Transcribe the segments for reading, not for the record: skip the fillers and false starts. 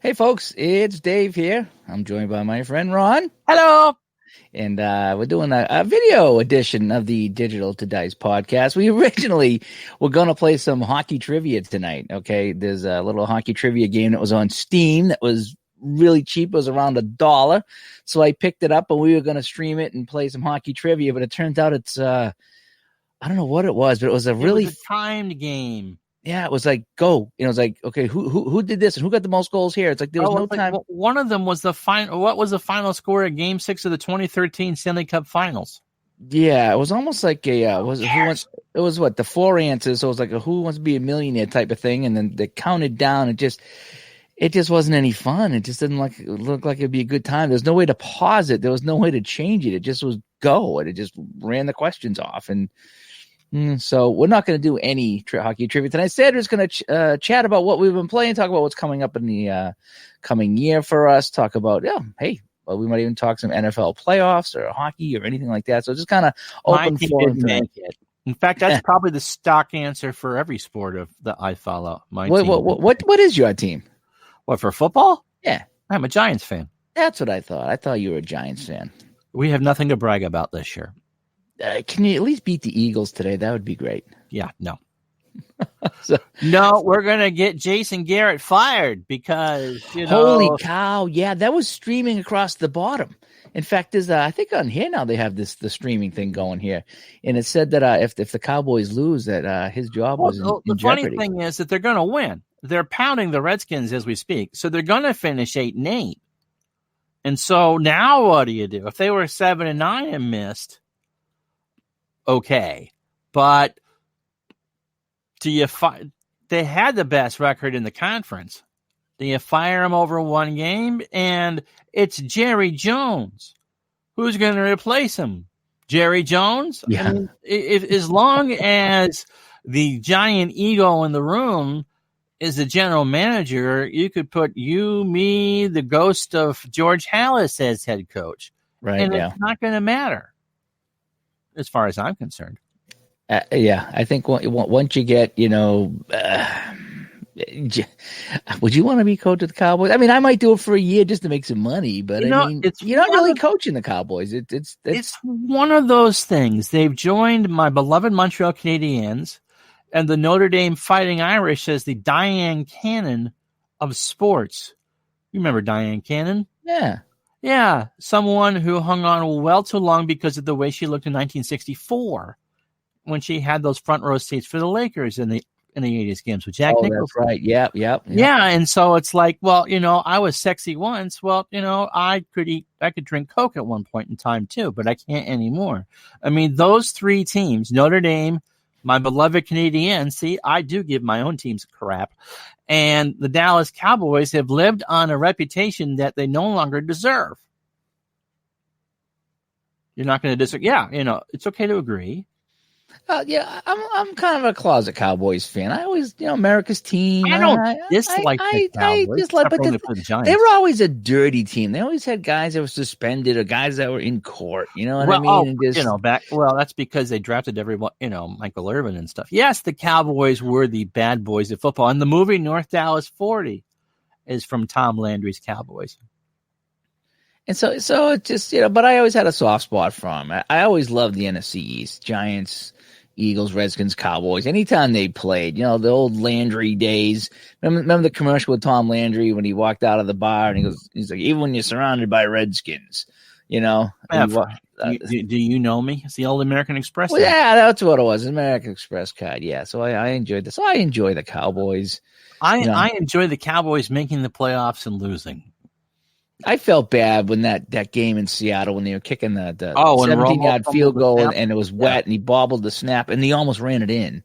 Hey, folks, it's Dave here. I'm joined by my friend Ron, Hello. and we're doing a video edition of the Digital to Dice podcast. We originally were going to play some hockey trivia tonight. Okay, there's a little hockey trivia game that was on Steam that was really cheap. It was around $1. So I picked it up, and we were going to stream it and play some hockey trivia, but it turns out it's, I don't know what it was, but it was a really... It was a timed game. Yeah, it was like go. It was like, okay, who did this and who got the most goals here? It's like there was no time. One of them was the final. What was the final score of Game 6 of the 2013 Stanley Cup Finals? Yeah, it was almost like a it was what the four answers. So it was like a who wants to be a millionaire type of thing, and then they counted down. It just wasn't any fun. It just didn't look like it'd be a good time. There's no way to pause it. There was no way to change it. It just was go, and it just ran the questions off. And so we're not going to do any hockey trivia tonight. Instead, we're just going to chat about what we've been playing, talk about what's coming up in the coming year for us, talk about, we might even talk some NFL playoffs or hockey or anything like that. So just kind of open forum. In fact, that's probably the stock answer for every sport that I follow. What is your team? What, for football? Yeah. I'm a Giants fan. That's what I thought. I thought you were a Giants fan. We have nothing to brag about this year. Can you at least beat the Eagles today? That would be great. Yeah, no. No, we're going to get Jason Garrett fired because, Holy cow. Yeah, that was streaming across the bottom. In fact, there's I think on here now they have the streaming thing going here. And it said that if the Cowboys lose, that his job was in the jeopardy. Funny thing is that they're going to win. They're pounding the Redskins as we speak. So they're going to finish 8-8. And so now what do you do? If they were 7-9 and missed, okay, but they had the best record in the conference. Do you fire him over one game? And it's Jerry Jones. Who's going to replace him? Jerry Jones? Yeah. I mean, as long as the giant ego in the room is the general manager, you could put you, me, the ghost of George Halas as head coach. Right, and it's not going to matter. As far as I'm concerned. I think once you get, would you want to be coach of the Cowboys? I mean, I might do it for a year just to make some money, but you're not really coaching the Cowboys. It's one of those things. They've joined my beloved Montreal Canadiens and the Notre Dame Fighting Irish as the Diane Cannon of sports. You remember Diane Cannon? Yeah. Yeah, someone who hung on well too long because of the way she looked in 1964 when she had those front row seats for the Lakers in the 80s games with Jack Nicholson. That's right. Yep. Yeah, and so it's like, well, I was sexy once. Well, I could drink Coke at one point in time too, but I can't anymore. I mean, those three teams, Notre Dame, my beloved Canadiens, see, I do give my own teams crap, and the Dallas Cowboys have lived on a reputation that they no longer deserve. You're not going to disagree. Yeah, it's okay to agree. Yeah, I'm kind of a closet Cowboys fan. I always, America's team. I don't dislike the Cowboys. But they were always a dirty team. They always had guys that were suspended or guys that were in court. You know what I mean? That's because they drafted everyone. Michael Irvin and stuff. Yes, the Cowboys were the bad boys of football, and the movie North Dallas 40 is from Tom Landry's Cowboys. And so it just, but I always had a soft spot for them. I always loved the NFC East, Giants, Eagles, Redskins, Cowboys. Anytime they played, the old Landry days. Remember the commercial with Tom Landry when he walked out of the bar and he's like, even when you're surrounded by Redskins, do you know me? It's the old American Express. Well, yeah, that's what it was, American Express card. Yeah, so I enjoyed this. I enjoy the Cowboys. I enjoy the Cowboys making the playoffs and losing. I felt bad when that game in Seattle when they were kicking the 17-yard field goal and it was wet and he bobbled the snap and he almost ran it in.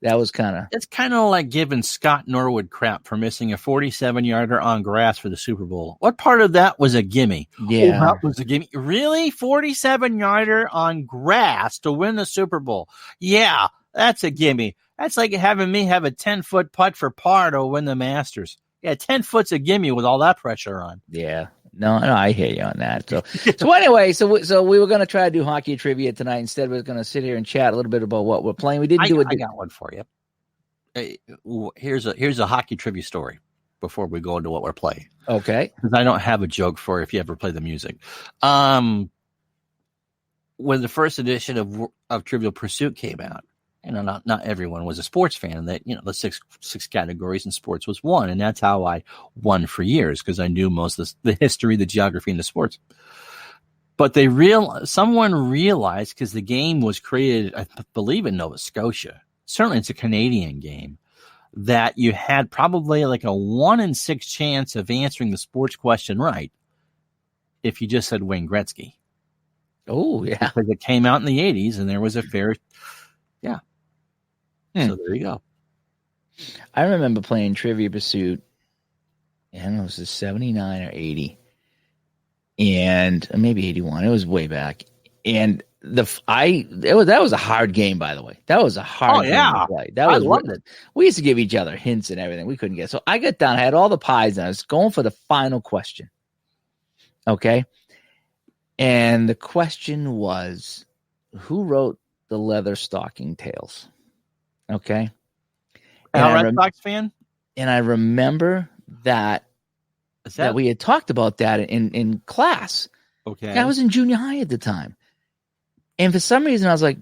That was it's kind of like giving Scott Norwood crap for missing a 47-yarder on grass for the Super Bowl. What part of that was a gimme? Yeah, that was a gimme. Really, 47-yarder on grass to win the Super Bowl? Yeah, that's a gimme. That's like having me have a 10-foot putt for par to win the Masters. Yeah, 10 foot's a gimme with all that pressure on. Yeah. No, I hear you on that. So anyway, so we were going to try to do hockey trivia tonight. Instead, we're going to sit here and chat a little bit about what we're playing. We didn't do it. I got one for you. Here's a hockey trivia story. before we go into what we're playing. Okay. Because I don't have a joke for if you ever play the music. When the first edition of Trivial Pursuit came out, not everyone was a sports fan. That the six categories in sports was one, and that's how I won for years because I knew most of the history, the geography, and the sports. But someone realized because the game was created, I believe, in Nova Scotia. Certainly, it's a Canadian game. That you had probably like a 1 in 6 chance of answering the sports question right if you just said Wayne Gretzky. Oh, yeah. Because it came out in the 80s and there was a fair. Yeah. So there you go. I remember playing Trivia Pursuit. I don't know, it was 79 or 80. And maybe 81. It was way back. And that was a hard game, by the way. That was a hard game to play. I loved it. We used to give each other hints and everything. We couldn't get. So I got down, I had all the pies, and I was going for the final question. Okay. And the question was, who wrote the Leather Stocking Tales? Okay. Red Sox fan? And I remember that we had talked about that in class. Okay. I was in junior high at the time. And for some reason, I was like,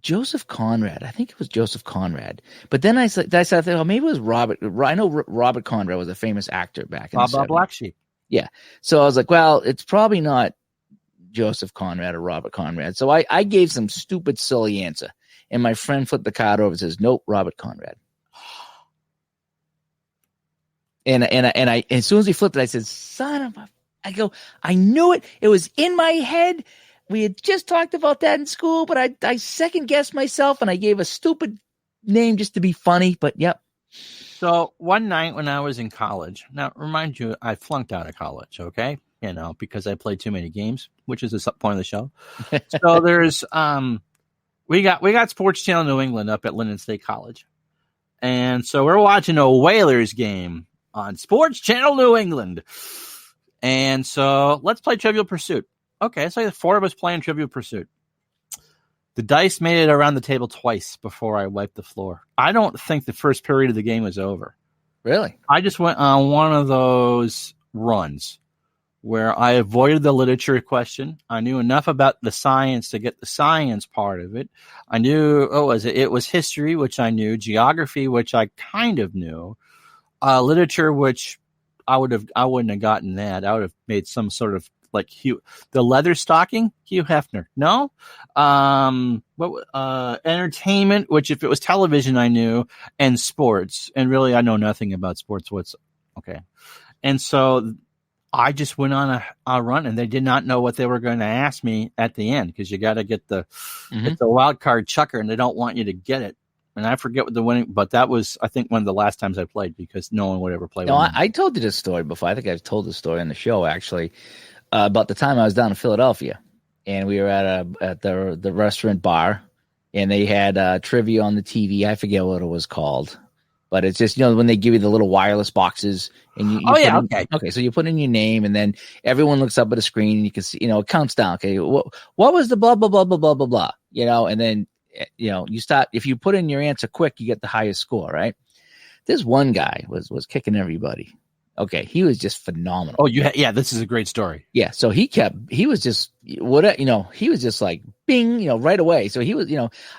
Joseph Conrad. I think it was Joseph Conrad. But then I thought, oh, maybe it was Robert. I know Robert Conrad was a famous actor back in the 70s. Black Sheep. Yeah. So I was like, well, it's probably not Joseph Conrad or Robert Conrad. So I gave some stupid, silly answer. And my friend flipped the card over and says, nope, Robert Conrad. And I, as soon as he flipped it, I said, son of a, I knew it. It was in my head. We had just talked about that in school, but I second guessed myself and I gave a stupid name just to be funny. But yep. So one night when I was in college, now remind you, I flunked out of college. Okay. Because I played too many games, which is the point of the show. So there's, we got Sports Channel New England up at Linden State College. And so we're watching a Whalers game on Sports Channel New England. And so let's play Trivial Pursuit. Okay, so 4 of us playing Trivial Pursuit. The dice made it around the table twice before I wiped the floor. I don't think the first period of the game was over. Really? I just went on one of those runs where I avoided the literature question. I knew enough about the science to get the science part of it. I knew, it was history, which I knew, geography, which I kind of knew, literature, which I wouldn't have gotten that. I would have made some sort of like the Leather Stocking, Hugh Hefner. No, entertainment, which if it was television, I knew, and sports, and really I know nothing about sports. Okay, and so I just went on a run, and they did not know what they were going to ask me at the end because you got to get it's a wild card chucker, and they don't want you to get it. And I forget what the winning, but that was, I think, one of the last times I played because no one would ever play. No, I told you this story before. I think I've told this story on the show, actually, about the time I was down in Philadelphia, and we were at the restaurant bar, and they had trivia on the TV. I forget what it was called, but it's just, when they give you the little wireless boxes, and okay. So you put in your name, and then everyone looks up at a screen, and you can see, it counts down. Okay, what was the blah blah blah blah blah blah blah, and then. You start, if you put in your answer quick, you get the highest score, right? This one guy was kicking everybody. Okay. He was just phenomenal. Oh, this is a great story. Yeah. So he was just, he was just like, bing, right away. So he was,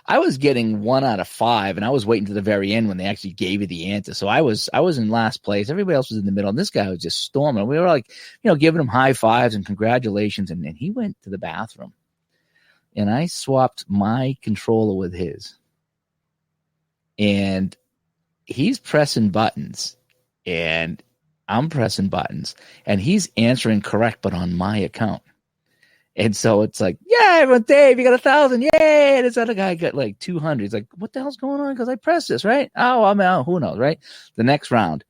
I was getting 1 out of 5 and I was waiting to the very end when they actually gave you the answer. So I was in last place. Everybody else was in the middle and this guy was just storming. We were like, giving him high fives and congratulations. And then he went to the bathroom. And I swapped my controller with his. And he's pressing buttons. And I'm pressing buttons. And he's answering correct, but on my account. And so it's like, yeah, everyone, Dave, you got 1,000. Yay. This other guy got like 200. He's like, what the hell's going on? Because I pressed this, right? Oh, I'm out. Who knows, right? The next round,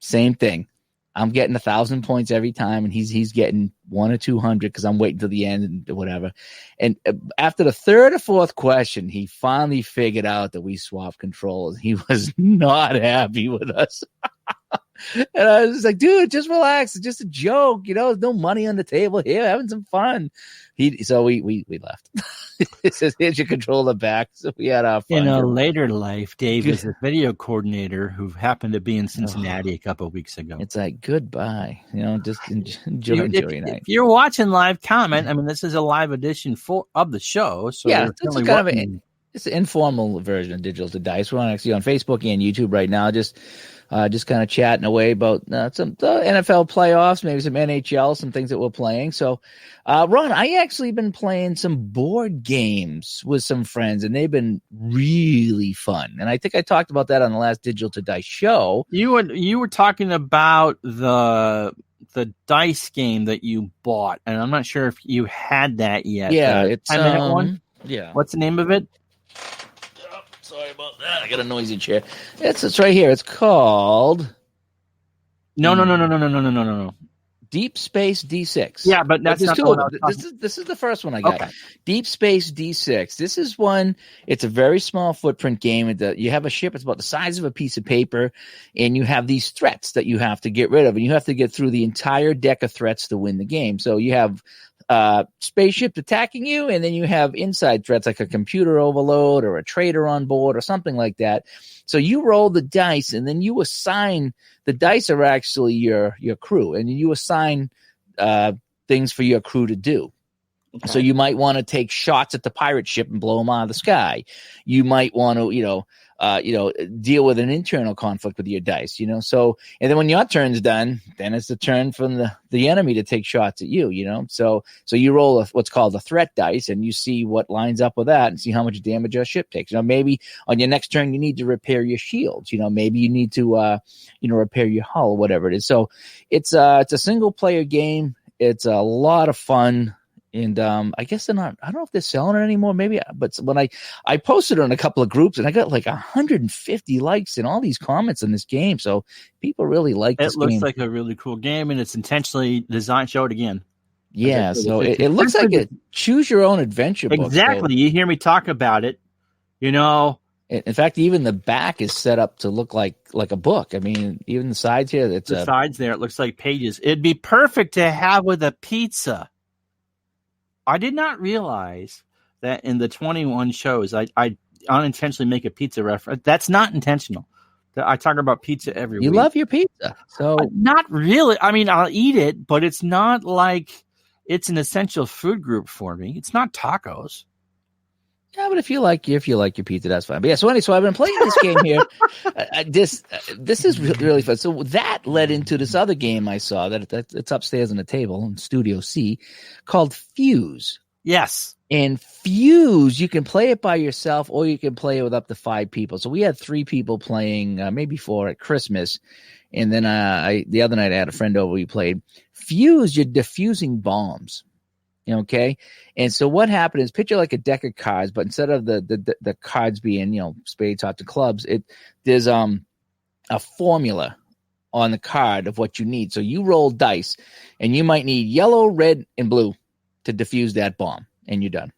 same thing. I'm getting 1,000 points every time, and he's getting 100 or 200 because I'm waiting till the end and whatever. And after the third or fourth question, he finally figured out that we swapped controls. He was not happy with us. And I was just like, dude, just relax. It's just a joke. There's no money on the table here. Having some fun. So we left. It says, here's your controller back. So we had our fun. In a later life, Dave is a video coordinator who happened to be in Cincinnati a couple of weeks ago. It's like, goodbye. Just enjoy your night. If you're watching live, comment. I mean, this is a live edition of the show. So yeah, it's kind of it's an informal version of Digital to Dice. We're actually on Facebook and YouTube right now. Just kind of chatting away about some NFL playoffs, maybe some NHL, some things that we're playing. So, Ron, I actually been playing some board games with some friends, and they've been really fun. And I think I talked about that on the last Digital to Dice show. You were talking about the dice game that you bought, and I'm not sure if you had that yet. Yeah, it's 10-minute one. Yeah, what's the name of it? Sorry about that. I got a noisy chair. It's right here. It's called No. Deep Space D6. Yeah, but that's not the one. This is the first one I got. Okay. Deep Space D6. This is one. It's a very small footprint game. You have a ship. It's about the size of a piece of paper, and you have these threats that you have to get rid of, and you have to get through the entire deck of threats to win the game. So you have spaceship attacking you, and then you have inside threats like a computer overload or a traitor on board or something like that. So you roll the dice, and then you assign the dice are actually your crew, and you assign things for your crew to do. Okay. So you might want to take shots at the pirate ship and blow them out of the sky. You might want to, deal with an internal conflict with your dice, So, and then when your turn's done, then it's the turn from the enemy to take shots at you, So you roll what's called a threat dice, and you see what lines up with that and see how much damage your ship takes. Maybe on your next turn you need to repair your shields. Maybe you need to, repair your hull, whatever it is. So it's a single player game. It's a lot of fun. And I guess they're not. I don't know if they're selling it anymore. Maybe, but when I posted it on a couple of groups, and I got like 150 likes and all these comments on this game. So people really like this game. It looks like a really cool game, and it's intentionally designed. Show it again. Yeah, so it looks like a choose your own adventure book. Exactly. So. You hear me talk about it. In fact, even the back is set up to look like a book. I mean, even the sides here. The sides there. It looks like pages. It'd be perfect to have with a pizza. I did not realize that in the 21 shows, I unintentionally make a pizza reference. That's not intentional. I talk about pizza every week. You love your pizza. So not really. I mean, I'll eat it, but it's not like it's an essential food group for me. It's not tacos. Yeah, but if you like your pizza, that's fine. But yeah, so anyway, I've been playing this game here. This is really fun. So that led into this other game I saw that it's upstairs on the table in Studio C called Fuse. Yes. And Fuse, you can play it by yourself or you can play it with up to 5 people. So we had 3 people playing, maybe 4 at Christmas. And then the other night I had a friend over, we played Fuse. You're diffusing bombs. Okay. And so what happened is picture like a deck of cards, but instead of the cards being, spades, hearts, and clubs, there's a formula on the card of what you need. So you roll dice and you might need yellow, red, and blue to diffuse that bomb and you're done.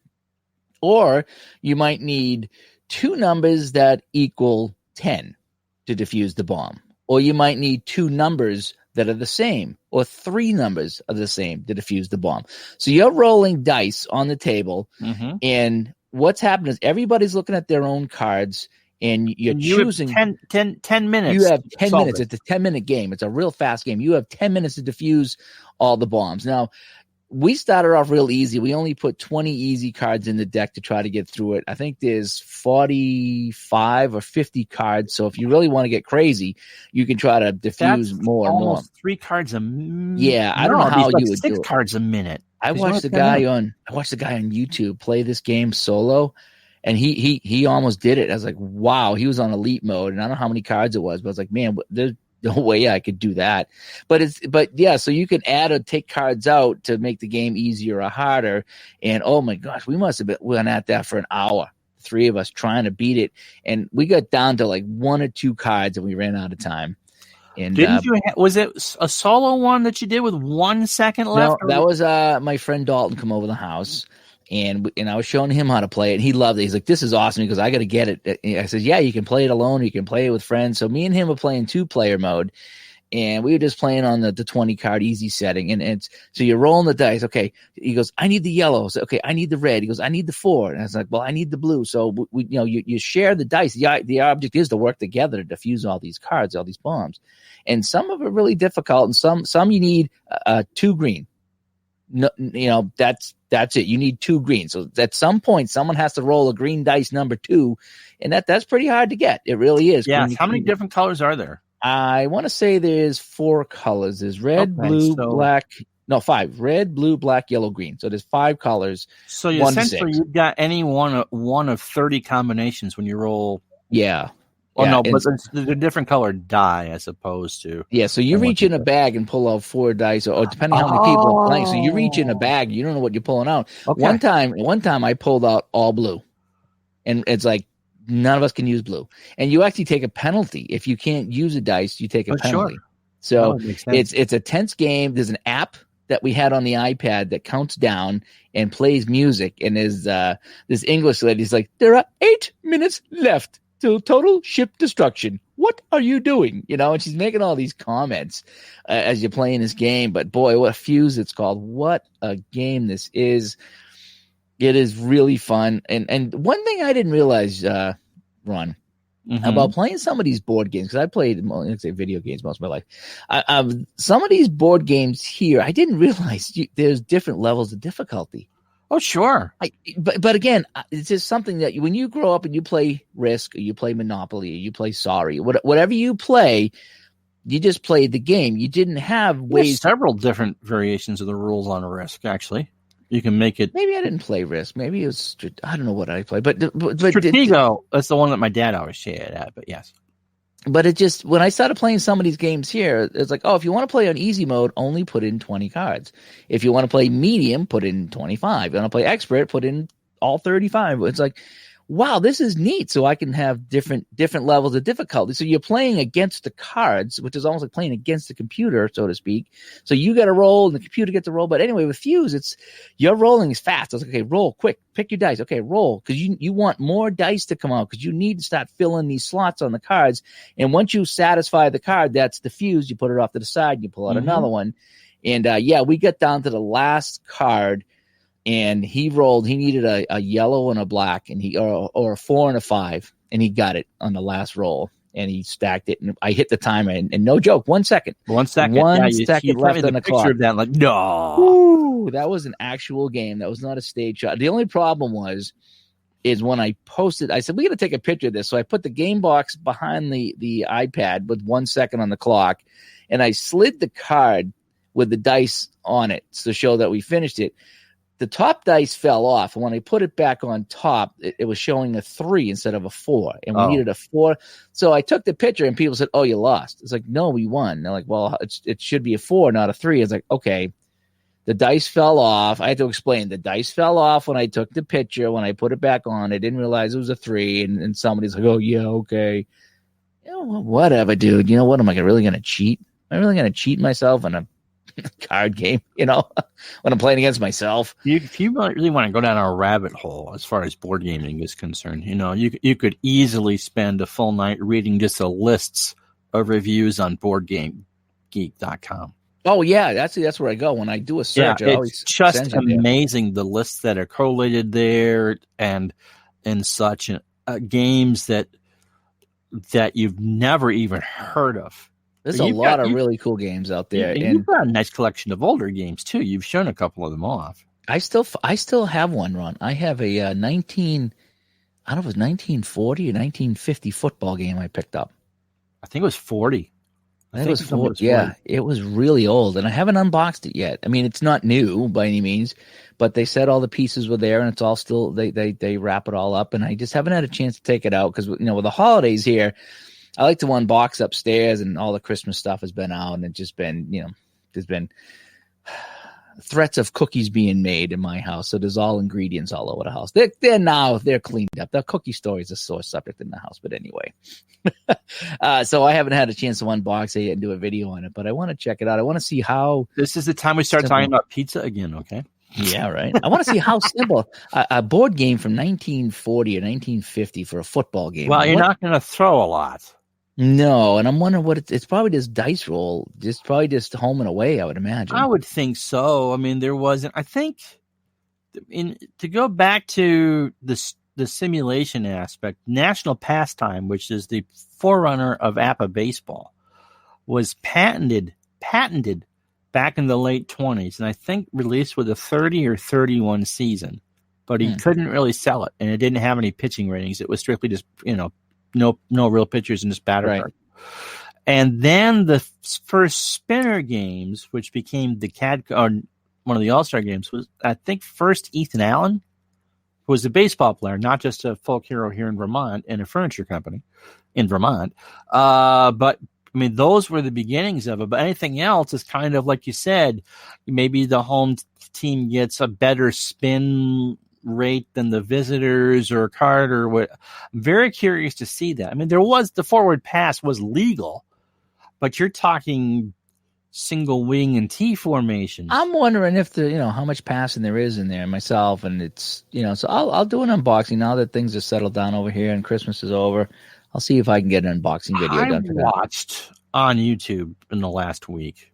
Or you might need 2 numbers that equal 10 to diffuse the bomb. Or you might need 2 numbers that are the same, or 3 numbers are the same to defuse the bomb. So you're rolling dice on the table, and what's happening is everybody's looking at their own cards, and you're choosing 10 minutes. You have 10 minutes. It's a 10-minute game. It's a real fast game. You have 10 minutes to defuse all the bombs. Now, we started off real easy. We only put 20 easy cards in the deck to try to get through it. I think there's 45 or 50 cards. So if you really want to get crazy, you can try to diffuse more and more. 3 cards a minute. Yeah, I don't know how you would 6 do it. cards a minute. I watched the guy on YouTube play this game solo, and he almost did it. I was like, wow, he was on elite mode, and I don't know how many cards it was, but I was like, man, there's no way I could do that. But yeah, so you can add or take cards out to make the game easier or harder. And oh my gosh, we must have went at that for an hour, 3 of us trying to beat it. And we got down to like 1 or 2 cards and we ran out of time. And was it a solo one that you did with 1 second left? No, that was my friend Dalton come over the house. And I was showing him how to play it, and he loved it. He's like, "This is awesome." He goes, "I got to get it." I said, "Yeah, you can play it alone. You can play it with friends." So me and him were playing 2-player mode, and we were just playing on the 20 card easy setting. And so you're rolling the dice. Okay. He goes, I need the yellow. So, okay. I need the red. He goes, I need the 4. And I was like, well, I need the blue. So you share the dice. The object is to work together to defuse all these cards, all these bombs. And some of it are really difficult. And some you need 2 green. No, that's it. You need 2 green. So at some point, someone has to roll a green dice number 2. And that's pretty hard to get. It really is. Yeah. How many different colors are there? I want to say there's 4 colors. There's red, blue, black. No, 5. Red, blue, black, yellow, green. So there's 5 colors. So essentially you've got any one of 30 combinations when you roll. Yeah. Oh, yeah, no, but they're different colored die as opposed to. Yeah, so you reach in a bag and pull out 4 dice, or depending on how many people are playing. So you reach in a bag, you don't know what you're pulling out. Okay. One time I pulled out all blue. And it's like, none of us can use blue. And you actually take a penalty. If you can't use a dice, you take a penalty. Sure. So it's a tense game. There's an app that we had on the iPad that counts down and plays music. And there's this English lady's like, there are 8 minutes left till total ship destruction. What are you doing? And she's making all these comments as you're playing this game. But boy, what a Fuse it's called. What a game this is. It is really fun. And one thing I didn't realize, Ron, about playing some of these board games, because I played, let's say, video games most of my life. Some of these board games here, I didn't realize there's different levels of difficulty. Oh, sure. But again, it's just something that when you grow up and you play Risk, or you play Monopoly, or you play Sorry, whatever you play, you just played the game. You didn't have ways. There's several different variations of the rules on Risk, actually. You can make it. Maybe I didn't play Risk. Maybe it was. I don't know what I played. But Stratego, that's the one that my dad always shared at. But yes. But it just, when I started playing some of these games here, it's like, oh, if you want to play on easy mode, only put in 20 cards. If you want to play medium, put in 25. If you want to play expert, put in all 35. It's like, wow, this is neat. So I can have different levels of difficulty. So you're playing against the cards, which is almost like playing against the computer, so to speak. So you got to roll and the computer gets to roll. But anyway, with Fuse, it's you're rolling as fast. It's like, okay, roll quick, pick your dice. Okay, roll, because you want more dice to come out, because you need to start filling these slots on the cards. And once you satisfy the card, that's the Fuse. You put it off to the side, and you pull out another one. And we got down to the last card. And he rolled. He needed a yellow and a black, and or a 4 and a 5, and he got it on the last roll. And he stacked it, and I hit the timer. And no joke, 1 second. 1 second. Second left on the clock. Of that, like, no. Ooh, that was an actual game. That was not a stage shot. The only problem is when I posted, I said, we got to take a picture of this. So I put the game box behind the iPad with 1 second on the clock, and I slid the card with the dice on it to show that we finished it. The top dice fell off, and when I put it back on top, it was showing a 3 instead of a 4, and we needed a 4. So I took the picture, and people said, "Oh, you lost." It's like, no, we won. They're like, "Well, it should be a 4, not a 3." It's like, okay, the dice fell off. I had to explain the dice fell off when I took the picture. When I put it back on, I didn't realize it was a 3, and somebody's like, "Oh, yeah, okay, whatever, dude. You know what? Am I really going to cheat? Am I really going to cheat myself in a card game, when I'm playing against myself?" If you really want to go down a rabbit hole as far as board gaming is concerned, you could easily spend a full night reading just the lists of reviews on BoardGameGeek.com. Oh yeah, that's where I go when I do a search. It's just amazing the lists that are collated there and such games that you've never even heard of. There's a lot of really cool games out there, and you've got a nice collection of older games too. You've shown a couple of them off. I still have one, Ron. I have a I don't know if it was 1940 or 1950 football game I picked up. I think it was 40. I think it was 40. Yeah, it was really old, and I haven't unboxed it yet. I mean, it's not new by any means, but they said all the pieces were there, and it's all still they wrap it all up, and I just haven't had a chance to take it out because with the holidays here, I like to unbox upstairs, and all the Christmas stuff has been out, and it's just been, there's been threats of cookies being made in my house. So there's all ingredients all over the house. They're cleaned up. The cookie story is a sore subject in the house, but anyway. So I haven't had a chance to unbox it and do a video on it, but I want to check it out. I want to see how. This is the time we start talking about pizza again, okay? Yeah, right. I want to see how simple a board game from 1940 or 1950 for a football game. Well, you're not going to throw a lot. No, and I'm wondering what it's probably just dice roll, just probably just home and away, I would imagine. I would think so. I mean, there wasn't. I think to go back to the simulation aspect, National Pastime, which is the forerunner of APA baseball, was patented back in the late 20s, and I think released with a 30 or 31 season. But he couldn't really sell it, and it didn't have any pitching ratings. It was strictly just no real pitchers and just batter card. And then the first Spinner games, which became the one of the All-Star games, was, I think, first Ethan Allen, who was a baseball player, not just a folk hero here in Vermont and a furniture company in Vermont. But I mean, those were the beginnings of it. But anything else is kind of like you said, maybe the home team gets a better spin rate than the visitors or card or what. I'm very curious to see that. I mean, the forward pass was legal, but you're talking single wing and T formations. I'm wondering if how much passing there is in there myself, and it's so I'll do an unboxing now that things are settled down over here and Christmas is over. I'll see if I can get an unboxing video done for that. I watched on YouTube in the last week.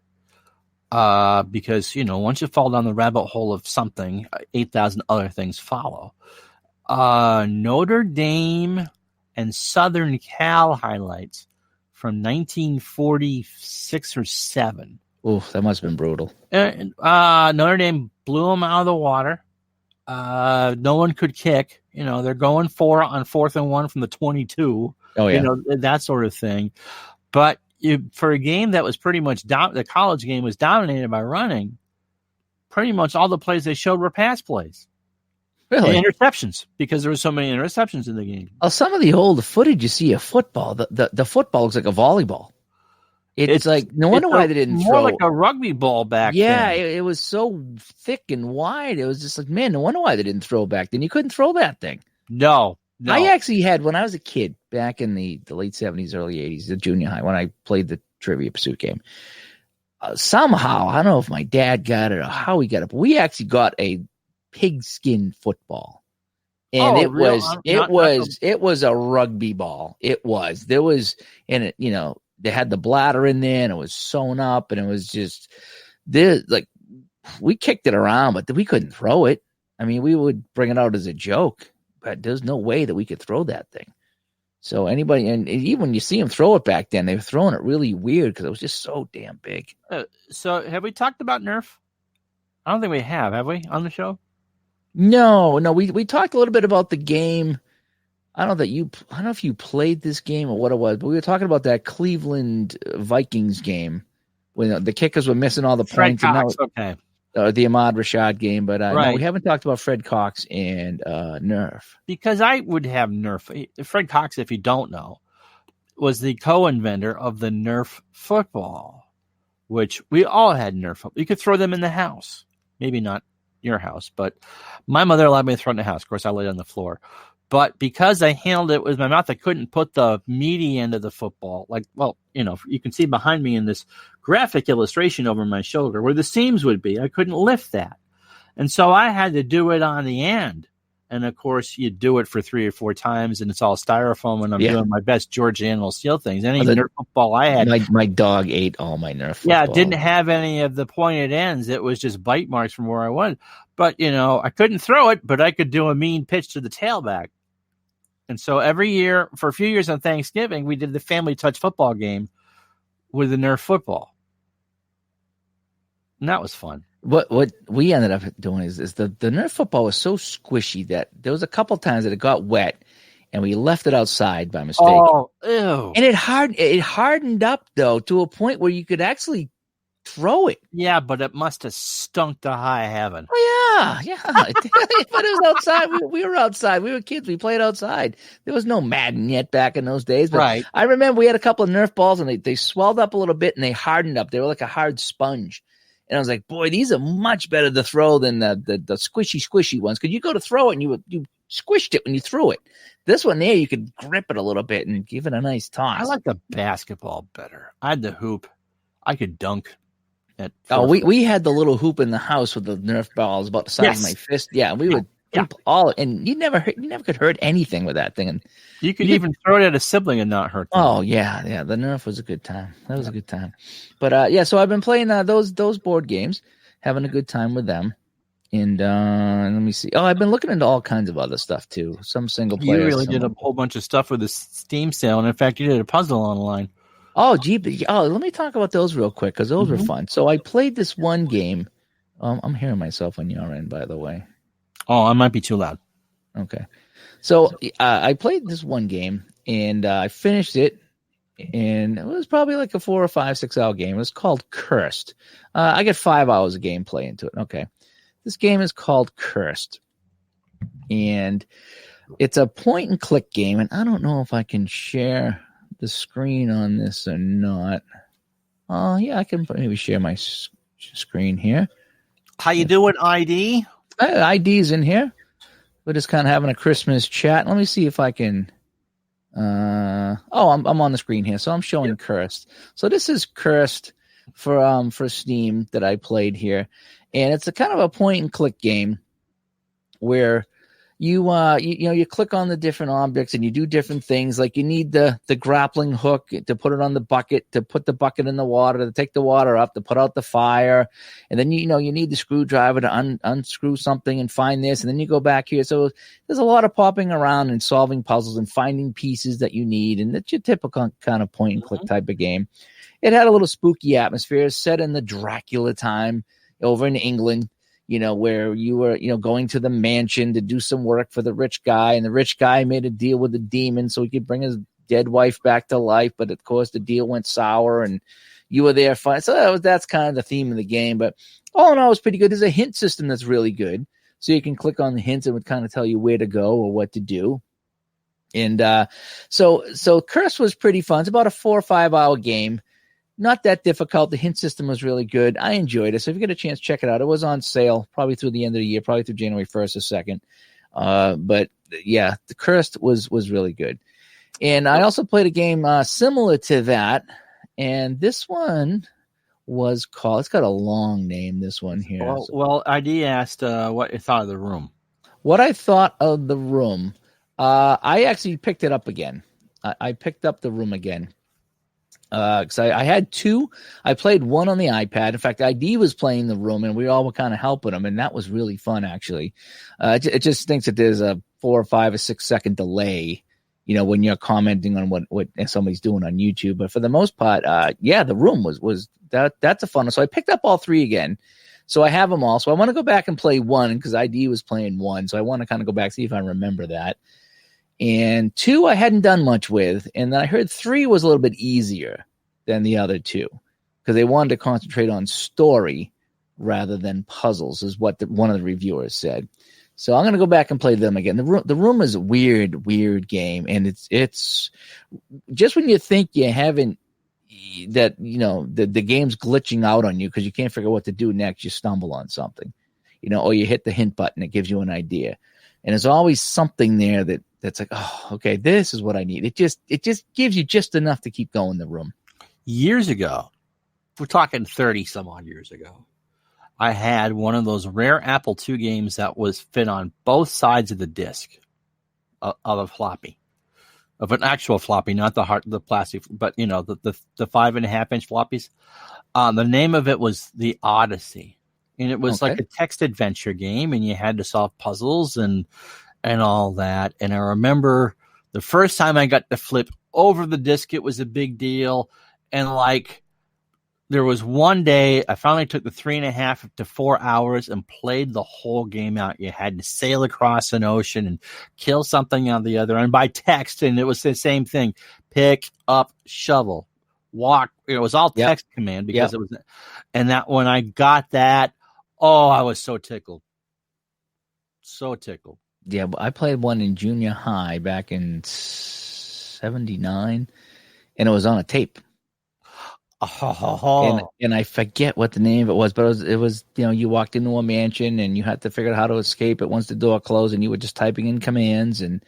Because once you fall down the rabbit hole of something, 8,000 other things follow. Notre Dame and Southern Cal highlights from 1946 or 7. Oof, that must have been brutal. Notre Dame blew them out of the water. No one could kick. They're going on 4th and 1 from the 22. Oh yeah, that sort of thing. But for a game that was pretty much the college game was dominated by running, pretty much all the plays they showed were pass plays. Really? And interceptions, because there were so many interceptions in the game. Well, some of the old footage you see of football, the football looks like a volleyball. It's like, no wonder why they didn't throw. More like a rugby ball back then. Yeah, it was so thick and wide. It was just like, man, no wonder why they didn't throw back then. You couldn't throw that thing. No. I actually had, when I was a kid, back in the late 70s, early 80s, the junior high, when I played the Trivia Pursuit game, somehow, I don't know if my dad got it or how he got it, but we actually got a pigskin football. And it was a rugby ball. It was. There was, and it, they had the bladder in there and it was sewn up and it was just we kicked it around, but we couldn't throw it. I mean, we would bring it out as a joke, but there's no way that we could throw that thing. So anybody, and even when you see them throw it back then, they were throwing it really weird because it was just so damn big. So have we talked about Nerf? I don't think we have we, on the show? No, we talked a little bit about the game. I don't know if you played this game or what it was, but we were talking about that Cleveland Vikings game when the kickers were missing all the points. Cox, okay. The Ahmad Rashad game, but right. No, we haven't talked about Fred Cox and Nerf. Because I would have Nerf. Fred Cox, if you don't know, was the co-inventor of the Nerf football, which we all had Nerf. You could throw them in the house. Maybe not your house, but my mother allowed me to throw it in the house. Of course, I laid on the floor. But because I handled it with my mouth, I couldn't put the meaty end of the football. You can see behind me in this graphic illustration over my shoulder where the seams would be. I couldn't lift that. And so I had to do it on the end. And, of course, you do it for 3 or 4 times, and it's all styrofoam, and I'm doing my best George Animal Steel things. Any Nerf football I had. My dog ate all my Nerf football. Yeah, it didn't have any of the pointed ends. It was just bite marks from where I went. But, I couldn't throw it, but I could do a mean pitch to the tailback. And so every year, for a few years on Thanksgiving, we did the family touch football game with the Nerf football. And that was fun. What we ended up doing is the Nerf football was so squishy that there was a couple times that it got wet and we left it outside by mistake. Oh, ew. And it hardened up, though, to a point where you could actually throw it. Yeah, but it must have stunk to high heaven. Oh, yeah. But it was outside. We were outside. We were kids. We played outside. There was no Madden yet back in those days. But right. I remember we had a couple of Nerf balls, and they swelled up a little bit, and they hardened up. They were like a hard sponge. And I was like, boy, these are much better to throw than the squishy ones. Because you go to throw it, and you squished it when you threw it. This one there, you could grip it a little bit and give it a nice toss. I like the basketball better. I had the hoop. I could dunk. We had the little hoop in the house with the Nerf balls about the size of my fist. Yeah, we would all, and you never could hurt anything with that thing. And you could even throw it at a sibling and not hurt them. Oh yeah. The Nerf was a good time. That was a good time. But so I've been playing those board games, having a good time with them. And let me see. Oh, I've been looking into all kinds of other stuff too. Some single player. You really did a whole bunch of stuff with the Steam sale, and in fact, you did a puzzle online. Oh, gee. Oh, let me talk about those real quick because those were fun. So I played this one game. I'm hearing myself on your end, by the way. Oh, I might be too loud. Okay. So I played this one game, and I finished it, and it was probably like a 4 or 5, 6 hour game. It was called Cursed. I get 5 hours of gameplay into it. Okay. This game is called Cursed, and it's a point and click game, and I don't know if I can share the screen on this or not. Oh, yeah, I can maybe share my screen here. How you doing, ID? ID's in here. We're just kind of having a Christmas chat. Let me see if I can. I'm on the screen here, so I'm showing Cursed. So this is Cursed for Steam that I played here, and it's a kind of a point and click game where you click on the different objects and you do different things. Like you need the grappling hook to put it on the bucket, to put the bucket in the water, to take the water up, to put out the fire. And then, you need the screwdriver to unscrew something and find this. And then you go back here. So there's a lot of popping around and solving puzzles and finding pieces that you need. And it's your typical kind of point and click type of game. It had a little spooky atmosphere set in the Dracula time over in England. Where you were, going to the mansion to do some work for the rich guy, and the rich guy made a deal with the demon so he could bring his dead wife back to life. But of course, the deal went sour, and you were there fine. So that's kind of the theme of the game. But all in all, it was pretty good. There's a hint system that's really good, so you can click on the hints and it would kind of tell you where to go or what to do. And so Curse was pretty fun. It's about a 4 or 5 hour game. Not that difficult. The hint system was really good. I enjoyed it. So if you get a chance, check it out. It was on sale probably through the end of the year, probably through January 1st or 2nd. But yeah, the Cursed was really good. And I also played a game similar to that. And this one was called, it's got a long name, this one here. Well, ID asked what you thought of the room. What I thought of the room, I actually picked it up again. I picked up the room again. Because I had 2. I played one on the iPad. In fact, ID was playing the room, and we all were kind of helping him, and that was really fun, actually. It just stinks that there's a 4 or 5 or 6 second delay, when you're commenting on what somebody's doing on YouTube. But for the most part, the room was that's a fun one. So I picked up all 3 again. So I have them all. So I want to go back and play 1 because ID was playing 1. So I want to kind of go back, see if I remember that. And 2 I hadn't done much with, and then I heard 3 was a little bit easier than the other 2 because they wanted to concentrate on story rather than puzzles, is what one of the reviewers said. So I'm going to go back and play them again. The room is a weird game, and it's just when you think you haven't the game's glitching out on you because you can't figure out what to do next, you stumble on something, or you hit the hint button, it gives you an idea, and there's always something there that's like, oh, okay, this is what I need. It just gives you just enough to keep going the room. Years ago, we're talking 30 some odd years ago, I had one of those rare Apple II games that was fit on both sides of the disc of a floppy, of an actual floppy, not the plastic, but the 5.5 inch floppies. The name of it was The Odyssey, and it was like a text adventure game, and you had to solve puzzles and all that. And I remember the first time I got to flip over the disc, it was a big deal. And there was one day I finally took the 3.5 to 4 hours and played the whole game out. You had to sail across an ocean and kill something on the other end by text. And it was the same thing. Pick up, shovel, walk. It was all text command because it was, and that when I got that, I was so tickled. So tickled. Yeah, but I played one in junior high back in 79, and it was on a tape. And I forget what the name of it was, but it was you walked into a mansion and you had to figure out how to escape it once the door closed, and you were just typing in commands, and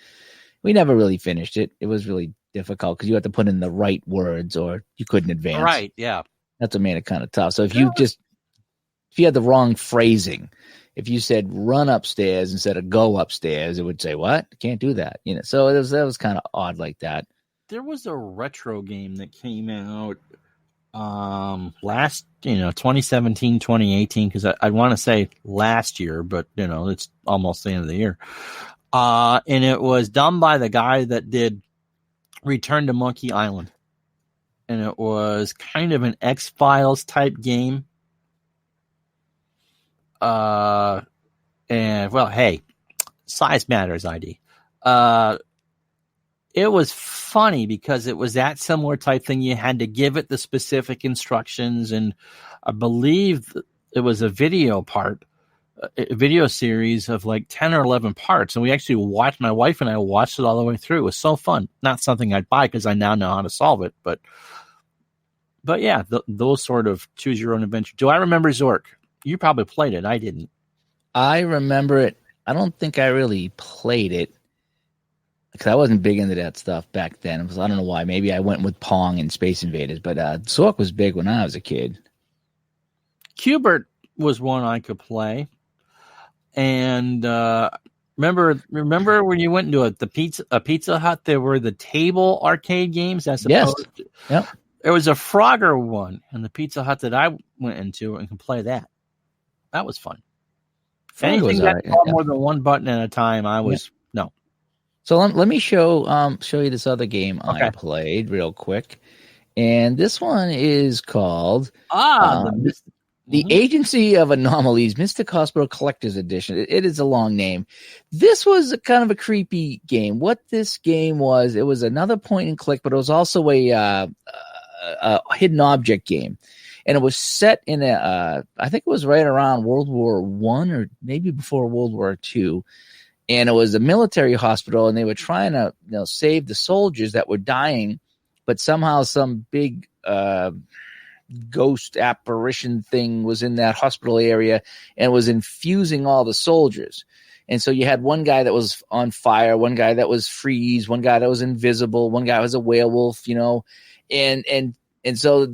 we never really finished it. It was really difficult because you had to put in the right words or you couldn't advance. Right, yeah. That's what made it kind of tough. So if you had the wrong phrasing, if you said run upstairs instead of go upstairs, it would say, what? Can't do that. So that was kind of odd like that. There was a retro game that came out last 2017, 2018, because I want to say last year, but it's almost the end of the year. And it was done by the guy that did Return to Monkey Island. And it was kind of an X-Files type game. And well, hey, size matters, ID. It was funny because it was that similar type thing. You had to give it the specific instructions, and I believe it was a video series of like 10 or 11 parts. And we actually watched, my wife and I watched it all the way through. It was so fun. Not something I'd buy because I now know how to solve it, but yeah, those sort of choose your own adventure. Do I remember Zork? You probably played it. I didn't. I remember it. I don't think I really played it because I wasn't big into that stuff back then. I don't know why. Maybe I went with Pong and Space Invaders, but Zork was big when I was a kid. Q*bert was one I could play. And remember when you went into a Pizza Hut, there were the table arcade games as opposed to, yep. There was a Frogger one in the Pizza Hut that I went into and could play that. That was fun. Anything that more than one button at a time, no. So let me show you this other game I played real quick, and this one is called the Agency of Anomalies Mystic Hospital Collector's Edition. It is a long name. This was kind of a creepy game. What this game was, it was another point and click, but it was also a hidden object game. And it was set in I think it was right around World War I or maybe before World War II. And it was a military hospital, and they were trying to save the soldiers that were dying, but somehow some big ghost apparition thing was in that hospital area and was infusing all the soldiers. And so you had one guy that was on fire, one guy that was freeze, one guy that was invisible, one guy was a werewolf, and so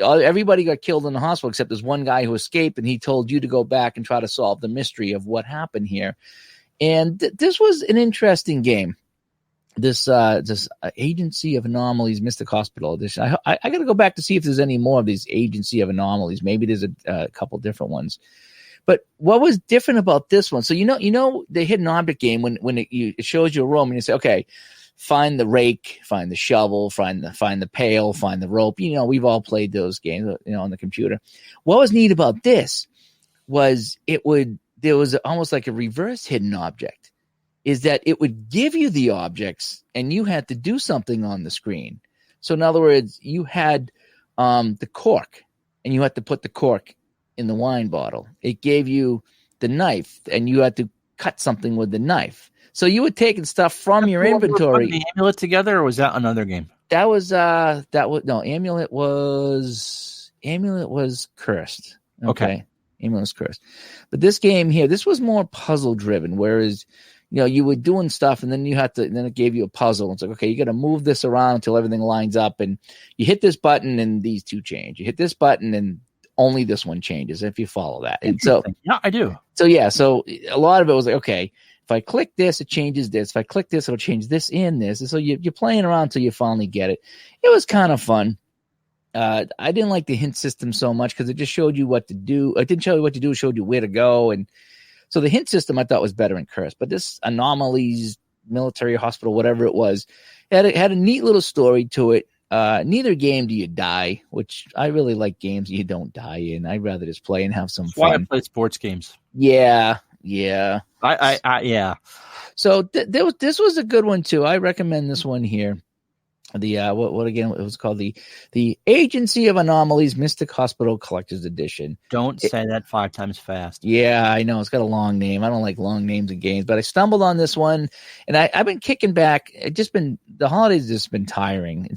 everybody got killed in the hospital except this one guy who escaped, and he told you to go back and try to solve the mystery of what happened here. And this was an interesting game. This Agency of Anomalies Mystic Hospital Edition. I got to go back to see if there's any more of these Agency of Anomalies. Maybe there's a couple different ones. But what was different about this one? So the hidden object game when it shows you a room and you say, okay, find the rake, find the shovel, find the pail, find the rope. We've all played those games, on the computer. What was neat about this was there was almost like a reverse hidden object, is that it would give you the objects and you had to do something on the screen. So in other words, you had the cork and you had to put the cork in the wine bottle. It gave you the knife and you had to cut something with the knife. So you were taking stuff from your inventory. The Amulet together, or was that another game? Amulet was Cursed. Okay. Amulet was Cursed. But this game here, this was more puzzle driven, whereas you were doing stuff and then then it gave you a puzzle. It's like, okay, you got to move this around until everything lines up, and you hit this button and these two change. You hit this button and only this one changes if you follow that. And so, yeah, I do. So a lot of it was like, okay, if I click this, it changes this. If I click this, it'll change this and this. And so you're playing around until you finally get it. It was kind of fun. I didn't like the hint system so much because it just showed you what to do. It didn't show you what to do. It showed you where to go. And so the hint system I thought was better in Cursed. But this Anomalies Military Hospital, whatever it was, had a neat little story to it. Neither game do you die, which I really like games you don't die in. I'd rather just play and have some fun. Why I play sports games. Yeah. Yeah. So this was a good one too. I recommend this one here. The what again? It was called the Agency of Anomalies Mystic Hospital Collector's Edition. Don't say that 5 times fast. Yeah, I know. It's got a long name. I don't like long names of games, but I stumbled on this one, and I've been kicking back. The holidays just been tiring,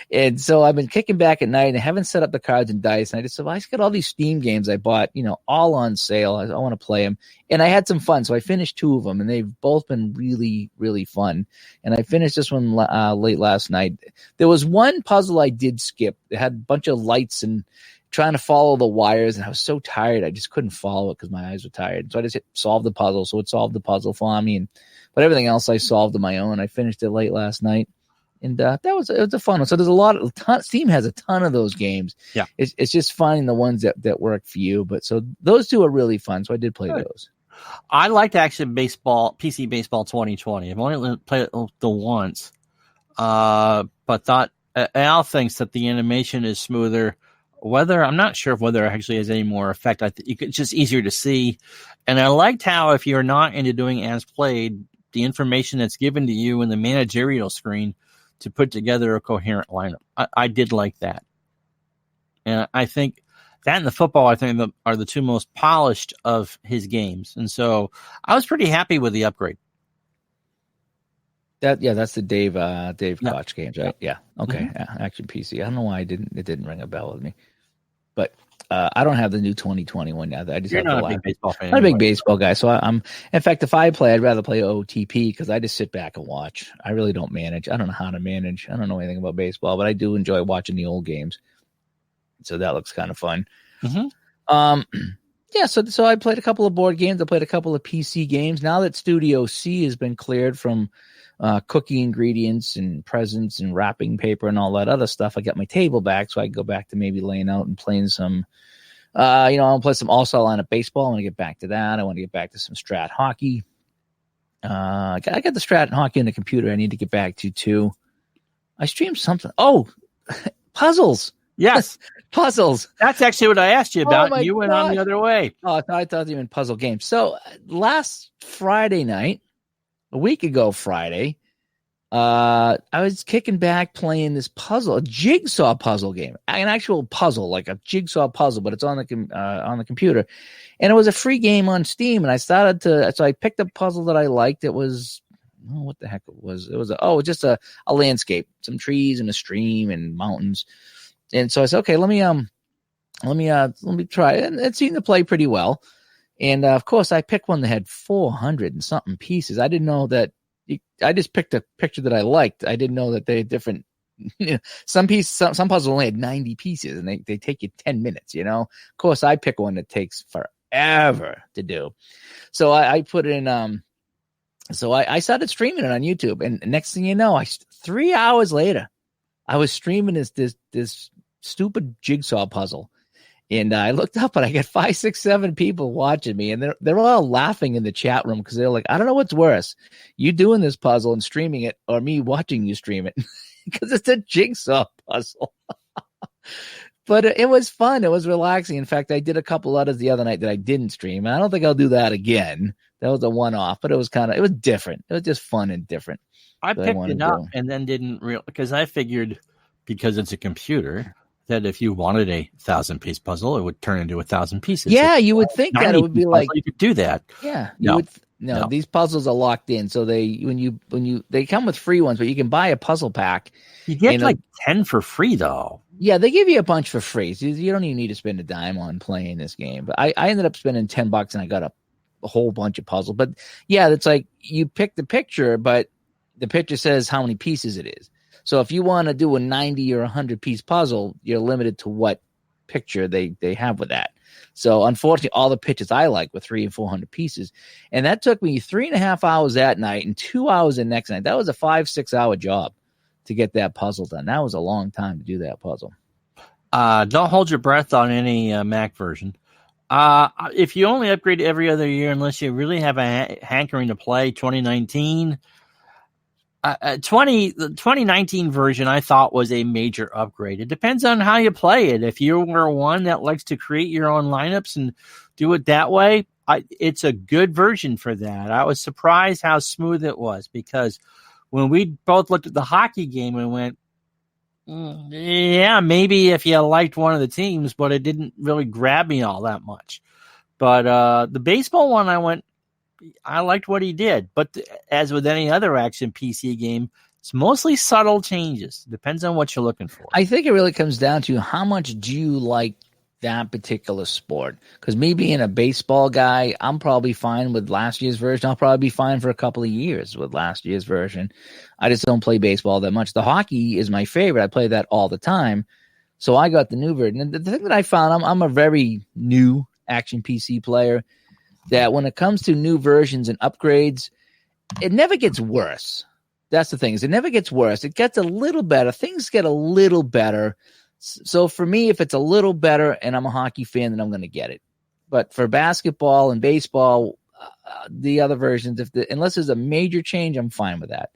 and so I've been kicking back at night. And I haven't set up the cards and dice, and I just said, well, I just got all these Steam games I bought, all on sale. I want to play them, and I had some fun. So I finished 2 of them, and they've both been really, really fun. And I finished this one late last night. There was one puzzle I did skip. It had a bunch of lights and trying to follow the wires, and I was so tired. I just couldn't follow it because my eyes were tired. So I just hit solve the puzzle. So it solved the puzzle for me. But everything else I solved on my own. I finished it late last night. And it was a fun one. So there's Steam has a ton of those games. Yeah. It's just finding the ones that work for you. But so those two are really fun. So I did play those. I liked actually PC Baseball 2020. I've only played it the once. But thought Al thinks that the animation is smoother. I'm not sure whether it actually has any more effect. It's just easier to see. And I liked how if you're not into doing as played, the information that's given to you in the managerial screen to put together a coherent lineup. I did like that. And I think that and the football, I think, are the two most polished of his games. And so I was pretty happy with the upgrade. That's the Dave Koch games, right? Yeah. Okay. Mm-hmm. Yeah, Action PC. I don't know why it didn't ring a bell with me. But I don't have the new 2021 now. I just You're have not a big baseball fan. I'm not a big baseball guy, so I'm. In fact, if I play, I'd rather play OTP because I just sit back and watch. I really don't manage. I don't know how to manage. I don't know anything about baseball, but I do enjoy watching the old games. So that looks kind of fun. Mm-hmm. Yeah. So I played a couple of board games. I played a couple of PC games. Now that Studio C has been cleared from cookie ingredients and presents and wrapping paper and all that other stuff, I got my table back, so I can go back to maybe laying out and playing some. I'll play some All-Star Lineup baseball. I want to get back to that. I want to get back to some Strat hockey. I got the Strat hockey on the computer. I need to get back to too. I streamed something. Oh, puzzles. Yes, puzzles. That's actually what I asked you about. And you went on the other way. Oh, I thought you meant puzzle games. So last Friday night, a week ago Friday, I was kicking back playing this puzzle, a jigsaw puzzle game, an actual puzzle, like a jigsaw puzzle, but it's on the computer. And it was a free game on Steam. And I so I picked a puzzle that I liked. It was, what the heck it was? It was just a landscape, some trees and a stream and mountains. And so I said, okay, let me try it. And it seemed to play pretty well. And of course, I picked one that had 400 and something pieces. I didn't know that. I just picked a picture that I liked. I didn't know that they had different. Some puzzles only had 90 pieces, and they take you 10 minutes. Of course, I pick one that takes forever to do. So I put in. So I started streaming it on YouTube, and next thing you know, 3 hours later, I was streaming this stupid jigsaw puzzle. And I looked up and I got 5, 6, 7 people watching me, and they're all laughing in the chat room because they're like, I don't know what's worse, you doing this puzzle and streaming it, or me watching you stream it, because it's a jigsaw puzzle. But it was fun. It was relaxing. In fact, I did a couple others the other night that I didn't stream, and I don't think I'll do that again. That was a one-off, but it was different. It was just fun and different. I picked it up and then didn't because I figured because it's a computer that if you wanted a 1,000-piece puzzle, it would turn into 1,000 pieces. Yeah, you would think that it would be like you could do that. Yeah, no, these puzzles are locked in. So they come with free ones, but you can buy a puzzle pack. You get like 10 for free though. Yeah, they give you a bunch for free. So you don't even need to spend a dime on playing this game. But I ended up spending $10 and I got a whole bunch of puzzles. But yeah, it's like you pick the picture, but the picture says how many pieces it is. So if you want to do a 90 or 100 piece puzzle, you're limited to what picture they have with that. So unfortunately, all the pictures I like were 300 and 400 pieces. And that took me 3.5 hours that night and 2 hours the next night. That was a 5-6 hour job to get that puzzle done. That was a long time to do that puzzle. Don't hold your breath on any Mac version. If you only upgrade every other year, unless you really have a hankering to play 2019, the 2019 version I thought was a major upgrade. It depends on how you play it. If you were one that likes to create your own lineups and do it that way, it's a good version for that. I was surprised how smooth it was because when we both looked at the hockey game and went, yeah, maybe if you liked one of the teams, but it didn't really grab me all that much. But the baseball one, I liked what he did, but as with any other action PC game, it's mostly subtle changes. Depends on what you're looking for. I think it really comes down to how much do you like that particular sport? Because me being a baseball guy, I'm probably fine with last year's version. I'll probably be fine for a couple of years with last year's version. I just don't play baseball that much. The hockey is my favorite. I play that all the time. So I got the new version. And the thing that I found, I'm a very new Action PC player, that when it comes to new versions and upgrades, it never gets worse. That's the thing, is it never gets worse. It gets a little better. Things get a little better. So for me, if it's a little better and I'm a hockey fan, then I'm going to get it. But for basketball and baseball, the other versions, unless there's a major change, I'm fine with that.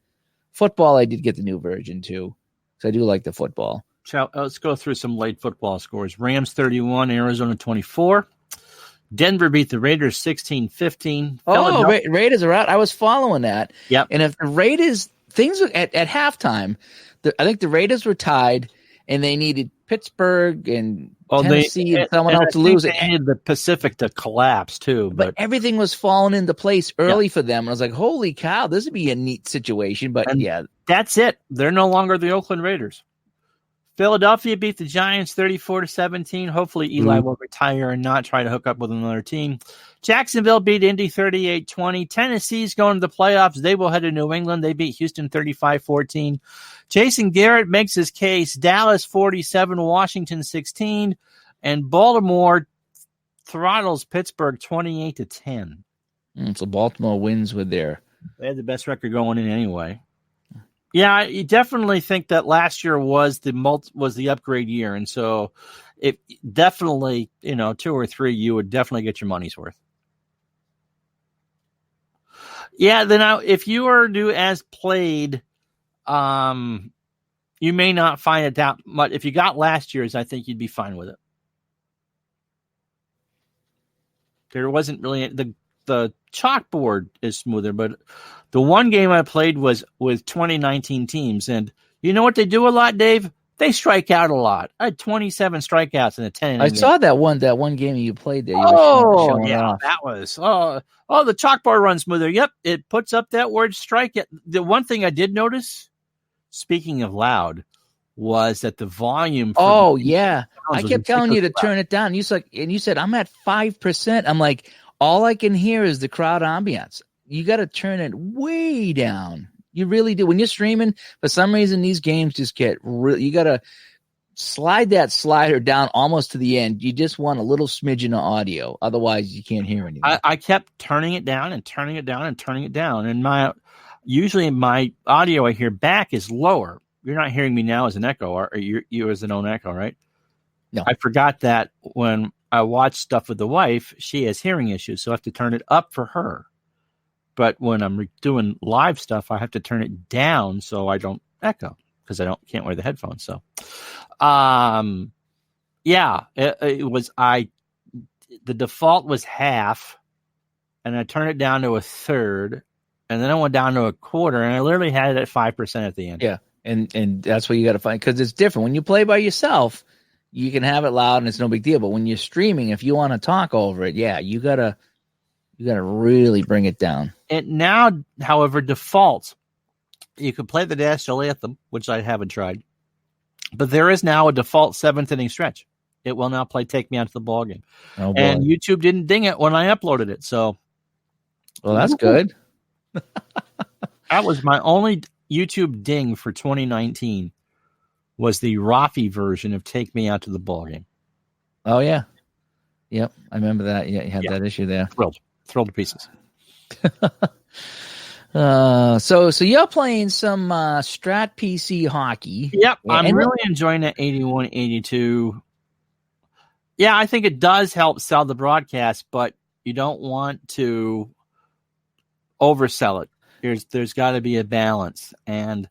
Football, I did get the new version too, so I do like the football. So let's go through some late football scores. Rams 31, Arizona 24. Denver beat the Raiders 16-15. Oh, Raiders are out. I was following that. Yep. And if the Raiders, things were at halftime, I think the Raiders were tied, and they needed Pittsburgh and Tennessee and someone else to lose it. They needed the Pacific to collapse too. But everything was falling into place early for them. I was like, holy cow, this would be a neat situation. But that's it. They're no longer the Oakland Raiders. Philadelphia beat the Giants 34-17. Hopefully Eli will retire and not try to hook up with another team. Jacksonville beat Indy 38-20. Tennessee's going to the playoffs. They will head to New England. They beat Houston 35-14. Jason Garrett makes his case. Dallas 47, Washington 16. And Baltimore throttles Pittsburgh 28-10. So Baltimore wins with their... They had the best record going in anyway. Yeah, you definitely think that last year was the upgrade year, and so it definitely, 2 or 3, you would definitely get your money's worth. Yeah, then if you are to as played, you may not find it that much. If you got last year's, I think you'd be fine with it. There wasn't really the chalkboard is smoother, but the one game I played was with 2019 teams, and you know what they do a lot, Dave? They strike out a lot. I had 27 strikeouts in a 10 inning I saw that one game you played there. That was the chalkboard runs smoother. Yep, it puts up that word strikeout. The one thing I did notice, speaking of loud, was that the volume. I kept telling you to turn it down. You said I'm at 5%. I'm like, all I can hear is the crowd ambiance. You got to turn it way down. You really do. When you're streaming, for some reason, these games just get you got to slide that slider down almost to the end. You just want a little smidgen of audio. Otherwise, you can't hear anything. I kept turning it down and turning it down and turning it down. And usually my audio I hear back is lower. You're not hearing me now as an echo, or you as an own echo, right? No. I forgot that when I watch stuff with the wife, she has hearing issues, so I have to turn it up for her. But when I'm doing live stuff, I have to turn it down so I don't echo because can't wear the headphones. So, it was the default was half, and I turned it down to a third, and then I went down to a quarter, and I literally had it at 5% at the end. Yeah, and that's what you got to find, because it's different when you play by yourself. You can have it loud and it's no big deal. But when you're streaming, if you want to talk over it, you gotta really bring it down. And now, however, default, you can play the National Anthem, which I haven't tried, but there is now a default 7th inning stretch. It will now play "Take Me Out to the Ball Game," and YouTube didn't ding it when I uploaded it. So, well, that's good. That was my only YouTube ding for 2019. Was the Rafi version of "Take Me Out to the Ball Game." Oh yeah, yep, I remember that. Yeah, you had that issue there. Thrilled to pieces. So you're playing some Strat PC hockey. Yep, I'm really enjoying that 81-82. Yeah, I think it does help sell the broadcast, but you don't want to oversell it. There's got to be a balance, and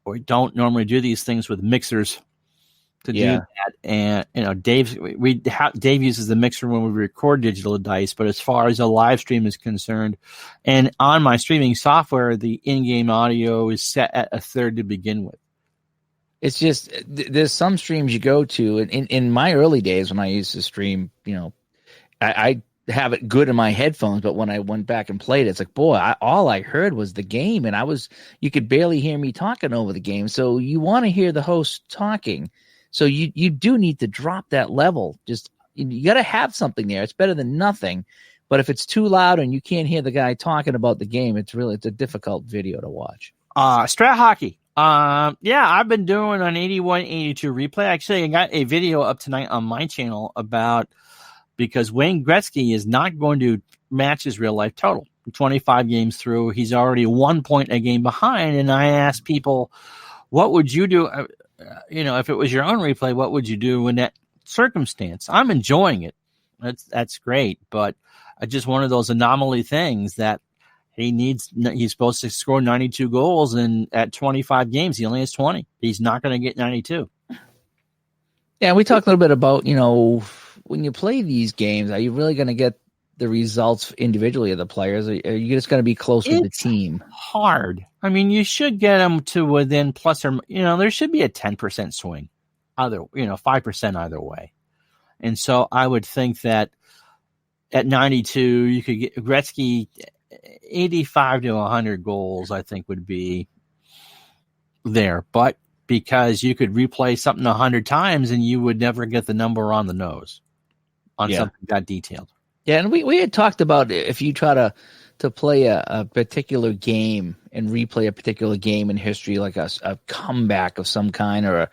we don't normally do these things with mixers to do that. And Dave uses the mixer when we record Digital Dice, but as far as a live stream is concerned, and on my streaming software, the in-game audio is set at a third to begin with. It's just there's some streams you go to, and in my early days when I used to stream, I have it good in my headphones, but when I went back and played it, it's like, boy, all I heard was the game, and you could barely hear me talking over the game. So you want to hear the host talking. So you do need to drop that level. Just you got to have something there. It's better than nothing. But if it's too loud and you can't hear the guy talking about the game, it's a difficult video to watch. Strat Hockey. Yeah, I've been doing an 81-82 replay. Actually, I got a video up tonight on my channel about because Wayne Gretzky is not going to match his real life total. 25 games through, he's already 1 point a game behind. And I asked people, what would you do? If it was your own replay, what would you do in that circumstance? I'm enjoying it. That's great, but just one of those anomaly things that he's supposed to score 92 goals, and at 25 games, he only has 20. He's not going to get 92. Yeah, we talked a little bit about, when you play these games, are you really going to get the results individually of the players? Or are you just going to be close with the team? Hard. I mean, you should get them to within plus or, there should be a 10% swing, 5% either way. And so I would think that at 92, you could get Gretzky 85 to 100 goals, I think would be there. But because you could replay something 100 times and you would never get the number on the nose on something that detailed. Yeah, and we had talked about if you try to play a particular game and replay a particular game in history, like a comeback of some kind, or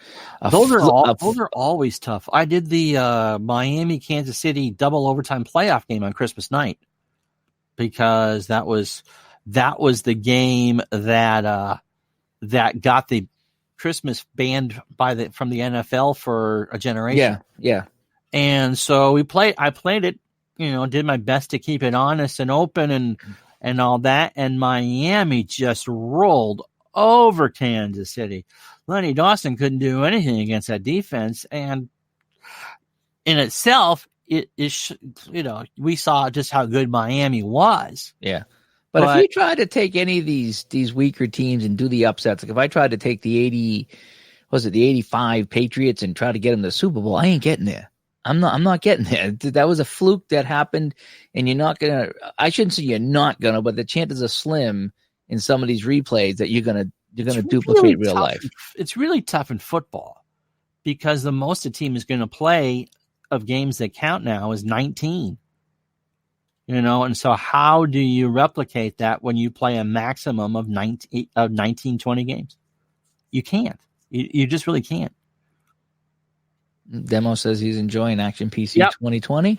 those are always tough. I did the Miami Kansas City double overtime playoff game on Christmas night because that was the game that got the Christmas banned from the NFL for a generation. Yeah. And so I played it. Did my best to keep it honest and open and all that. And Miami just rolled over Kansas City. Lenny Dawson couldn't do anything against that defense. And in itself, we saw just how good Miami was. Yeah. But if you try to take any of these weaker teams and do the upsets, like if I tried to take the 85 Patriots and try to get them to the Super Bowl, I ain't getting there. I'm not getting there. That was a fluke that happened, and you're not gonna. I shouldn't say you're not gonna, but the chances are slim in some of these replays that you're gonna duplicate real life. It's really tough in football because the most a team is going to play of games that count now is 19. And so how do you replicate that when you play a maximum of 19, 20 games? You can't. You just really can't. Demo says he's enjoying Action PC 2020.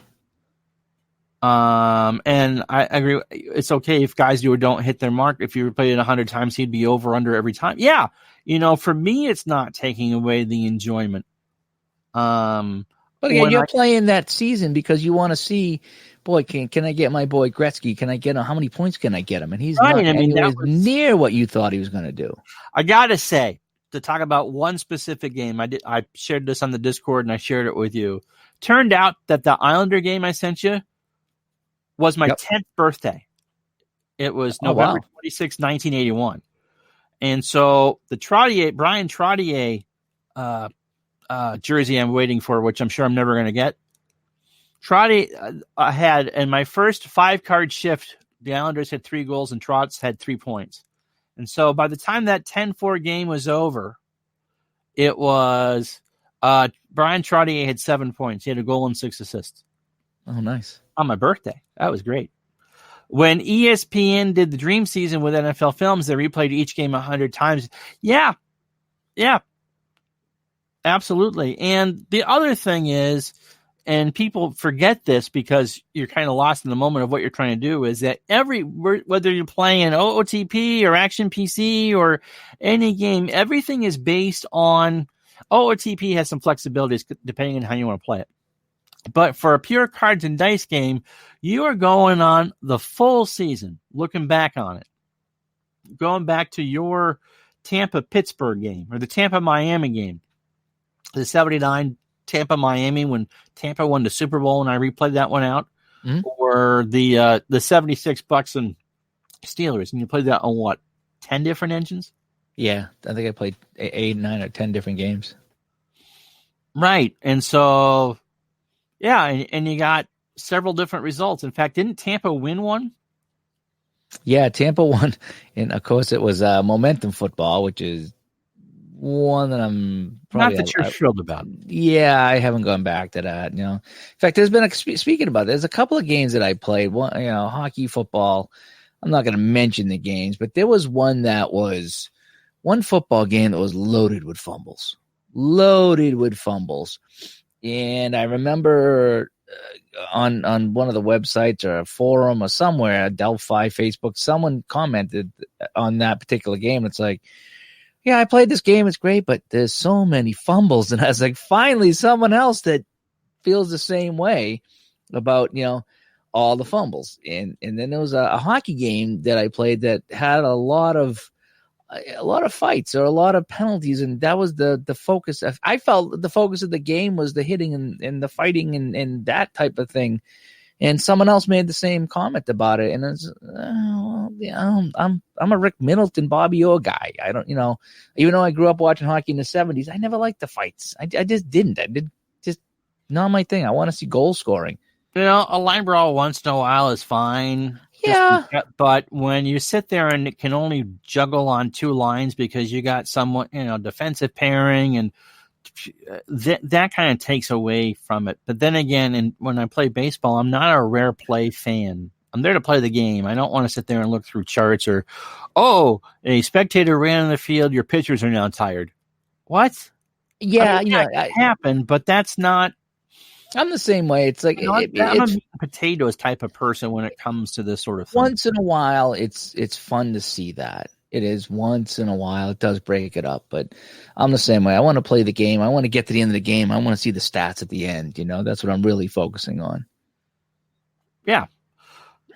And I agree. It's okay if guys don't hit their mark. If you replay it 100 times, he'd be over under every time. Yeah. For me, it's not taking away the enjoyment. But again, you're playing that season because you want to see, boy, can I get my boy Gretzky? Can I get him? How many points can I get him? And he's not near what you thought he was going to do. I got to say, to talk about one specific game, I shared this on the Discord and I shared it with you. Turned out that the Islander game I sent you was my 10th birthday. It was November 26, 1981. And so the Brian Trottier jersey I'm waiting for, which I'm sure I'm never going to get. Trottier had, in my first 5-card shift, the Islanders had 3 goals and Trotz had 3 points. And so by the time that 10-4 game was over, it was Brian Trottier had 7 points. He had a goal and 6 assists. Oh, nice. On my birthday. That was great. When ESPN did the Dream Season with NFL Films, they replayed each game 100 times. Yeah. Absolutely. And the other thing is, and people forget this because you're kind of lost in the moment of what you're trying to do, is that whether you're playing OOTP or Action PC or any game, everything is based on OOTP has some flexibilities depending on how you want to play it. But for a pure cards and dice game, you are going on the full season, looking back on it, going back to your Tampa-Pittsburgh game or the Tampa-Miami game, the 79 Tampa-Miami when Tampa won the Super Bowl and I replayed that one out, or the 76 Bucks and Steelers, and you played that on 10 different engines? Yeah, I think I played 8, 9, or 10 different games. Right, and so, yeah, and you got several different results. In fact, didn't Tampa win one? Yeah, Tampa won, and of course it was momentum football, which is one that I'm probably not that you're thrilled about. Yeah, I haven't gone back to that. In fact, there's been speaking about, there's a couple of games that I played. One, hockey, football. I'm not going to mention the games, but there was one that was one football game that was loaded with fumbles. And I remember on one of the websites or a forum or somewhere, Delphi, Facebook, someone commented on that particular game. It's like, yeah, I played this game. It's great, but there's so many fumbles. And I was like, finally, someone else that feels the same way about, all the fumbles. And then there was a hockey game that I played that had a lot of fights or a lot of penalties, and that was the focus. I felt the focus of the game was the hitting and the fighting and that type of thing. And someone else made the same comment about it, and it's I'm a Rick Middleton, Bobby Orr guy. I don't, even though I grew up watching hockey in the 70s, I never liked the fights. I just didn't. I did just not my thing. I want to see goal scoring. A line brawl once in a while is fine. Yeah. But when you sit there and it can only juggle on two lines because you got someone, defensive pairing, and that kind of takes away from it. But then again, and when I play baseball, I'm not a rare play fan. I'm there to play the game. I don't want to sit there and look through charts or, a spectator ran on the field, your pitchers are now tired. What? Yeah, that happened, but that's not. I'm the same way. It's like I'm a meat and potatoes type of person when it comes to this sort of thing. Once in a while, it's fun to see that. It is once in a while. It does break it up, but I'm the same way. I want to play the game. I want to get to the end of the game. I want to see the stats at the end. That's what I'm really focusing on. Yeah.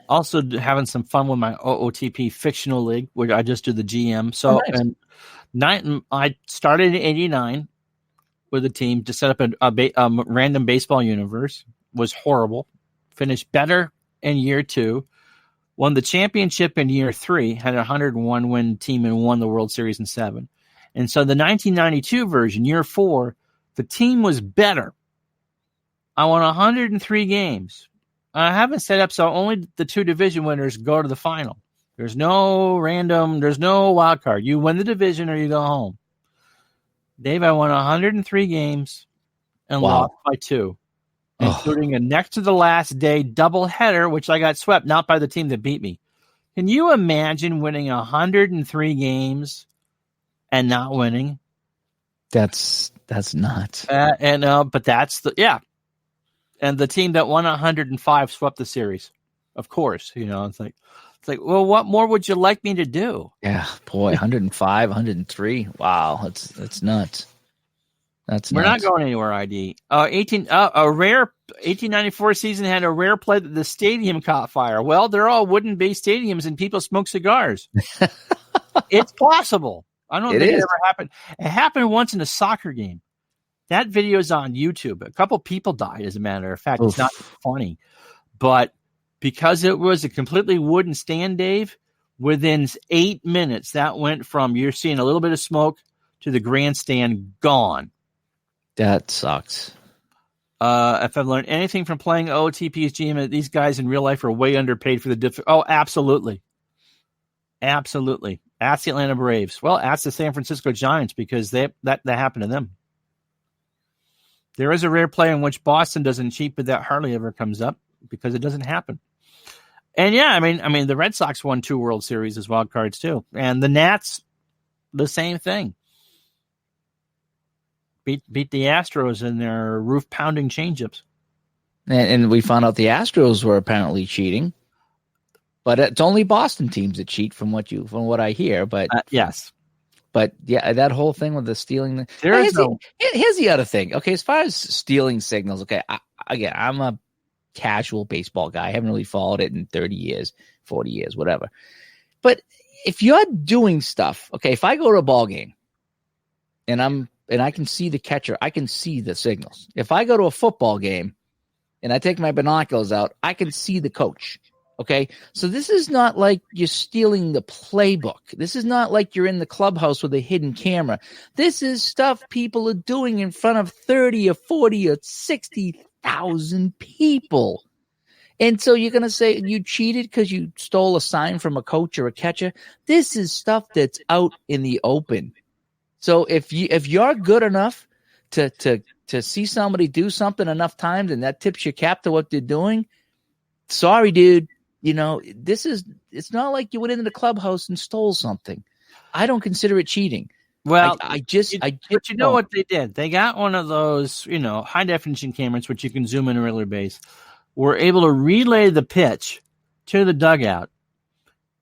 Also having some fun with my OOTP fictional league, where I just do the GM. So, nice. I started in '89. With a team to set up a random baseball universe. Was horrible. Finished better in year 2. Won the championship in year 3. Had a 101 win team and won the World Series in 7. And so the 1992 version, year 4, the team was better. I won 103 games. I haven't set up so only the 2 division winners go to the final. There's no wild card. You win the division or you go home. Dave, I won 103 games and lost by 2, including a next to the last day doubleheader, which I got swept, not by the team that beat me. Can you imagine winning 103 games and not winning? That's nuts. But that's and the team that won 105 swept the series. Of course, it's like, well, what more would you like me to do? Yeah, boy, 105, 103. Wow, that's nuts. We're not going anywhere, ID. A rare 1894 season had a rare play that the stadium caught fire. Well, they're all wooden-based stadiums and people smoke cigars. It's possible. I don't think it ever happened. It happened once in a soccer game. That video's on YouTube. A couple people died, as a matter of fact. Oof. It's not funny. But because it was a completely wooden stand, Dave, within 8 minutes, that went from you're seeing a little bit of smoke to the grandstand gone. That sucks. If I've learned anything from playing OOTP's GM, these guys in real life are way underpaid for the Oh, absolutely. Absolutely. Ask the Atlanta Braves. Well, ask the San Francisco Giants, because that happened to them. There is a rare play in which Boston doesn't cheat, but that hardly ever comes up because it doesn't happen. And yeah, I mean, the Red Sox won 2 World Series as wild cards too, and the Nats, the same thing. Beat the Astros in their roof pounding changeups. And we found out the Astros were apparently cheating, but it's only Boston teams that cheat, from what I hear. But yes. But yeah, that whole thing with the stealing. Here's the other thing. Okay, as far as stealing signals, okay, I'm a casual baseball guy. I haven't really followed it in 30 years, 40 years, whatever. But if you're doing stuff, okay, if I go to a ball game and I can see the catcher, I can see the signals. If I go to a football game and I take my binoculars out, I can see the coach. Okay, so this is not like you're stealing the playbook. This is not like you're in the clubhouse with a hidden camera. This is stuff people are doing in front of 30 or 40 or 60,000 people. And so you're going to say you cheated because you stole a sign from a coach or a catcher? This is stuff that's out in the open. So if you're good enough to see somebody do something enough times and that tips your cap to what they're doing, sorry, dude. It's not like you went into the clubhouse and stole something. I don't consider it cheating. Well, but you know what they did? They got one of those, high definition cameras, which you can zoom in a regular base. Were able to relay the pitch to the dugout.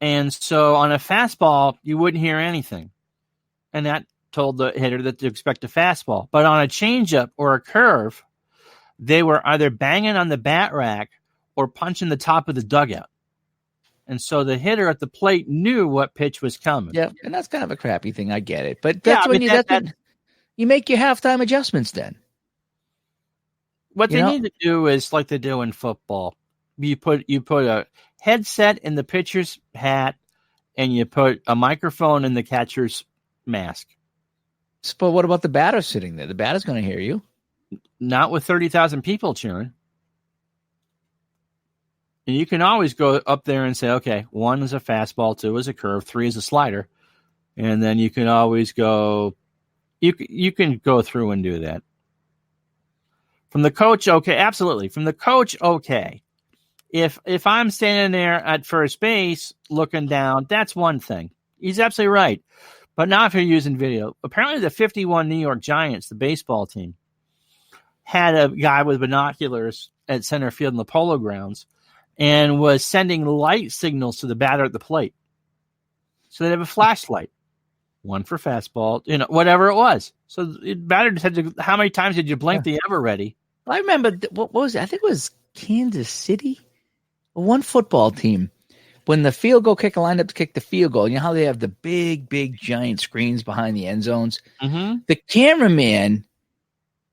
And so on a fastball, you wouldn't hear anything. And that told the hitter that to expect a fastball. But on a changeup or a curve, they were either banging on the bat rack or punching the top of the dugout. And so the hitter at the plate knew what pitch was coming. Yeah, and that's kind of a crappy thing. I get it. But that's when you make your halftime adjustments then. What they need to do is like they do in football. You put a headset in the pitcher's hat and you put a microphone in the catcher's mask. But what about the batter sitting there? The batter's going to hear you. Not with 30,000 people cheering. And you can always go up there and say, okay, 1 is a fastball, 2 is a curve, 3 is a slider. And then you can always go, you can go through and do that. From the coach, okay, absolutely. From the coach, okay. If I'm standing there at first base looking down, that's one thing. He's absolutely right. But not if you're using video. Apparently the 51 New York Giants, the baseball team, had a guy with binoculars at center field in the Polo Grounds and was sending light signals to the batter at the plate. So they'd have a flashlight, 1 for fastball, whatever it was. So the batter just had to, how many times did you blink the ever ready? I remember, what was it? I think it was Kansas City, one football team. When the field goal kicker lined up to kick the field goal, you know how they have the big, big, giant screens behind the end zones? Mm-hmm. The cameraman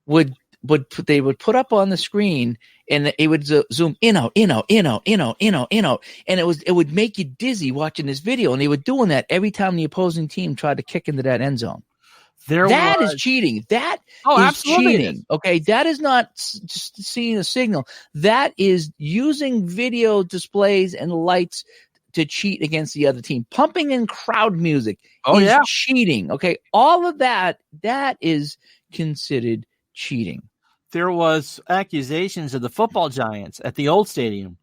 would put up on the screen, and it would zoom in, out, in, out, in, out, in, out, in, out, in, out, and it would make you dizzy watching this video. And they were doing that every time the opposing team tried to kick into that end zone. That is cheating. That is cheating. Okay, that is not just seeing a signal. That is using video displays and lights to cheat against the other team. Pumping in crowd music is cheating. Okay, all of that is considered cheating. There was accusations of the football Giants at the old stadium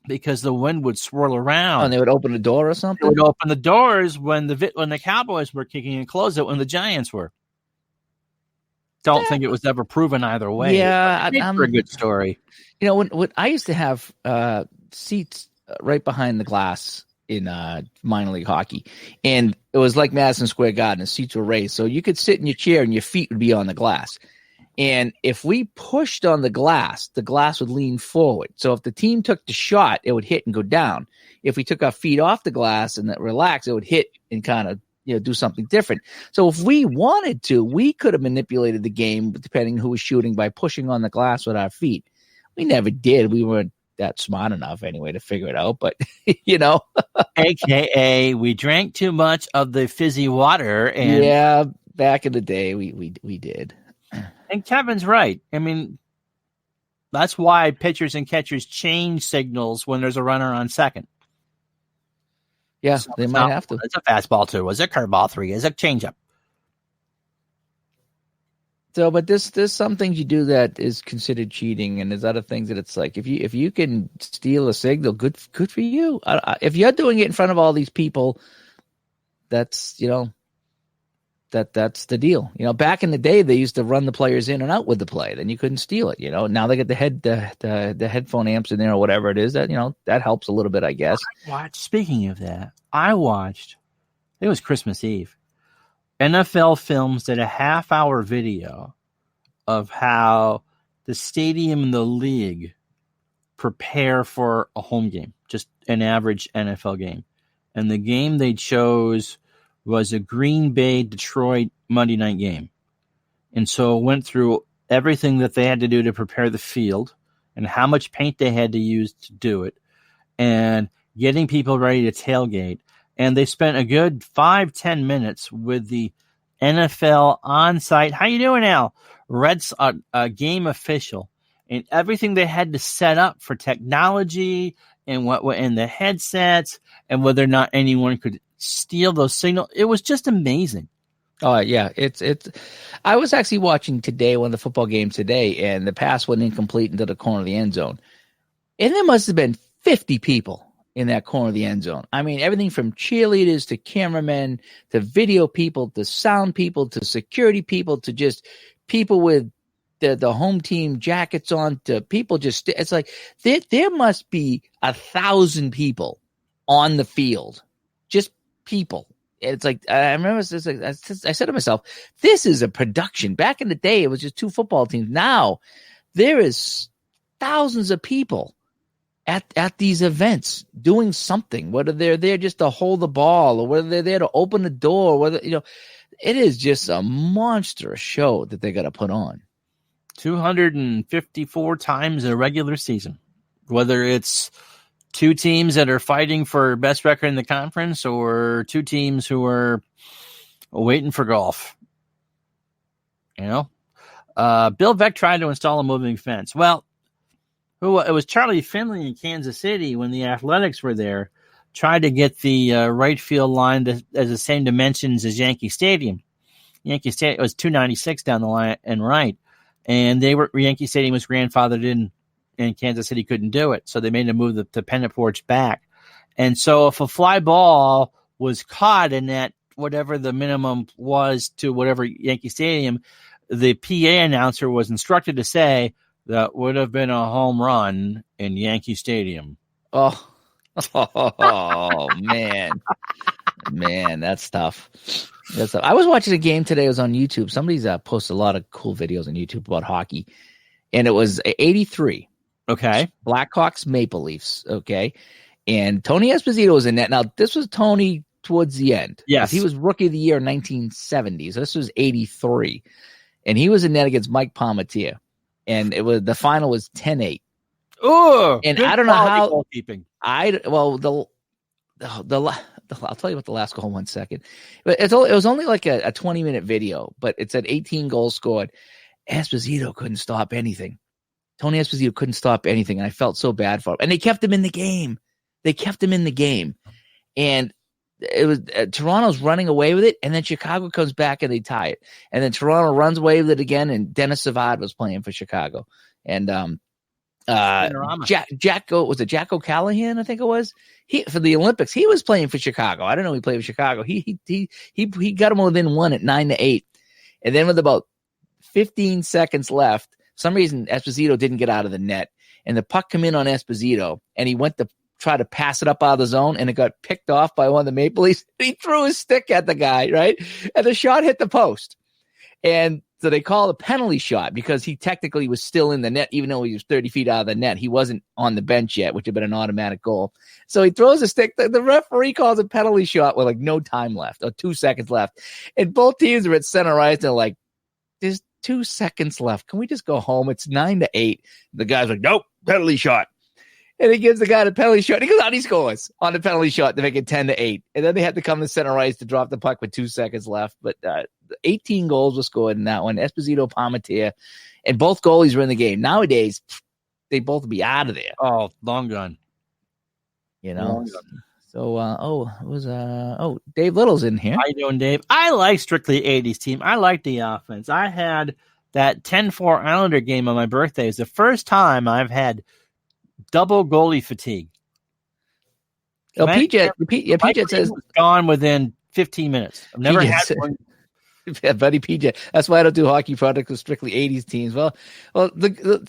because the wind would swirl around. And they would open the door or something? They would open the doors when the Cowboys were kicking and close it when the Giants were. Don't think it was ever proven either way. Yeah. For a good story. When I used to have seats right behind the glass in minor league hockey, and it was like Madison Square Garden. The seats were raised, so you could sit in your chair and your feet would be on the glass. And if we pushed on the glass would lean forward. So if the team took the shot, it would hit and go down. If we took our feet off the glass and relaxed, it would hit and kind of do something different. So if we wanted to, we could have manipulated the game depending who was shooting by pushing on the glass with our feet. We never did. We weren't that smart enough anyway to figure it out. But AKA we drank too much of the fizzy water. And back in the day we did. And Kevin's right. I mean, that's why pitchers and catchers change signals when there's a runner on second. Yeah, they might have to. It's a fastball 2. Is it curveball 3? Is it changeup? So, but there's some things you do that is considered cheating, and there's other things that it's like if you can steal a signal, good for you. If you're doing it in front of all these people, that's that's the deal. Back in the day, they used to run the players in and out with the play. Then you couldn't steal it. Now they get the headphone amps in there or whatever it is. That that helps a little bit, I guess. Speaking of that, I watched. It was Christmas Eve. NFL Films did a half-hour video of how the stadium and the league prepare for a home game, just an average NFL game, and the game they chose was a Green Bay Detroit Monday night game. And so it went through everything that they had to do to prepare the field and how much paint they had to use to do it and getting people ready to tailgate. And they spent a good 5-10 minutes with the NFL on-site. How you doing, Al? Game official and everything they had to set up for technology and what in the headsets and whether or not anyone could steal those signals. It was just amazing. Oh yeah, it's. I was actually watching today one of the football games today, and the pass went incomplete into the corner of the end zone, and there must have been 50 people in that corner of the end zone. I mean, everything from cheerleaders to cameramen to video people to sound people to security people to just people with the home team jackets on to people just, it's like there must be 1,000 people on the field, just people. It's like, I remember this, I said to myself, this is a production. Back in the day, it was just 2 football teams. Now there is thousands of people at these events doing something, whether they're there just to hold the ball or whether they're there to open the door, whether, it is just a monstrous show that they got to put on. 254 times in a regular season, whether it's 2 teams that are fighting for best record in the conference or 2 teams who are waiting for golf. Bill Veeck tried to install a moving fence. Well, it was Charlie Finley in Kansas City when the Athletics were there, tried to get the right field line as the same dimensions as Yankee Stadium. Yankee Stadium was 296 down the line and right. And Yankee Stadium was grandfathered in, and Kansas City couldn't do it. So they made them move the pennant porch back. And so if a fly ball was caught in that, whatever the minimum was to whatever Yankee Stadium, the PA announcer was instructed to say, that would have been a home run in Yankee Stadium. Oh, man. Man, that's tough. I was watching a game today. It was on YouTube. Somebody's posted a lot of cool videos on YouTube about hockey. And it was 83. Okay. Blackhawks, Maple Leafs. Okay. And Tony Esposito was in that. Now, this was Tony towards the end. Yes. He was rookie of the year in 1970. So this was 83. And he was in net against Mike Palmateer. And the final was 10-8. Oh, and I don't know how goalkeeping. I'll tell you about the last goal in 1 second. But it was only like a 20-minute video, but it said 18 goals scored. Esposito couldn't stop anything. Tony Esposito couldn't stop anything. And I felt so bad for him. And they kept him in the game. And it was Toronto's running away with it, and then Chicago comes back and they tie it, and then Toronto runs away with it again, and Dennis Savard was playing for Chicago, and Jack O'Callahan, I think it was, for the Olympics, he was playing for Chicago. I don't know, he played for Chicago. He got him within 1 at 9-8, and then with about 15 seconds left, for some reason Esposito didn't get out of the net, and the puck come in on Esposito, and he went to try to pass it up out of the zone, and it got picked off by one of the Maple Leafs. He threw his stick at the guy, right? And the shot hit the post. And so they call it a penalty shot because he technically was still in the net, even though he was 30 feet out of the net. He wasn't on the bench yet, which had been an automatic goal. So he throws a stick. The referee calls a penalty shot with like no time left or 2 seconds left. And both teams are at center ice. They're like, there's 2 seconds left. Can we just go home? It's 9-8. The guy's like, nope, penalty shot. And he gives the guy the penalty shot. He goes out, he scores on the penalty shot to make it 10-8. And then they had to come to center ice to drop the puck with 2 seconds left. But 18 goals were scored in that one. Esposito, Palmateer, and both goalies were in the game. Nowadays, they both would be out of there. Oh, long gone. Long gone. So, Dave Little's in here. How you doing, Dave? I like strictly 80s team. I like the offense. I had that 10-4 Islander game on my birthday. It's the first time I've had double goalie fatigue. PJ says gone within 15 minutes. I've never had one. Yeah, buddy, PJ. That's why I don't do hockey products with strictly 80s teams.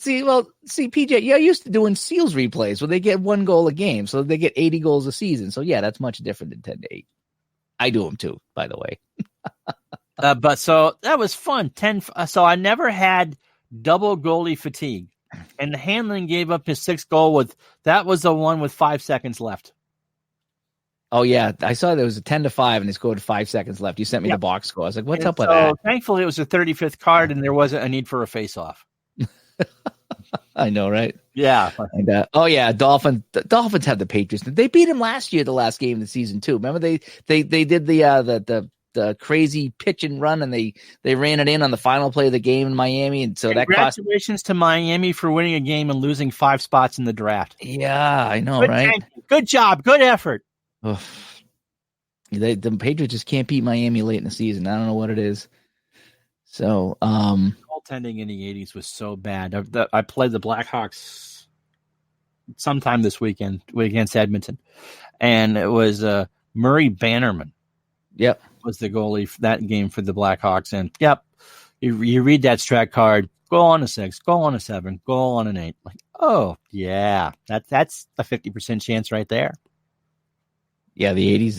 See, PJ, you're used to doing Seals replays where they get 1 goal a game, so they get 80 goals a season. So yeah, that's much different than 10-8. I do them too, by the way. But so that was fun. So I never had double goalie fatigue. And Hanlon gave up his 6th goal that was the one with 5 seconds left. Oh yeah, I saw there was a 10-5 and they scored 5 seconds left. You sent me the box score. I was like, "What's up with that?" Thankfully, it was a 35th card, and there wasn't a need for a face-off. I know, right? Yeah. And, Dolphins have the Patriots. They beat him last year, the last game of the season too. Remember they did the crazy pitch and run, and they ran it in on the final play of the game in Miami, and so congratulations to Miami for winning a game and losing 5 spots in the draft. Yeah, I know, right? Good job, good effort. The Patriots just can't beat Miami late in the season. I don't know what it is. So, goaltending in the 80s was so bad. I played the Blackhawks sometime this weekend against Edmonton, and it was Murray Bannerman. Yep, was the goalie for that game for the Blackhawks, and yep, you read that strat card: goal on a 6, goal on a 7, goal on an 8. Like, oh yeah, that's a 50% chance right there. Yeah, the 80s.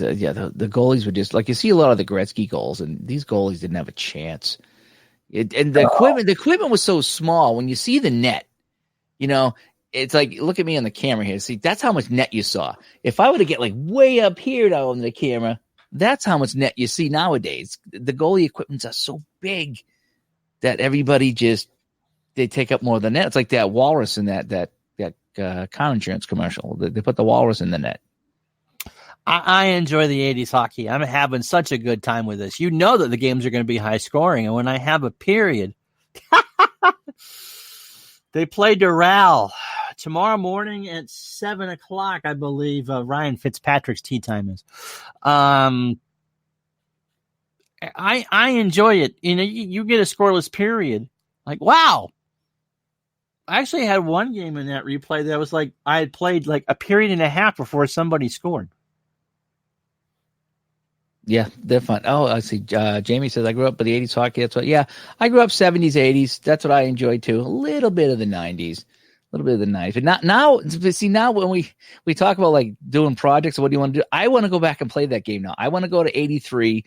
The goalies were just like you see a lot of the Gretzky goals, and these goalies didn't have a chance. And the equipment was so small. When you see the net, it's like look at me on the camera here. See, that's how much net you saw. If I were to get like way up here down on the camera, that's how much net you see nowadays. The goalie equipments are so big that everybody they take up more of the net. It's like that walrus in that car insurance commercial. They put the walrus in the net. I enjoy the 80s hockey. I'm having such a good time with this. You know that the games are going to be high scoring. And when I have a period, they play Doral tomorrow morning at 7 o'clock, I believe. Ryan Fitzpatrick's tea time is. I enjoy it. You get a scoreless period. Like, wow. I actually had one game in that replay that was like I had played like a period and a half before somebody scored. Yeah, they're fun. Oh, I see. Jamie says, I grew up with the 80s hockey. That's what, yeah, I grew up 70s, 80s. That's what I enjoyed too. A little bit of the 90s. A little bit of the 90s. But not now. See, now when we talk about like doing projects, what do you want to do? I want to go back and play that game now. I want to go to 83.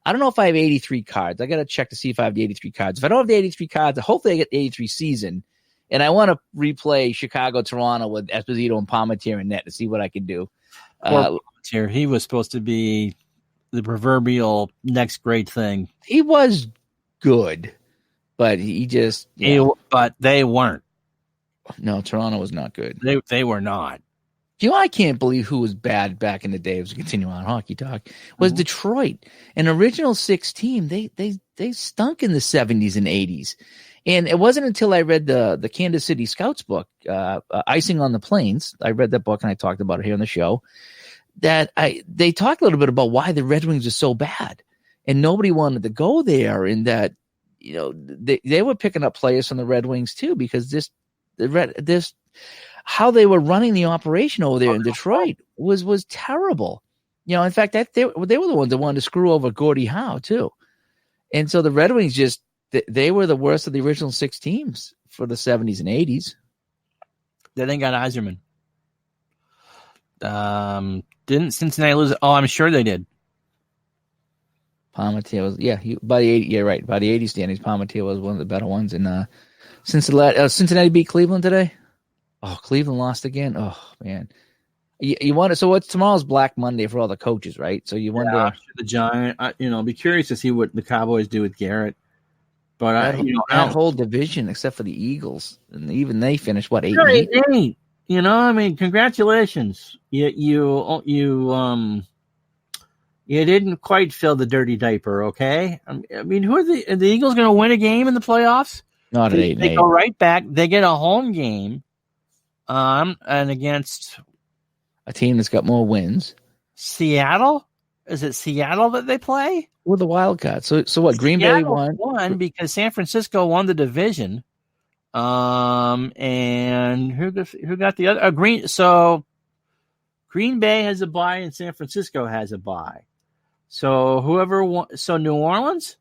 I don't know if I have 83 cards. I got to check to see if I have the 83 cards. If I don't have the 83 cards, hopefully I get the 83 season. And I want to replay Chicago, Toronto with Esposito and Palmateer and net to see what I can do. Palmateer, he was supposed to be the proverbial next great thing. He was good, but but they weren't. No, Toronto was not good. They were not. I can't believe who was bad back in the day. As we continue on hockey talk, was Detroit, an original 6 team. They stunk in the 70s and 80s, and it wasn't until I read the Kansas City Scouts book, Icing on the Plains. I read that book and I talked about it here on the show. That they talked a little bit about why the Red Wings are so bad, and nobody wanted to go there. And that they were picking up players from the Red Wings too, because how they were running the operation over there in Detroit was terrible. In fact, that they were the ones that wanted to screw over Gordie Howe too, and so the Red Wings they were the worst of the original 6 teams for the 70s and 80s. Then they got Yzerman. Didn't Cincinnati lose? Oh, I'm sure they did. Palmateer was, by the 80, yeah, right. By the 80 standings, Palmateer was one of the better ones. And Cincinnati beat Cleveland today. Oh, Cleveland lost again. Oh man, you wonder. So what's tomorrow's Black Monday for all the coaches, right? So you wonder the Giant. Be curious to see what the Cowboys do with Garrett. But that whole division, except for the Eagles, and even they finished 8-8. 8-8. Congratulations. You didn't quite fill the dirty diaper, okay? I mean, who are the Eagles going to win a game in the playoffs? Not at 8-8. They go right back. They get a home game, and against a team that's got more wins. Seattle? Is it Seattle that they play? With the Wildcats. So what? Green Bay won because San Francisco won the division. And who got the other Green? So Green Bay has a bye and San Francisco has a bye. So whoever won, so New Orleans?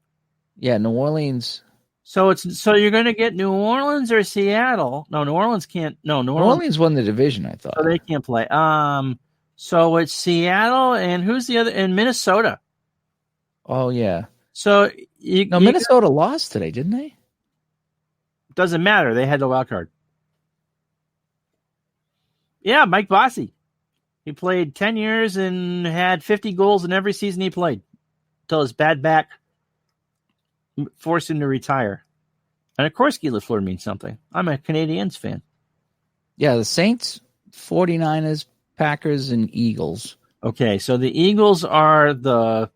Yeah, New Orleans. So you're going to get New Orleans or Seattle? No, New Orleans can't. No, New Orleans won the division, I thought. So they can't play. So it's Seattle and who's the other? And Minnesota. Oh yeah. So Minnesota lost today, didn't they? Doesn't matter. They had the wild card. Yeah, Mike Bossy. He played 10 years and had 50 goals in every season he played until his bad back forced him to retire. And of course, Guy Lafleur means something. I'm a Canadiens fan. Yeah, the Saints, 49ers, Packers, and Eagles. Okay, so the Eagles are the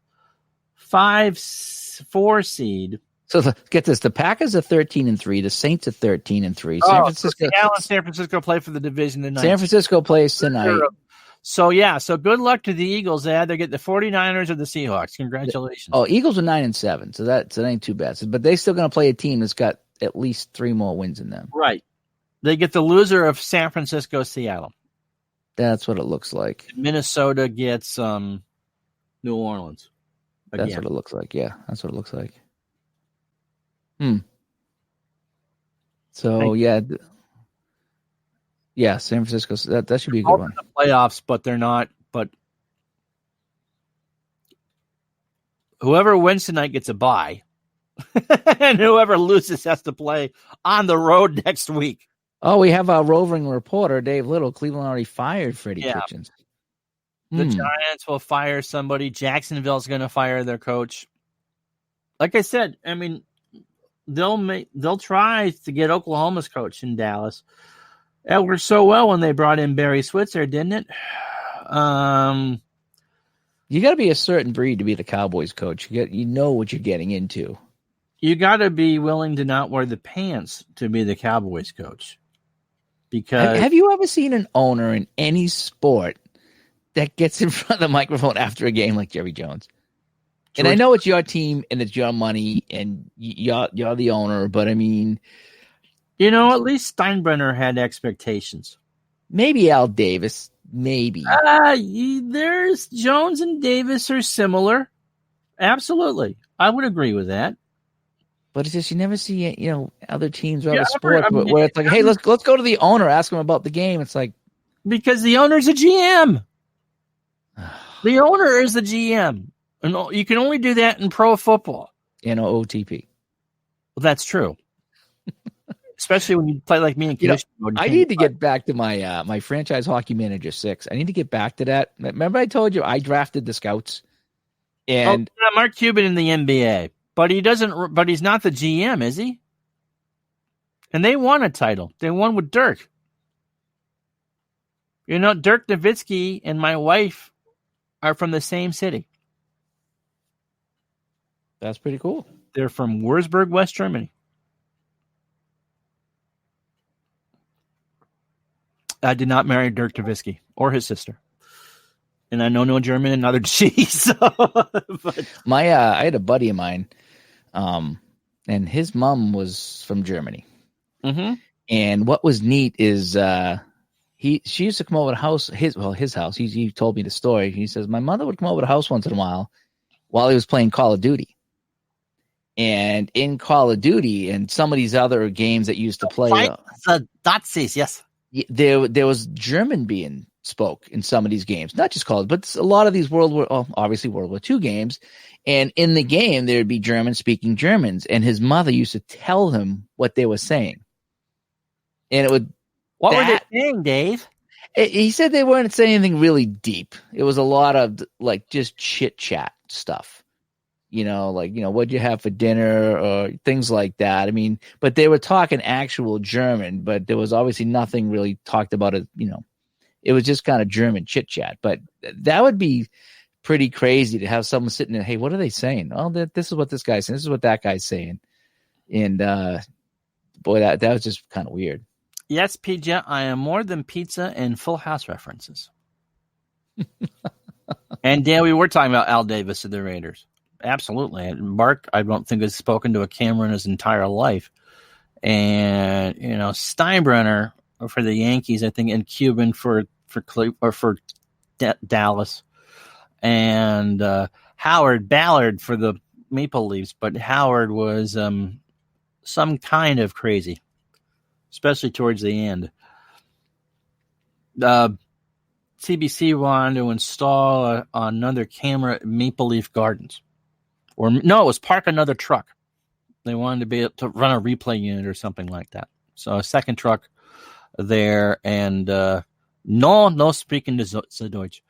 5-4 seed. So get this: the Packers are 13-3, the Saints are 13-3. San Francisco play for the division tonight. San Francisco plays tonight. So good luck to the Eagles. They either get the 49ers or the Seahawks. Congratulations. Oh, Eagles are 9-7, so that ain't too bad. But they're still going to play a team that's got at least 3 more wins in them. Right. They get the loser of San Francisco, Seattle. That's what it looks like. Minnesota gets New Orleans. Again. That's what it looks like. Yeah, that's what it looks like. So yeah, San Francisco. That should be a good one. Playoffs, but they're not. But whoever wins tonight gets a bye, and whoever loses has to play on the road next week. Oh, we have our roving reporter, Dave Little. Cleveland already fired Freddie Kitchens. The Giants will fire somebody. Jacksonville's going to fire their coach. Like I said, I mean, they'll try to get Oklahoma's coach in Dallas. It worked so well when they brought in Barry Switzer, didn't it? You got to be a certain breed to be the Cowboys coach. You know what you're getting into. You got to be willing to not wear the pants to be the Cowboys coach. Because have you ever seen an owner in any sport that gets in front of the microphone after a game like Jerry Jones? And I know it's your team and it's your money and you're the owner, but I mean, at least Steinbrenner had expectations. Maybe Al Davis, maybe. There's Jones and Davis are similar. Absolutely. I would agree with that. But it's just you never see, other teams or other sports where it's like, hey, let's go to the owner, ask him about the game. It's like because the owner's a GM. The owner is the GM, and you can only do that in pro football. OTP. Well, that's true. Especially when you play like me and Condition mode. I need to get back to my my franchise hockey manager 6. I need to get back to that. Remember I told you I drafted the scouts, and Mark Cuban in the NBA. But he doesn't. But he's not the GM, is he? And they won a title. They won with Dirk. Dirk Nowitzki and my wife are from the same city. That's pretty cool. They're from Würzburg, West Germany. I did not marry Dirk Nowitzki or his sister. And I know no German and neither G. So, I had a buddy of mine, and his mom was from Germany. Mm-hmm. And what was neat is she used to come over to his house. He told me the story. He says my mother would come over to the house once in a while he was playing Call of Duty. And in Call of Duty and some of these other games that used to play, the Nazis, yes, there was German being spoke in some of these games, not just Call, but a lot of these World War II games. And in the game, there'd be German speaking Germans, and his mother used to tell him what they were saying. And it would. What were they saying, Dave? He said they weren't saying anything really deep. It was a lot of just chit chat stuff. What'd you have for dinner or things like that. I mean, but they were talking actual German, but there was obviously nothing really talked about it. It was just kind of German chit chat, but that would be pretty crazy to have someone sitting there. Hey, what are they saying? Oh, this is what this guy's saying. This is what that guy's saying. And boy, that was just kind of weird. Yes, PJ, I am more than pizza and Full House references. And Dan, we were talking about Al Davis of the Raiders. Absolutely. And Mark, I don't think has spoken to a camera in his entire life. And, Steinbrenner for the Yankees, I think, and Cuban for Dallas. And Howard Ballard for the Maple Leafs. But Howard was some kind of crazy, especially towards the end. CBC wanted to install another camera at Maple Leaf Gardens. It was park another truck. They wanted to be able to run a replay unit or something like that. So a second truck there, and no speaking to Deutsch.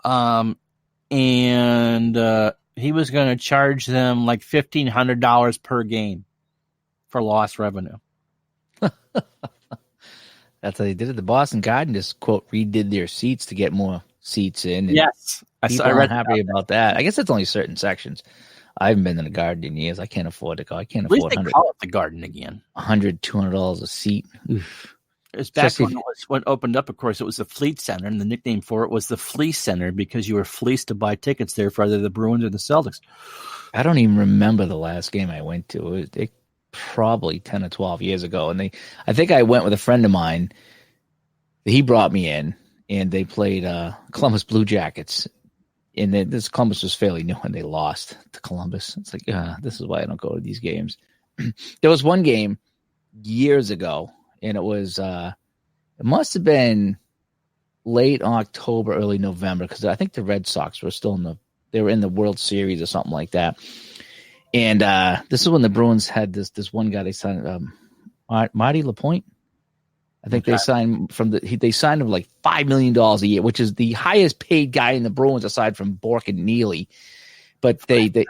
And he was going to charge them like $1,500 per game for lost revenue. That's how they did it. The Boston Garden just, quote, redid their seats to get more seats in. Yes. I read happy about that. I guess it's only certain sections. I haven't been in the Garden in years. I can't afford to go. I can't afford they call it the Garden again. $100, $200 a seat. Oof. It's back when it opened up, of course, it was the Fleet Center, and the nickname for it was the Fleece Center because you were fleeced to buy tickets there for either the Bruins or the Celtics. I don't even remember the last game I went to. probably 10 or 12 years ago. And I think I went with a friend of mine. He brought me in, and they played Columbus Blue Jackets. And this Columbus was fairly new, and they lost to Columbus. It's like, this is why I don't go to these games. There was one game years ago, and it was it must have been late October, early November, because I think the Red Sox were still they were in the World Series or something like that. And this is when the Bruins had this one guy they signed, Marty Lapointe. I think they signed they signed him like $5 million a year, which is the highest paid guy in the Bruins aside from Bork and Neely. But they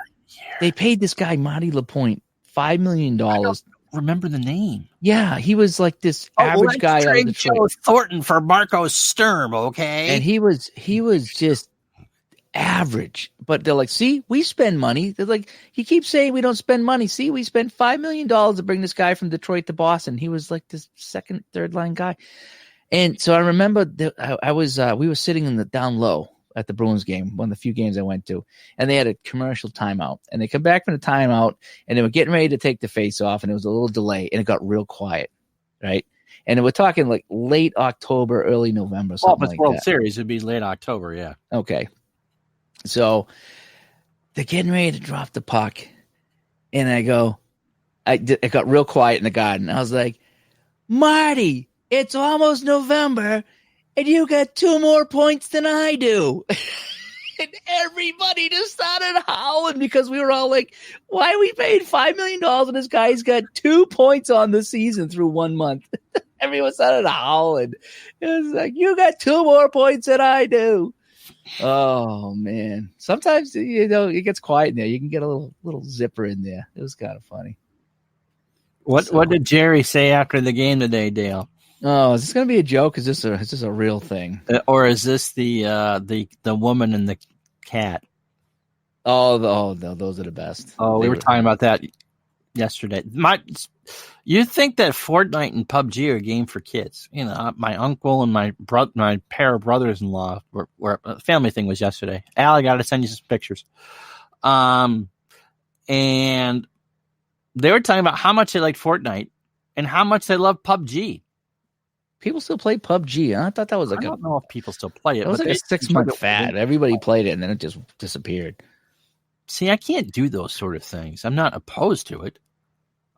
paid this guy Marty Lapointe $5 million. I don't remember the name. Yeah, he was like this average guy out of Detroit. Joe Thornton for Marco Sturm, okay? And he was just average. But they're like, see, we spend money. They're like, he keeps saying we don't spend money. See, we spent $5 million to bring this guy from Detroit to Boston. He was like this second, third line guy. And so I remember that we were sitting in the down low at the Bruins game, one of the few games I went to, and they had a commercial timeout. And they come back from the timeout, and they were getting ready to take the face off, and there was a little delay, and it got real quiet, right? And we're talking like late October, early November, something like that. World Series, it'd be late October, yeah. Okay. So they're getting ready to drop the puck, and I got real quiet in the garden. I was like, Marty, it's almost November, and you got 2 more points than I do. And everybody just started howling because we were all like, why we paid $5 million and this guy's got 2 points on the season through 1 month? Everyone started howling. It was like, you got 2 more points than I do. Oh man! Sometimes it gets quiet in there. You can get a little zipper in there. It was kind of funny. What did Jerry say after the game today, Dale? Oh, is this going to be a joke? Is this a real thing? Or is this the woman and the cat? Oh, those are the best. Oh, we were talking about that yesterday. You think that Fortnite and PUBG are a game for kids? You know, my uncle and my pair of brothers-in-law were a family thing was yesterday. Al, I got to send you some pictures. And they were talking about how much they liked Fortnite and how much they love PUBG. People still play PUBG. Huh? I thought that was like I don't know if people still play it. It was like a 6-month fad. Everybody played it, and then it just disappeared. See, I can't do those sort of things. I'm not opposed to it.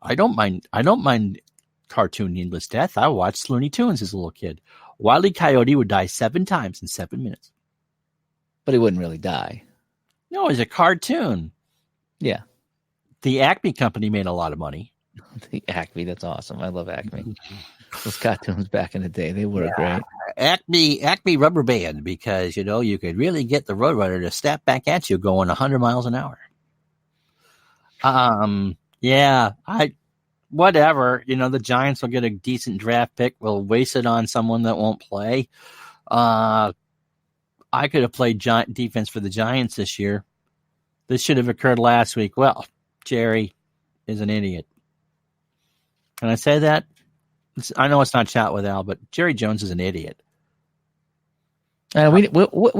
I don't mind cartoon needless death. I watched Looney Tunes as a little kid. Wile E. Coyote would die 7 times in 7 minutes. But he wouldn't really die. No, it's a cartoon. Yeah. The Acme Company made a lot of money. The Acme, that's awesome. I love Acme. Those cartoons back in the day, they were great. Acme Rubber Band, because, you could really get the Roadrunner to snap back at you going 100 miles an hour. Yeah, whatever. The Giants will get a decent draft pick. We'll waste it on someone that won't play. I could have played defense for the Giants this year. This should have occurred last week. Well, Jerry is an idiot. Can I say that? I know it's not Chat with Al, but Jerry Jones is an idiot. We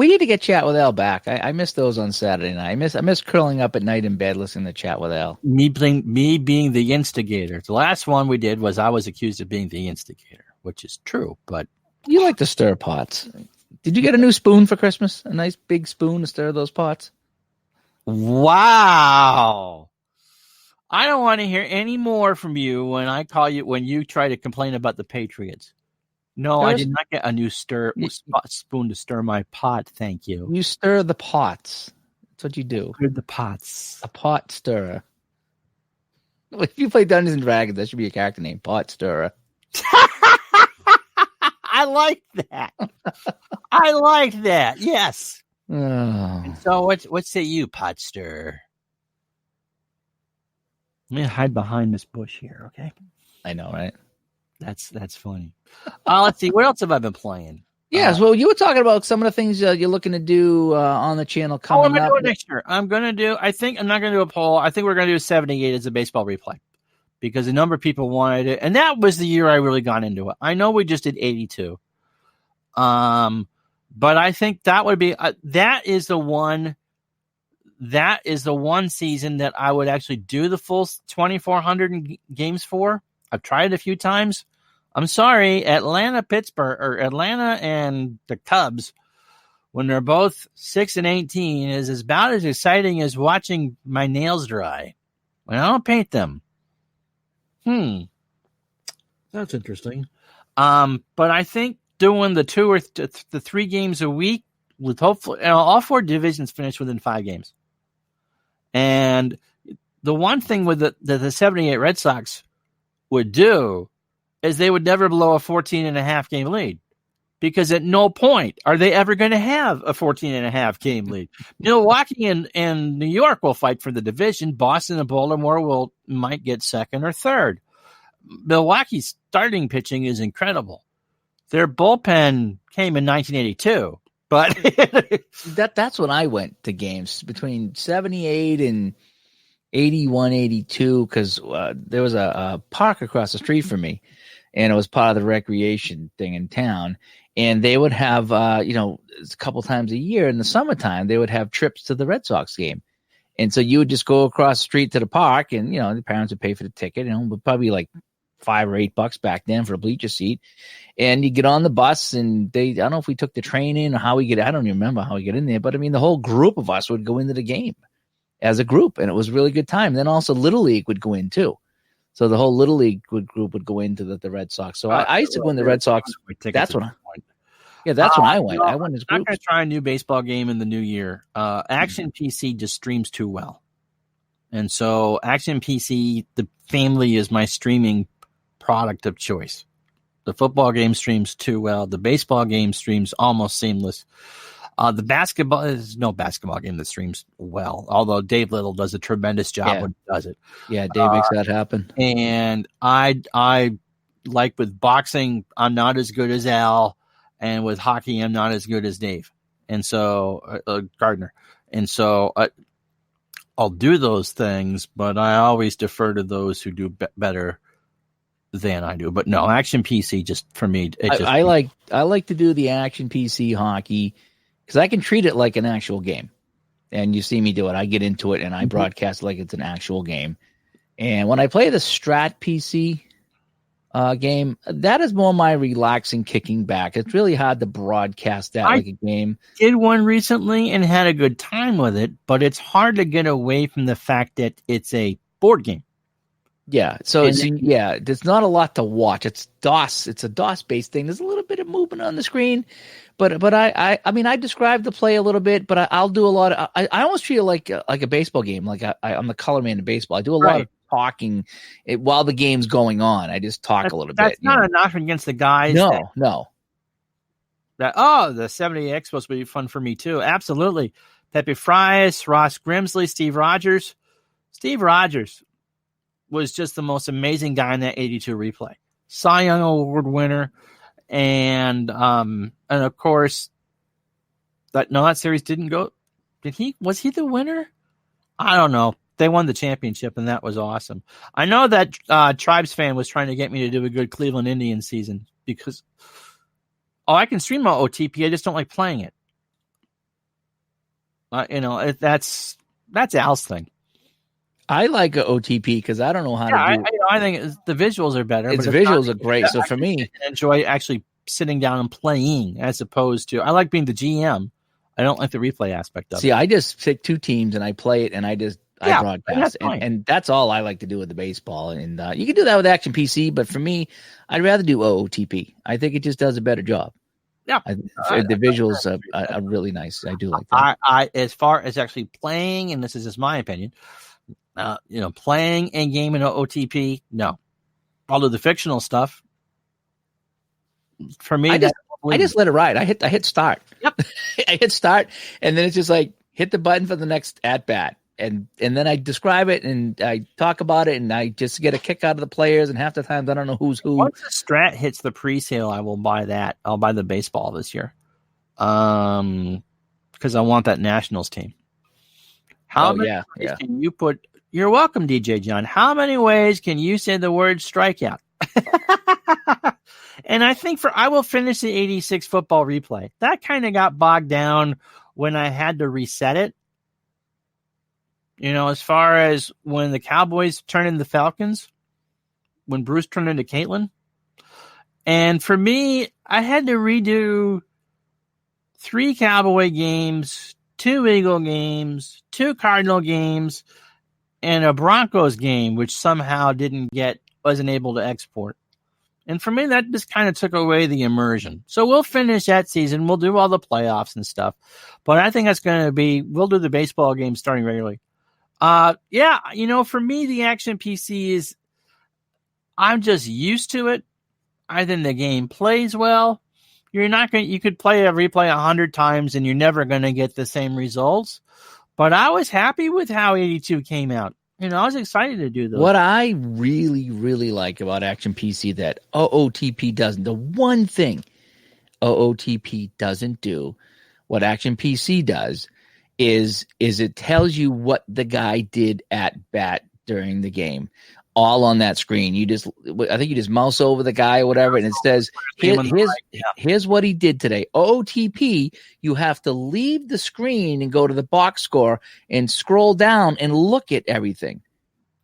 need to get Chat with Al back. I miss those on Saturday night. I miss curling up at night in bed listening to Chat with Al. Me being the instigator. The last one we did was I was accused of being the instigator, which is true. But you like to stir pots. Did you get a new spoon for Christmas? A nice big spoon to stir those pots? Wow. I don't want to hear any more from you when you try to complain about the Patriots. No, I did not get a new spoon to stir my pot. Thank you. You stir the pots. That's what you do. Stir the pots. A pot stirrer. If you play Dungeons and Dragons, that should be a character name, Pot Stirrer. I like that. I like that. Yes. Oh. So what say you, Pot Stirrer? Let me hide behind this bush here, okay? I know, right? That's funny. Let's see. What else have I been playing? Yes, well, you were talking about some of the things you're looking to do on the channel coming up. I'm going to do it next year. I'm not going to do a poll. I think we're going to do 78 as a baseball replay because a number of people wanted it. And that was the year I really got into it. I know we just did 82. But I think that would be, that is the one that is the one season that I would actually do the full 2,400 games for. I've tried it a few times. I'm sorry, Atlanta and the Cubs, when they're both 6 and 18, is about as exciting as watching my nails dry when I don't paint them. That's interesting. But I think doing the 2 or the 3 games a week with hopefully all 4 divisions finish within 5 games. And the one thing with the 78 Red Sox would do is they would never blow a 14.5 game lead, because at no point are they ever going to have a 14.5 game lead. Milwaukee and New York will fight for the division. Boston and Baltimore might get second or third. Milwaukee's starting pitching is incredible. Their bullpen came in 1982, but that's when I went to games between 78 and 81, 82, because there was a park across the street from me, and it was part of the recreation thing in town. And they would have, a couple times a year in the summertime, they would have trips to the Red Sox game. And so you would just go across the street to the park, and, the parents would pay for the ticket, but probably like $5 or $8 back then for a bleacher seat. And you get on the bus, and I don't know if we took the train in or how I don't even remember how we get in there, but I mean, the whole group of us would go into the game as a group, and it was a really good time. Then also Little League would go in too. So the whole Little League group would go into the Red Sox. So I used to go in the Red Sox. That's when I went. I went as groups. I'm going to try a new baseball game in the new year. Action PC just streams too well. And so Action PC, the family, is my streaming product of choice. The football game streams too well. The baseball game streams almost seamless. The basketball is no basketball game that streams well, although Dave Little does a tremendous job when he does it. Yeah, Dave makes that happen. And I like with boxing, I'm not as good as Al, and with hockey, I'm not as good as Dave, and so Gardner. And so I'll do those things, but I always defer to those who do better than I do. But no, Action PC just for me. I like to do the Action PC hockey, because I can treat it like an actual game. And you see me do it. I get into it and I broadcast like it's an actual game. And when I play the Strat PC game, that is more my relaxing kicking back. It's really hard to broadcast that like a game. Did one recently and had a good time with it, but it's hard to get away from the fact that it's a board game. Yeah, so there's not a lot to watch. It's DOS. It's a DOS-based thing. There's a little bit of movement on the screen, but I mean, I describe the play a little bit, but I'll do a lot of. I almost feel like a baseball game. Like I'm the color man in baseball. I do a lot of talking while the game's going on. I just talk a little bit. That's not a knock against the guys. No. The 78X supposed to be fun for me too. Absolutely. Pepe Frias, Ross Grimsley, Steve Rogers. Steve Rogers was just the most amazing guy in that 82 replay. Cy Young Award winner. And of course, that series didn't go. Was he the winner? I don't know. They won the championship, and that was awesome. I know that Tribes fan was trying to get me to do a good Cleveland Indians season because, I can stream my OTP. I just don't like playing it. That's Al's thing. I like an OTP because I don't know how to do it. I think the visuals are better. Its visuals are great. So for me, I enjoy actually sitting down and playing as opposed to, I like being the GM. I don't like the replay aspect of it. See, I just pick 2 teams and I play it and I broadcast. And that's all I like to do with the baseball. And you can do that with Action PC, but for me, I'd rather do OOTP. I think it just does a better job. Yeah. The visuals are really nice. I do like that. I as far as actually playing, and this is just my opinion, playing a game in OTP, no. Although the fictional stuff, for me, I just let it ride. I hit start. Yep. I hit start, and then it's just like hit the button for the next at bat, and then I describe it and I talk about it, and I just get a kick out of the players. And half the time I don't know who's who. Once the Strat hits the pre-sale, I will buy that. I'll buy the baseball this year, because I want that Nationals team. How many ways can you put? You're welcome, DJ John. How many ways can you say the word strikeout? And I think I will finish the 86 football replay. That kind of got bogged down when I had to reset it. As far as when the Cowboys turned into the Falcons, when Bruce turned into Caitlin. And for me, I had to redo 3 Cowboy games, 2 Eagle games, 2 Cardinal games, and a Broncos game, which somehow wasn't able to export. And for me, that just kind of took away the immersion. So we'll finish that season. We'll do all the playoffs and stuff. But I think that's going to be, we'll do the baseball games starting regularly. For me, the Action PC is, I'm just used to it. I think the game plays well. You could play a replay 100 times and you're never going to get the same results. But I was happy with how 82 came out. I was excited to do those. What I really, really like about Action PC that OOTP doesn't, the one thing OOTP doesn't do, what Action PC does, is it tells you what the guy did at bat during the game. All on that screen. I think you just mouse over the guy or whatever, and it says, here's what he did today. OOTP, you have to leave the screen and go to the box score and scroll down and look at everything.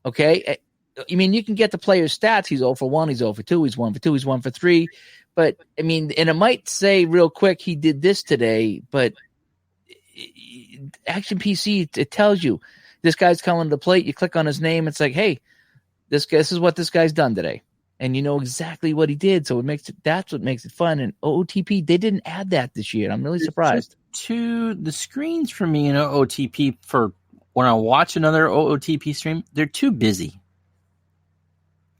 Okay? I mean, you can get the player's stats. He's 0 for 1, he's 0 for 2, he's 1 for 2, he's 1 for 3. But, I mean, and it might say real quick, he did this today, but Action PC, it tells you, this guy's coming to the plate. You click on his name. It's like, hey, this is what this guy's done today, and you know exactly what he did. So that's what makes it fun. And OOTP, they didn't add that this year. I'm really surprised. The screens for me in OOTP for when I watch another OOTP stream, they're too busy.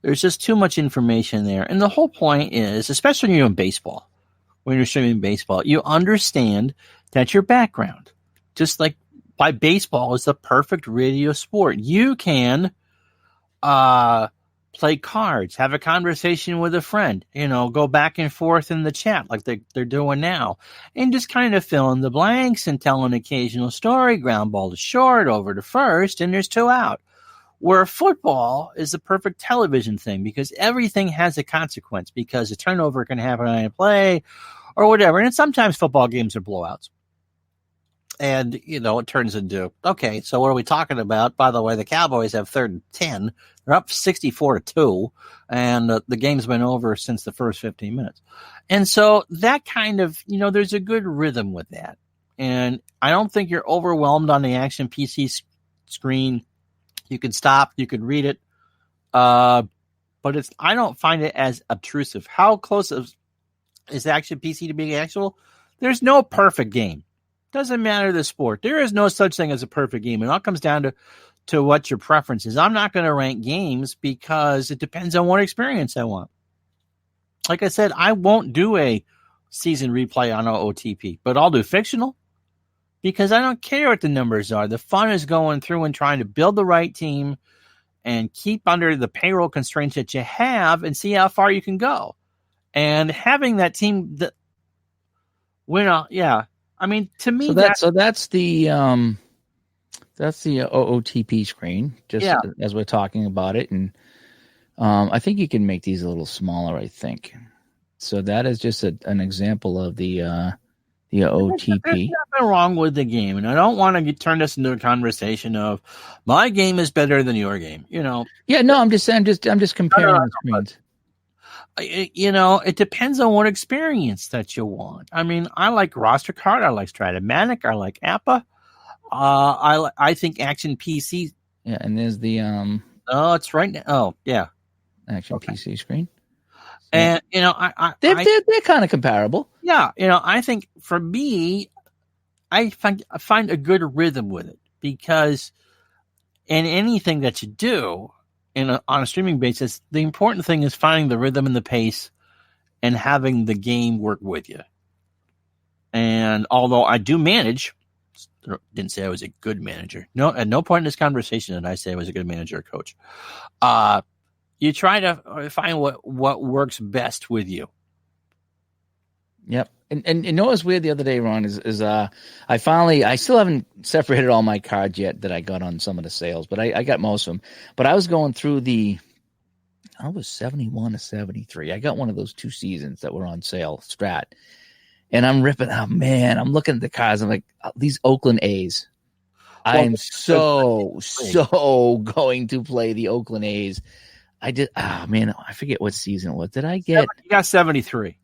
There's just too much information there, and the whole point is, especially when you're in baseball, when you're streaming baseball, you understand that your background, just like by baseball, is the perfect radio sport. You can play cards, have a conversation with a friend, go back and forth in the chat like they're doing now, and just kind of fill in the blanks and tell an occasional story, ground ball to short, over to first, and there's 2 out. Where football is the perfect television thing because everything has a consequence because a turnover can happen on a play or whatever. And sometimes football games are blowouts. And, it turns into, okay, so what are we talking about? By the way, the Cowboys have 3rd and 10. They're up 64-2, and the game's been over since the first 15 minutes. And so that kind of, there's a good rhythm with that. And I don't think you're overwhelmed on the Action PC screen. You can stop, you can read it. But I don't find it as obtrusive. How close is Action PC to being actual? There's no perfect game. Doesn't matter the sport. There is no such thing as a perfect game. It all comes down to what your preference is. I'm not going to rank games because it depends on what experience I want. Like I said, I won't do a season replay on OOTP, but I'll do fictional because I don't care what the numbers are. The fun is going through and trying to build the right team and keep under the payroll constraints that you have and see how far you can go. And having that team that win, I mean, to me, that's the OOTP screen. As we're talking about it, and I think you can make these a little smaller. I think so. That is just an example of the OOTP. There's nothing wrong with the game, and I don't want to turn this into a conversation of my game is better than your game. Yeah, no, I'm just comparing the screens. It depends on what experience that you want. I mean, I like Roster Card. I like Stratomatic. I like APA. I think Action PC. Yeah, and there's the Oh, it's right now. Oh, yeah. Action PC screen. So, and they're kind of comparable. Yeah, I think for me, I find a good rhythm with it because in anything that you do on a streaming basis, the important thing is finding the rhythm and the pace and having the game work with you. And although I do manage, didn't say I was a good manager. No, at no point in this conversation did I say I was a good manager or coach. You try to find what works best with you. Yep. And you know what was weird the other day, Ron, is I still haven't separated all my cards yet that I got on some of the sales, but I got most of them. But I was going through I was 71 to 73. I got one of those 2 seasons that were on sale, Strat. And I'm ripping, I'm looking at the cards. I'm like, these Oakland A's. I'm so going to play the Oakland A's. I did. Oh man, I forget what season it was. Did I get? You got 73.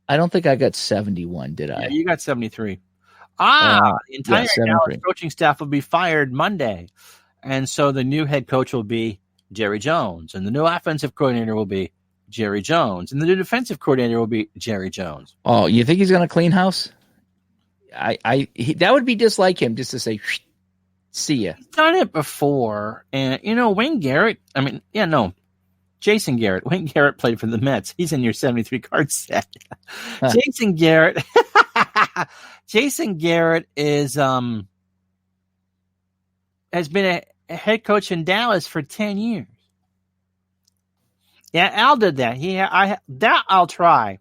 I don't think I got 71. Did I? Yeah, you got 73. The entire Dallas coaching staff will be fired Monday, and so the new head coach will be Jerry Jones, and the new offensive coordinator will be Jerry Jones, and the new defensive coordinator will be Jerry Jones. Oh, you think he's going to clean house? That would be just like him, just to say, see ya. He's done it before, and Wayne Garrett. Jason Garrett. Wayne Garrett played for the Mets. He's in your 73 card set. Jason Garrett. Jason Garrett is has been a head coach in Dallas for 10 years. Yeah, Al did that. That I'll try.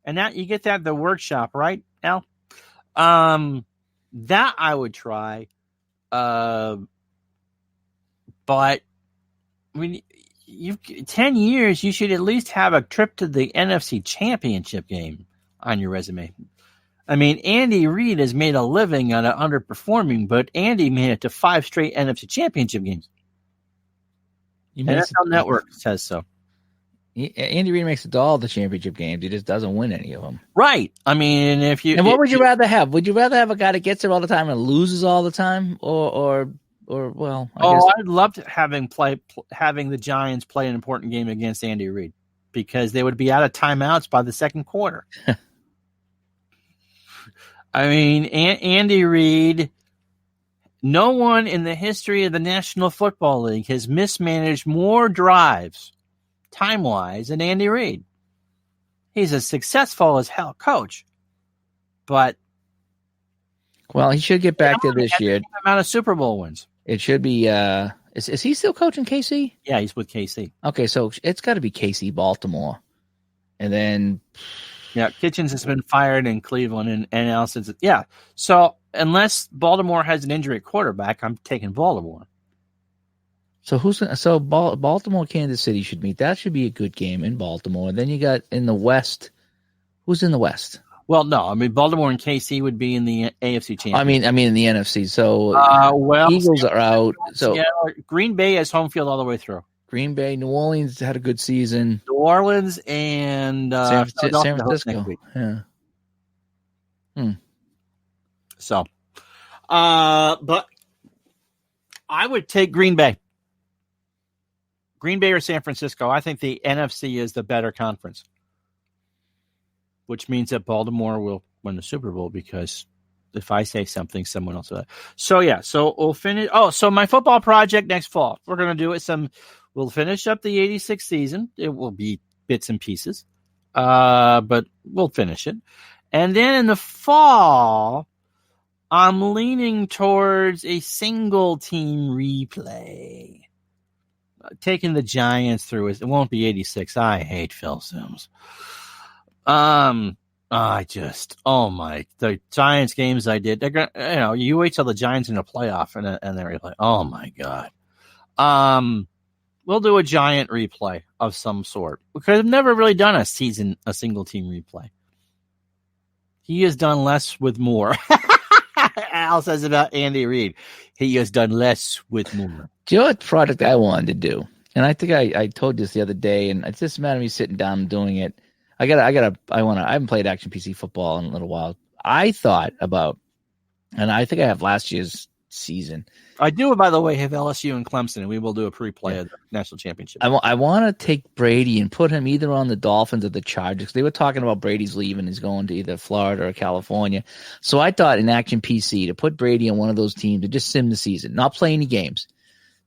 And that you get that at the workshop, right, Al? That I would try. But when you've 10 years, you should at least have a trip to the NFC Championship game on your resume. I mean, Andy Reid has made a living on underperforming, but Andy made it to 5 straight NFC Championship games. NFL Network says so. Andy Reid makes it to all the championship games. He just doesn't win any of them. Right. I mean, what would you rather have? Would you rather have a guy that gets it all the time and loses all the time, or well? I'd love to having the Giants play an important game against Andy Reid because they would be out of timeouts by the second quarter. I mean, Andy Reid. No one in the history of the National Football League has mismanaged more drives time-wise than Andy Reid. He's as successful as hell coach, but he should get back to this year. Amount of Super Bowl wins. It should be. Is he still coaching KC? Yeah, he's with KC. Okay, so it's got to be KC Baltimore, and then Kitchens has been fired in Cleveland, and Al says So unless Baltimore has an injury at quarterback, I'm taking Baltimore. So Baltimore, Kansas City should meet. That should be a good game in Baltimore. Then you got in the West. Who's in the West? Well, no, I mean Baltimore and KC would be in the AFC Championship. I mean in the NFC. So Eagles are out. So Green Bay has home field all the way through. Green Bay, New Orleans had a good season. New Orleans and San Francisco. Yeah. So, but I would take Green Bay. Green Bay or San Francisco. I think the NFC is the better conference, which means that Baltimore will win the Super Bowl because if I say something, someone else will. So we'll finish. So my football project next fall, we're going to do it. We'll finish up the 86th season. It will be bits and pieces, but we'll finish it. And then in the fall, I'm leaning towards a single team replay. Taking the Giants through it won't be 86. I hate Phil Simms. The Giants games I did. They're gonna, you wait till the Giants in the playoff and they're like, oh my god. We'll do a Giant replay of some sort because I've never really done a single team replay. He has done less with more. Al says about Andy Reid. He has done less with more. Do you know what product I wanted to do? And I think I told you this the other day, and it's just a matter of me sitting down and doing it. I haven't played Action PC football in a little while. I thought about, and I think I have last year's season. I do, by the way, have LSU and Clemson, and we will do a pre-play of the national championship. I want to take Brady and put him either on the Dolphins or the Chargers. They were talking about Brady's leaving. He's going to either Florida or California. So I thought in Action PC to put Brady on one of those teams to just sim the season, not play any games,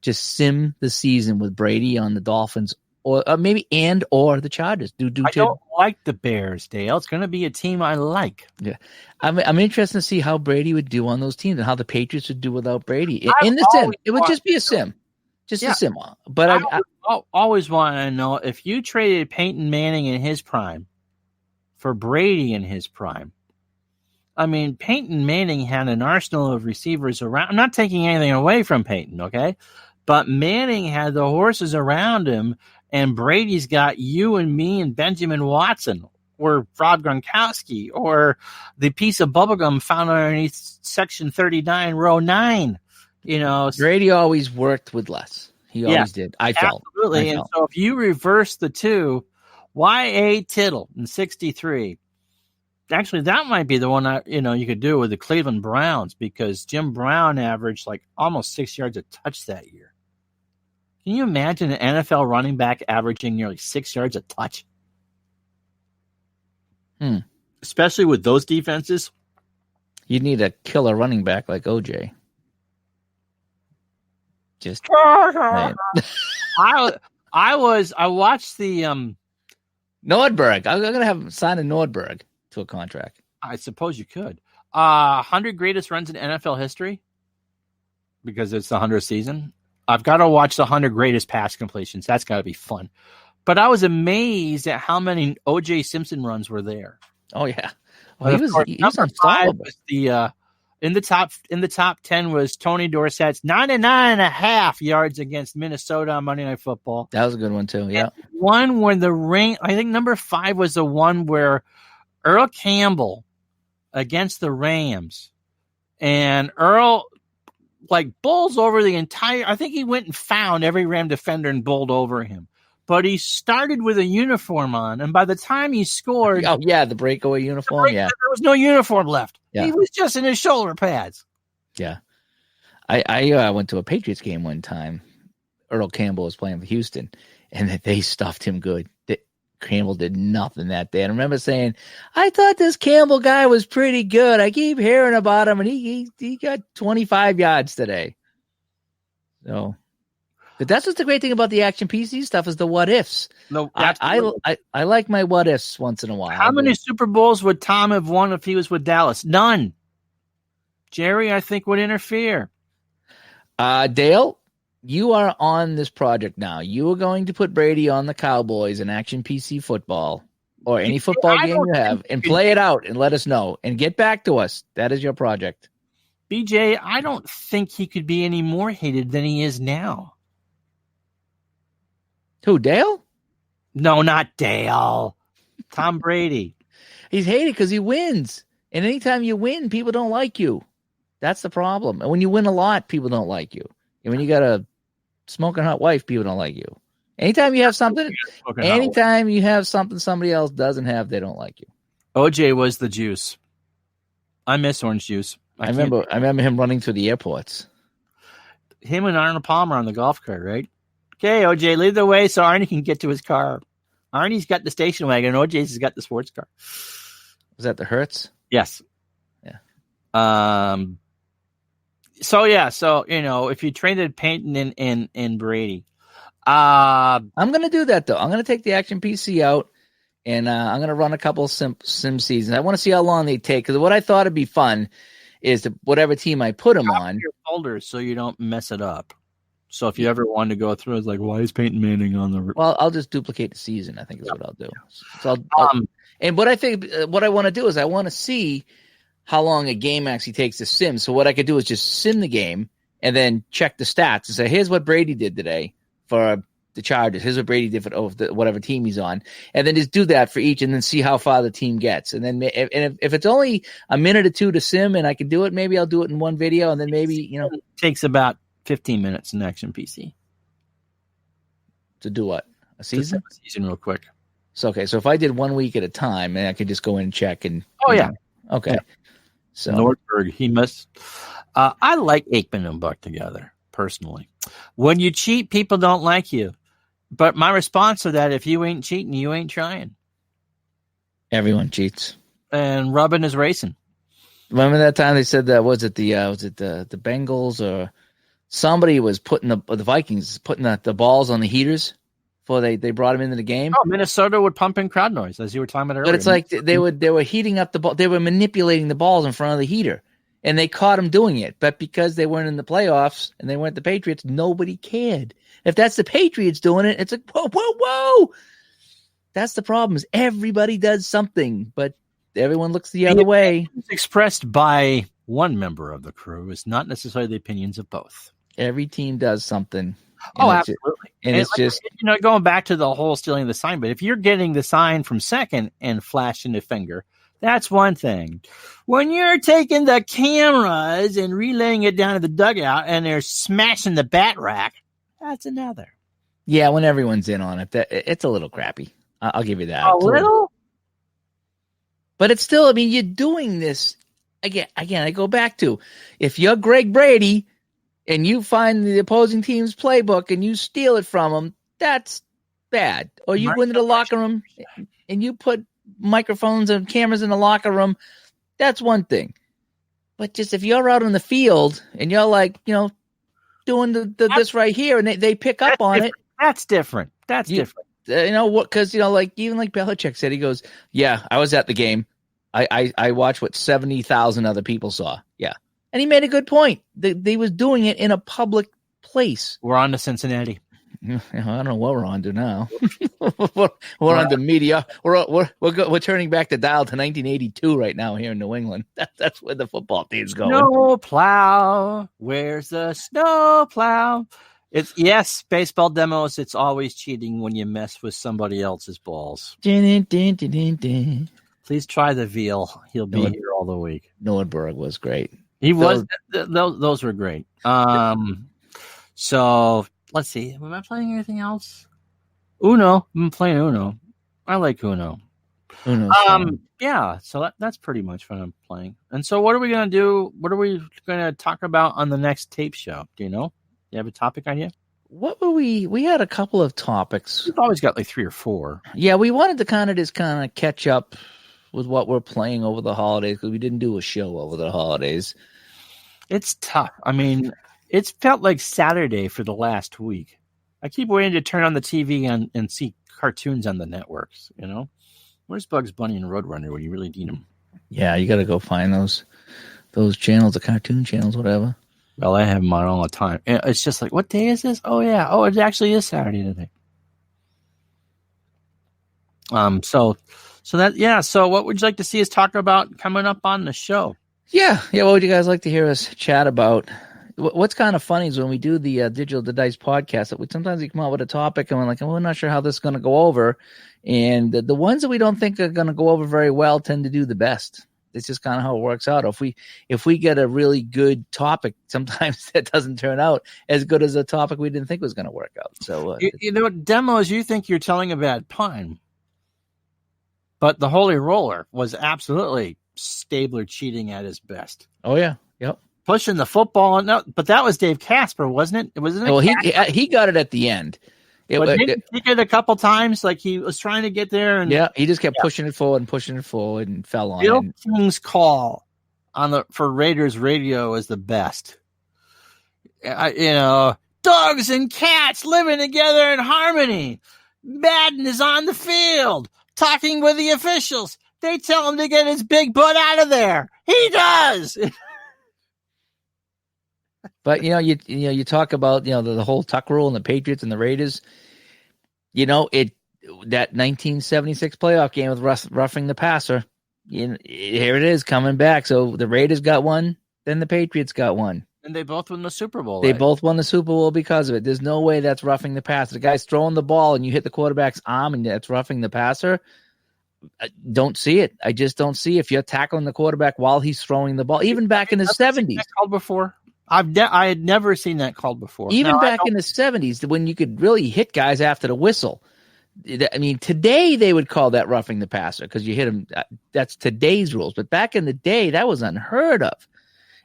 just sim the season with Brady on the Dolphins or maybe or the Chargers. I don't like the Bears, Dale. It's going to be a team I like. Yeah, I'm interested to see how Brady would do on those teams and how the Patriots would do without Brady in the sim. It would just be a sim, a sim. But I always want to know if you traded Peyton Manning in his prime for Brady in his prime. I mean, Peyton Manning had an arsenal of receivers around. I'm not taking anything away from Peyton, okay? But Manning had the horses around him. And Brady's got you and me and Benjamin Watson or Rob Gronkowski or the piece of bubblegum found underneath section 39, row 9. Brady always worked with less. He always did. I felt. Absolutely. And so if you reverse the two, Y.A. Tittle in 63. Actually, that might be the one you could do with the Cleveland Browns, because Jim Brown averaged like almost 6 yards a touch that year. Can you imagine an NFL running back averaging nearly 6 yards a touch? Especially with those defenses. You'd need a killer running back like OJ. Just I watched the Nordberg. I'm gonna have him sign a Nordberg to a contract. I suppose you could. 100 greatest runs in NFL history, because it's the 100th season. I've got to watch the 100 greatest pass completions. That's got to be fun. But I was amazed at how many O.J. Simpson runs were there. Oh yeah, he was unstoppable. In the top 10 was Tony Dorsett's 99.5 yards against Minnesota on Monday Night Football. That was a good one too. Yeah, and one where I think number 5 was the one where Earl Campbell against the Rams, and Earl bowls over the entire. I think he went and found every Ram defender and bowled over him. But he started with a uniform on, and by the time he scored... Oh, yeah, the breakaway uniform, there was no uniform left. Yeah. He was just in his shoulder pads. Yeah. I went to a Patriots game one time. Earl Campbell was playing for Houston, and they stuffed him good. Campbell did nothing that day. And I remember saying, I thought this Campbell guy was pretty good. I keep hearing about him, and he got 25 yards today. So... But that's what's the great thing about the Action PC stuff is the what ifs. No, I like my what ifs once in a while. How many Super Bowls would Tom have won if he was with Dallas? None. Jerry, I think, would interfere. Dale, you are on this project now. You are going to put Brady on the Cowboys in Action PC football or any football game you have and play it out and let us know and get back to us. That is your project. BJ, I don't think he could be any more hated than he is now. Who, Dale? No, not Dale. Tom Brady. He's hated because he wins. And anytime you win, people don't like you. That's the problem. And when you win a lot, people don't like you. And when you got a smoking hot wife, people don't like you. Anytime you have something somebody else doesn't have, they don't like you. OJ was the juice. I miss orange juice. I remember him running through the airports. Him and Arnold Palmer on the golf cart, right? Okay, OJ, lead the way so Arnie can get to his car. Arnie's got the station wagon. OJ's has got the sports car. Was that the Hertz? Yes. Yeah. So if you traded Peyton and Brady, I'm gonna do that though. I'm gonna take the Action PC out, and I'm gonna run a couple sim seasons. I want to see how long they take, because what I thought would be fun is whatever team I put them on. Your folders so you don't mess it up. So if you ever wanted to go through, it's like, why is Peyton Manning on the? Well, I'll just duplicate the season. I think is what I'll do. So and what I think, what I want to do is I want to see how long a game actually takes to sim. So what I could do is just sim the game and then check the stats and say, here's what Brady did today for the Chargers. Here's what Brady did for whatever team he's on, and then just do that for each, and then see how far the team gets. And then if it's only a minute or two to sim, and I can do it, maybe I'll do it in one video, and then maybe it takes about 15 minutes in Action PC. To do what? A season? A season real quick. So, okay. So if I did 1 week at a time, and I could just go in and check and. Oh, yeah. Okay. Yeah. So Nordberg, he must. I like Aikman and Buck together, personally. When you cheat, people don't like you. But my response to that, if you ain't cheating, you ain't trying. Everyone cheats. And rubbing is racing. Remember that time they said that, was it the Bengals or somebody was putting the Vikings putting the balls on the heaters before they brought them into the game? Oh, Minnesota would pump in crowd noise, as you were talking about earlier. But it's like they were heating up the ball. They were manipulating the balls in front of the heater, and they caught them doing it. But because they weren't in the playoffs and they weren't the Patriots, nobody cared. If that's the Patriots doing it, it's like, whoa, whoa, whoa. That's the problem, is everybody does something, but everyone looks the other way. Expressed by one member of the crew is not necessarily the opinions of both. Every team does something. Oh, absolutely. And it's just, going back to the whole stealing the sign, but if you're getting the sign from second and flashing the finger, That's one thing. When you're taking the cameras and relaying it down to the dugout and they're smashing the bat rack, that's another. Yeah, when everyone's in on it, it's a little crappy. I'll give you that. A little? But it's still, I mean, you're doing this again. I go back to, if you're Greg Brady and you find the opposing team's playbook and you steal it from them, that's bad. Or you go into the locker room and you put microphones and cameras in the locker room, that's one thing. But just if you're out on the field and you're like, doing this right here and they pick up on different. That's different. That's different. What? Because even like Belichick said, he goes, "Yeah, I was at the game. I watched what 70,000 other people saw." Yeah, and he made a good point. They was doing it in a public place. We're on to Cincinnati. I don't know what we're on to now. we're on to media. We're turning back the dial to 1982 right now here in New England. That's where the football team's going. Snow plow. Where's the snow plow? Yes, baseball demos. It's always cheating when you mess with somebody else's balls. Din, din, din, din, din. Please try the veal. He'll be here all the week. Nordberg was great. He was. Those were great. So let's see. Am I playing anything else? Uno. I'm playing Uno. I like Uno. Yeah. So that's pretty much what I'm playing. And so, what are we gonna do? What are we gonna talk about on the next tape show? Do you know? You have a topic idea? What were we had a couple of topics. We've always got like 3 or 4. Yeah, we wanted to kind of catch up with what we're playing over the holidays because we didn't do a show over the holidays. It's tough. I mean, it's felt like Saturday for the last week. I keep waiting to turn on the TV and see cartoons on the networks, Where's Bugs Bunny and Roadrunner when you really need them? Yeah, you got to go find those channels, the cartoon channels, whatever. Well, I have them on all the time. It's just like, what day is this? Oh, yeah. Oh, it actually is Saturday today. So what would you like to see us talk about coming up on the show? Yeah. What would you guys like to hear us chat about? What's kind of funny is when we do the Digital to Dice podcast, that sometimes we come out with a topic and we're like, we're not sure how this is going to go over. And the ones that we don't think are going to go over very well tend to do the best. It's just kind of how it works out. If we get a really good topic, sometimes that doesn't turn out as good as a topic we didn't think was going to work out. So demos, you think you're telling a bad pun, but the Holy Roller was absolutely Stabler cheating at his best. Oh yeah, yep. Pushing the football, but that was Dave Casper, wasn't it? Wasn't it? Well, he got it at the end. He did it a couple times, like he was trying to get there, and he just kept pushing it forward and fell on Bill it. King's call for Raiders radio is the best. Dogs and cats living together in harmony. Madden is on the field talking with the officials. They tell him to get his big butt out of there. He does. But you talk about the whole tuck rule and the Patriots and the Raiders. That 1976 playoff game with roughing the passer. Here it is coming back. So the Raiders got one, then the Patriots got one, and they both won the Super Bowl. They both won the Super Bowl because of it. There's no way that's roughing the passer. The guy's throwing the ball and you hit the quarterback's arm and that's roughing the passer. I don't see it. I just don't see if you're tackling the quarterback while he's throwing the ball. Even back in the 70s, called before. I had never seen that called before. Even back in the 70s, when you could really hit guys after the whistle. I mean, today they would call that roughing the passer because you hit him. That's today's rules. But back in the day, that was unheard of.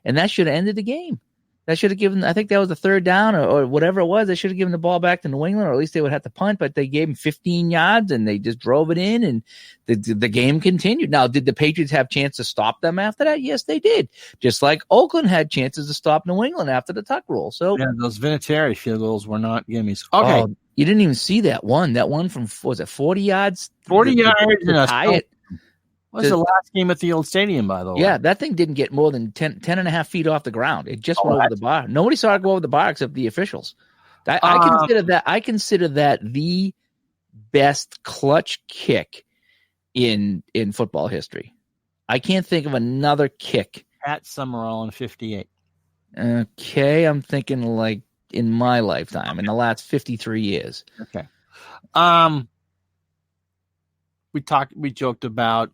And that should have ended the game. That should have given, I think that was the third down or whatever it was. They should have given the ball back to New England, or at least they would have to punt, but they gave him 15 yards and they just drove it in and the game continued. Now, did the Patriots have a chance to stop them after that? Yes, they did. Just like Oakland had chances to stop New England after the tuck rule. So yeah, those Vinatieri field goals were not gimmies. Okay. Oh, you didn't even see that one. That one from, was it 40 yards? 40 yards and tie it. What was the last game at the old stadium, by the way? Yeah, that thing didn't get more than 10 and a half feet off the ground. It just went over the bar. Nobody saw it go over the bar except the officials. I consider that the best clutch kick in football history. I can't think of another kick. Pat Summerall in 58. Okay, I'm thinking like in my lifetime, in the last 53 years. Okay. We joked about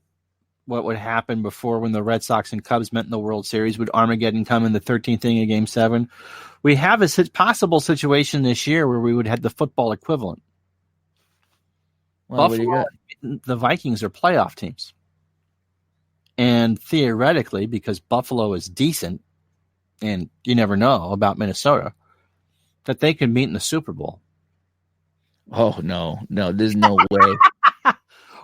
what would happen before when the Red Sox and Cubs met in the World Series. Would Armageddon come in the 13th inning of Game 7? We have a possible situation this year where we would have the football equivalent. Well, what do you got? The Vikings are playoff teams. And theoretically, because Buffalo is decent, and you never know about Minnesota, that they could meet in the Super Bowl. Oh, no, there's no way.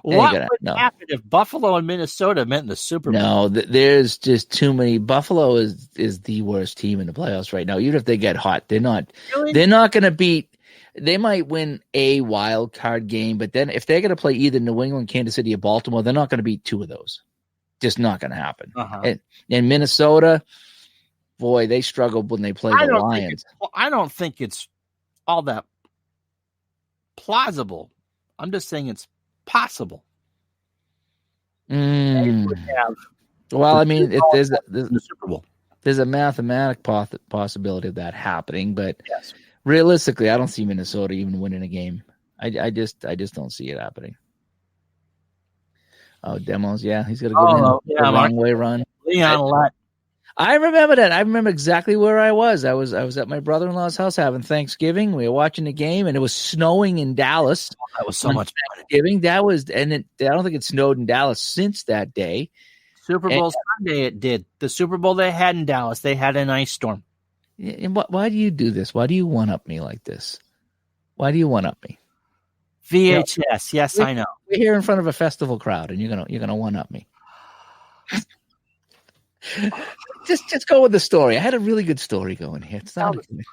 What would happen if Buffalo and Minnesota met in the Super Bowl? No, there's just too many. Buffalo is the worst team in the playoffs right now. Even if they get hot, they're not. Really? They're not going to beat. They might win a wild card game, but then if they're going to play either New England, Kansas City, or Baltimore, they're not going to beat two of those. Just not going to happen. Uh-huh. And Minnesota, boy, they struggled when they played the Lions. I don't think it's all that plausible. I'm just saying it's possible. Well, I mean, there's the Super Bowl. There's a mathematical possibility of that happening, but yes. Realistically, I don't see Minnesota even winning a game. I just don't see it happening. Oh, Demos, yeah, he's gonna go a long way run. Leon, I remember that. I remember exactly where I was. I was at my brother-in-law's house having Thanksgiving. We were watching the game, and it was snowing in Dallas. Oh, that was so much Thanksgiving. That was, I don't think it snowed in Dallas since that day. Super Bowl Sunday, it did. The Super Bowl they had in Dallas, they had an ice storm. And why do you do this? Why do you one-up me like this? Why do you one-up me? VHS, yes, I know. We're here in front of a festival crowd, and you're gonna one-up me. Just go with the story. I had a really good story going here. It's not great.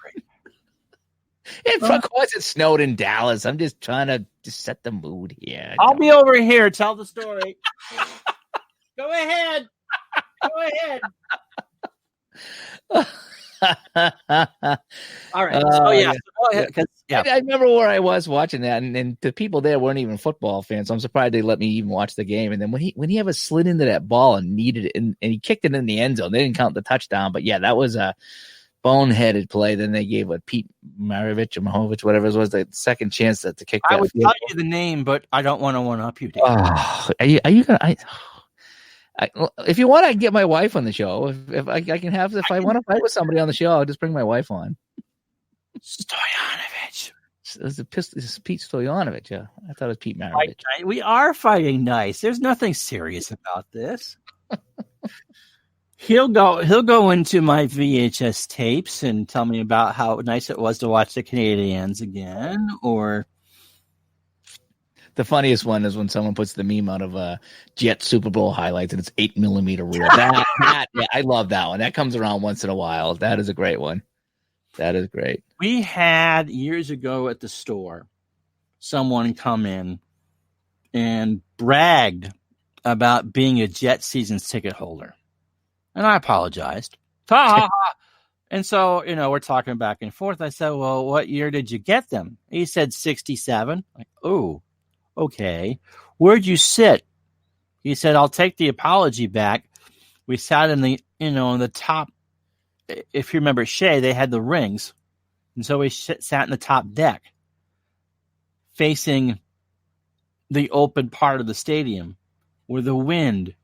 Of course, it snowed in Dallas. I'm just trying to set the mood here. I'll be over here. Tell the story. Go ahead. All right. So yeah. Go ahead. I remember where I was watching that, and the people there weren't even football fans. So I'm surprised they let me even watch the game. And then when he ever slid into that ball and needed it, and he kicked it in the end zone, they didn't count the touchdown. But yeah, that was a boneheaded play. Then they gave Pete Maravich, whatever it was, the second chance to kick. I would tell you the name, but I don't want to one up you, Dave. Are you gonna? If you want, I can get my wife on the show. If I can have, if I want to fight with somebody on the show, I'll just bring my wife on. Stoyanovich. It's Pete Stoyanovich. Yeah, I thought it was Pete Maravich. We are fighting nice. There's nothing serious about this. He'll go into my VHS tapes and tell me about how nice it was to watch the Canadiens again, or. The funniest one is when someone puts the meme out of Jet Super Bowl highlights and it's 8mm reel. Yeah, I love that one. That comes around once in a while. That is a great one. That is great. We had years ago at the store someone come in and bragged about being a Jet seasons ticket holder. And I apologized. And so, we're talking back and forth. I said, well, what year did you get them? He said 67. Like, oh. Okay, where'd you sit? He said, I'll take the apology back. We sat in the, in the top. If you remember Shea, they had the rings. And so we sat in the top deck facing the open part of the stadium where the wind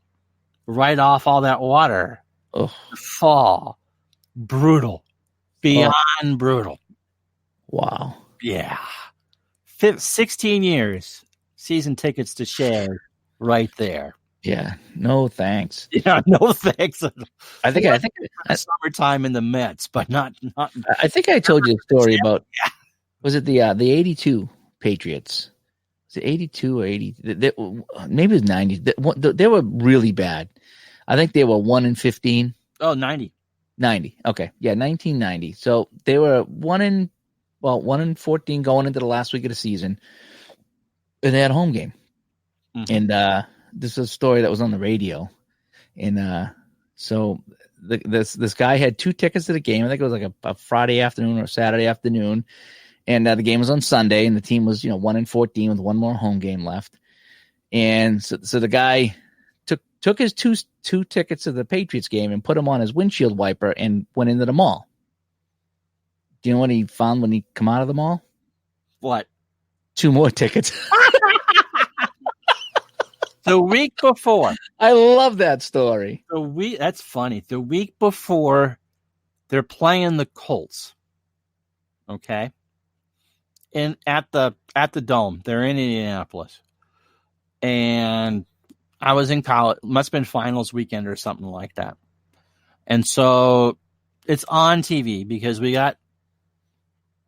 right off all that water fall. Brutal. Beyond brutal. Wow. Yeah. 16 years. Season tickets to share right there. Yeah, no thanks. Yeah, no thanks. I think summertime in the Mets, but not. I think I told you a story about. Was it the 82 Patriots? Was it 82 or 80? Maybe it was 90. They were really bad. I think they were 1-15. Oh, 90. 90. Okay, yeah, 1990. So they were 1-14 going into the last week of the season. And they had a home game. Mm-hmm. And this is a story that was on the radio. And so this guy had 2 tickets to the game. I think it was like a Friday afternoon or Saturday afternoon. And the game was on Sunday, and the team was 1-14 with one more home game left. And so the guy took his two tickets to the Patriots game and put them on his windshield wiper and went into the mall. Do you know what he found when he come out of the mall? What? 2 more tickets. The week before. I love that story. That's funny. The week before, they're playing the Colts. Okay. At the Dome. They're in Indianapolis. And I was in college. Must have been finals weekend or something like that. And so it's on TV because we got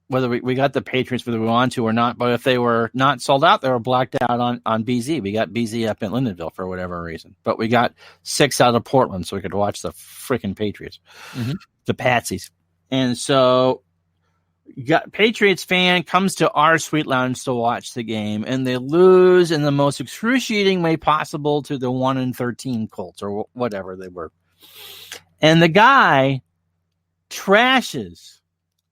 whether we got the Patriots, whether we want to or not. But if they were not sold out, they were blacked out on BZ. We got BZ up in Lindenville for whatever reason. But we got 6 out of Portland so we could watch the freaking Patriots, the Patsies. And so Patriots fan comes to our Sweet Lounge to watch the game, and they lose in the most excruciating way possible to the 1-13 Colts or whatever they were. And the guy trashes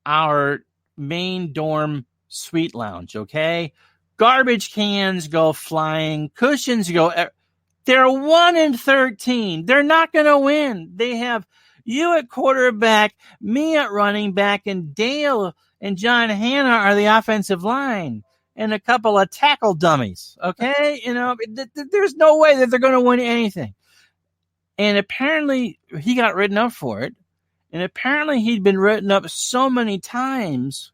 our main dorm Sweet Lounge, okay? Garbage cans go flying, cushions go. They're 1-13. They're not going to win. They have you at quarterback, me at running back, and Dale and John Hanna are the offensive line, and a couple of tackle dummies, okay? There's no way that they're going to win anything. And apparently he got written up for it. And apparently he'd been written up so many times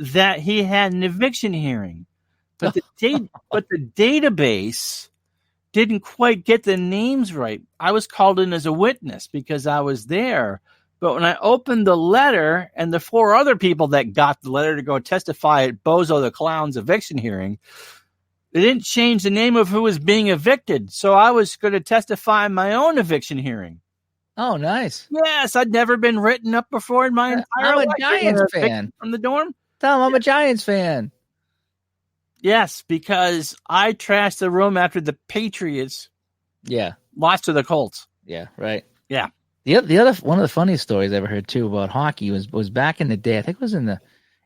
that he had an eviction hearing. But the database didn't quite get the names right. I was called in as a witness because I was there. But when I opened the letter and the 4 other people that got the letter to go testify at Bozo the Clown's eviction hearing, they didn't change the name of who was being evicted. So I was going to testify in my own eviction hearing. Oh, nice. Yes, I'd never been written up before in my entire life. I'm a Giants fan. From the dorm? Tom, I'm a Giants fan. Yes, because I trashed the room after the Patriots lost to the Colts. Yeah, right. Yeah. The other one of the funniest stories I ever heard too about hockey was back in the day. I think it was it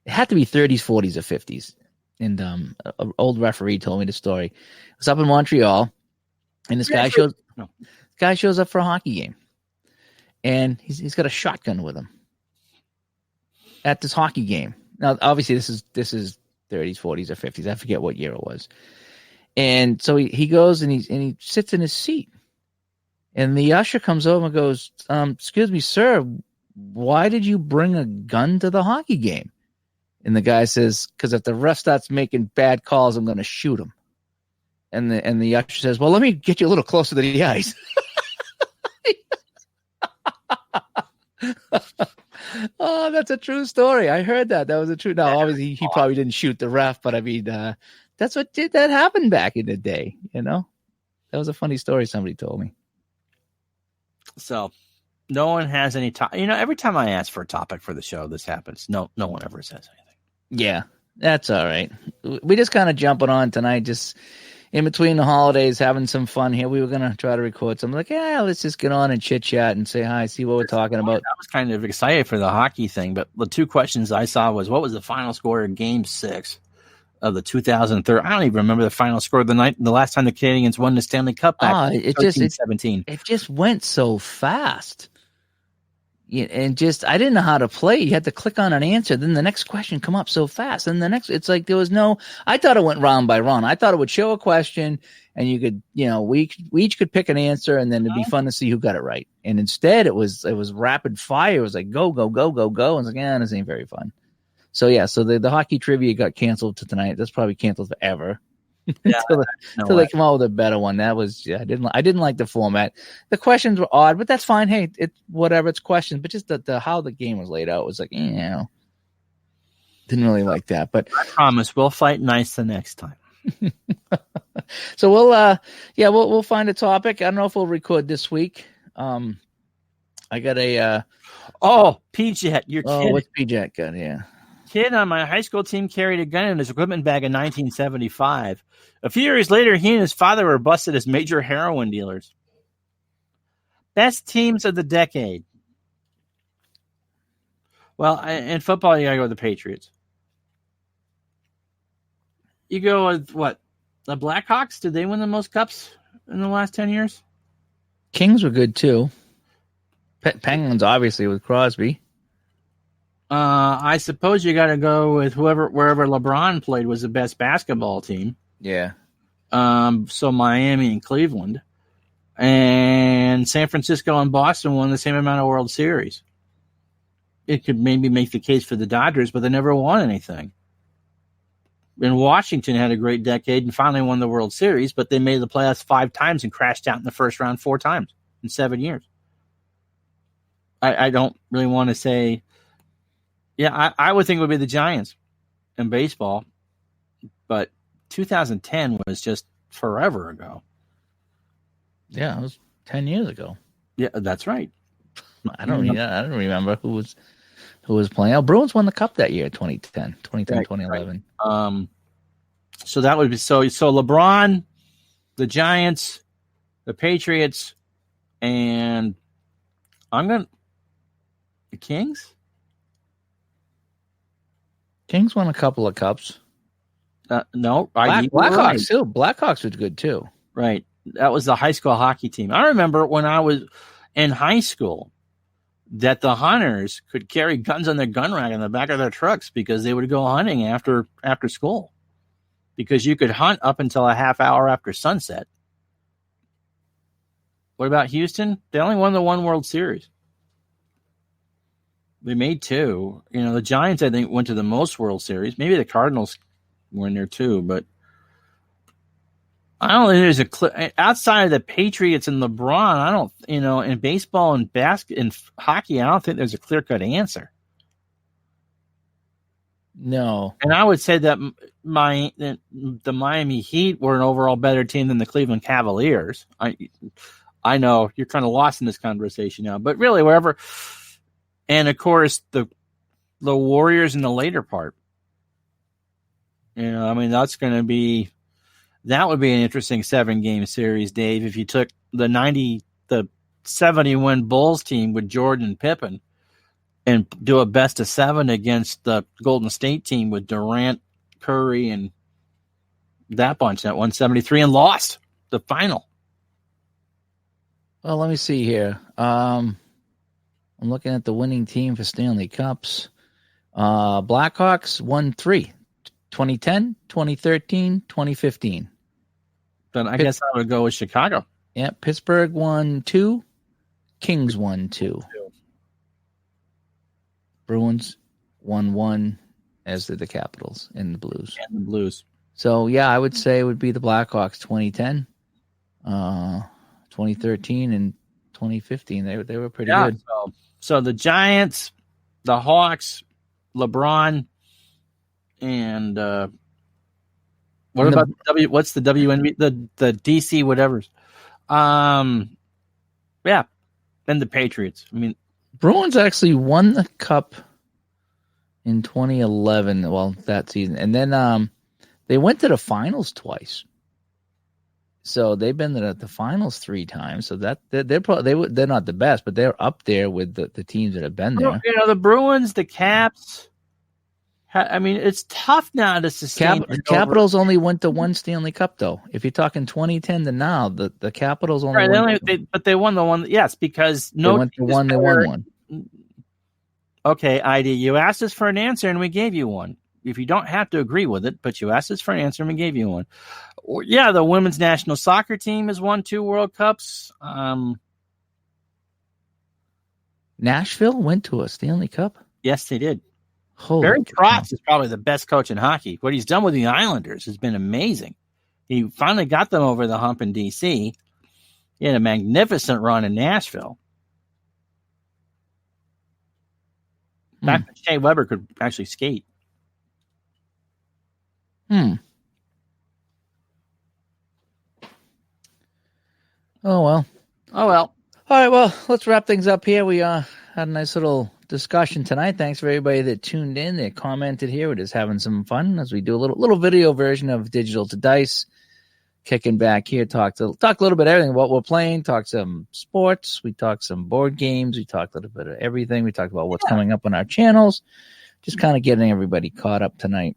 had to be 30s, 40s, or 50s. And an old referee told me the story. It was up in Montreal, and this guy shows up for a hockey game. And he's got a shotgun with him at this hockey game. Now, obviously, this is 30s, 40s, or 50s. I forget what year it was. And so he goes and he sits in his seat. And the usher comes over and goes, "Excuse me, sir, why did you bring a gun to the hockey game?" And the guy says, "Because if the ref starts making bad calls, I'm going to shoot him." And the usher says, "Well, let me get you a little closer to the ice." Oh, that's a true story. I heard that. That was a true. Now, obviously, he probably didn't shoot the ref, but I mean, that's what that happened back in the day. That was a funny story somebody told me. So, no one has any every time I ask for a topic for the show, this happens. No one ever says anything. Yeah, that's all right. We just kind of jumping on tonight, just in between the holidays, having some fun here. We were going to try to record something like, let's just get on and chit chat and say hi, see what we're talking about. I was kind of excited for the hockey thing, but the 2 questions I saw was, what was the final score in Game 6 of the 2003? I don't even remember the final score of the last time the Canadiens won the Stanley Cup back in 2017. It just went so fast. And I didn't know how to play. You had to click on an answer. Then the next question come up so fast. And it's like there was I thought it went round by round. I thought it would show a question and you could, we each could pick an answer and then it'd be fun to see who got it right. And instead it was rapid fire. It was like, go, go, go, go, go. And I was like, this ain't very fun. So the hockey trivia got canceled to tonight. That's probably canceled forever. Yeah, until they come out with a better one. That was I didn't like the format. The questions were odd, but that's fine. Hey, it's whatever. It's questions, but just the how the game was laid out was like, didn't really like that. But I promise we'll fight nice the next time. So we'll find a topic. I don't know if we'll record this week. I got a P-Jet. You're kidding. Oh, what's P-Jet got? Yeah. Kid on my high school team carried a gun in his equipment bag in 1975. A few years later, he and his father were busted as major heroin dealers. Best teams of the decade. Well, in football, you got to go with the Patriots. You go with what? The Blackhawks? Did they win the most cups in the last 10 years? Kings were good, too. Penguins, obviously, with Crosby. I suppose you got to go with wherever LeBron played was the best basketball team. Yeah. So Miami and Cleveland. And San Francisco and Boston won the same amount of World Series. It could maybe make the case for the Dodgers, but they never won anything. And Washington had a great decade and finally won the World Series, but they made the playoffs 5 times and crashed out in the first round 4 times in 7 years. I don't really want to say. Yeah, I would think it would be the Giants in baseball, but 2010 was just forever ago. Yeah, it was 10 years ago. Yeah, that's right. I don't remember who was playing. Oh, Bruins won the Cup that year, 2010, 2011. Right. So that would be so LeBron, the Giants, the Patriots, and the Kings. Kings won a couple of cups. No, Blackhawks too. Blackhawks was good too. Right. That was the high school hockey team. I remember when I was in high school that the hunters could carry guns on their gun rack in the back of their trucks because they would go hunting after school. Because you could hunt up until a half hour after sunset. What about Houston? They only won the 1 World Series. They made 2. You know, the Giants, I think, went to the most World Series. Maybe the Cardinals were in there too, but I don't think there's outside of the Patriots and LeBron. I don't, in baseball and hockey, I don't think there's a clear-cut answer. No. And I would say that the Miami Heat were an overall better team than the Cleveland Cavaliers. I know you're kind of lost in this conversation now, but really wherever. And of course the Warriors in the later part. That would be an interesting 7-game series, Dave. If you took the 70-win Bulls team with Jordan and Pippen and do a best of 7 against the Golden State team with Durant, Curry, and that bunch that won 73 and lost the final. Well, let me see here. I'm looking at the winning team for Stanley Cups. Blackhawks won 3. 2010, 2013, 2015. Then I guess I would go with Chicago. Yeah, Pittsburgh won 2. Kings won 2. Bruins won 1, as did the Capitals and the Blues. So, yeah, I would say it would be the Blackhawks 2010, 2013, and 2015. They were pretty good. So the Giants, the Hawks, LeBron, and what's the WNB, the DC whatevers. Yeah, and the Patriots. I mean, Bruins actually won the Cup in 2011. Well, that season, and then they went to the finals twice. So they've been to the finals 3 times. So that they're not the best, but they're up there with the teams that have been there. The Bruins, the Caps. I mean, it's tough now to sustain. Capitals only went to 1 Stanley Cup, though. If you're talking 2010 to now, the Capitals only but they won the one. Yes, because they went to 1. They won 1. Okay, ID. You asked us for an answer, and we gave you one. If you don't have to agree with it, but you asked us for an answer, and we gave you one. Yeah, the women's national soccer team has won 2 World Cups. Nashville went to a Stanley Cup? Yes, they did. Barry Trotz is probably the best coach in hockey. What he's done with the Islanders has been amazing. He finally got them over the hump in D.C. He had a magnificent run in Nashville. Back when Shea Weber could actually skate. Oh, well. All right, well, let's wrap things up here. We had a nice little discussion tonight. Thanks for everybody that tuned in, that commented here. We're just having some fun as we do a little video version of Digital to Dice. Kicking back here, talk a little bit of everything, what we're playing, talk some sports, we talk some board games, we talk a little bit of everything. We talk about what's coming up on our channels. Just kind of getting everybody caught up tonight.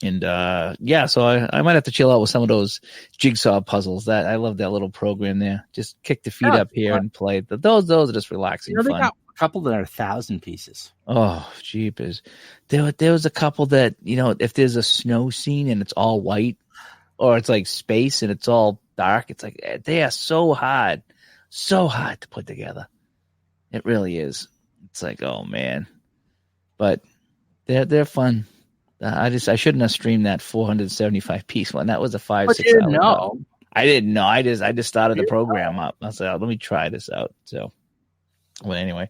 And so I might have to chill out with some of those jigsaw puzzles. That I love that little program there. Just kick the feet up here and play. Those are just relaxing fun. They got a couple that are 1,000 pieces. Oh, jeepers. There was a couple that, if there's a snow scene and it's all white, or it's like space and it's all dark. It's like they are so hard to put together. It really is. It's like, oh man, but they're fun. I shouldn't have streamed that 475 piece one. That was a 5-6 hour. No, I didn't know. I just started the program up. I said, let me try this out. So, well, anyway,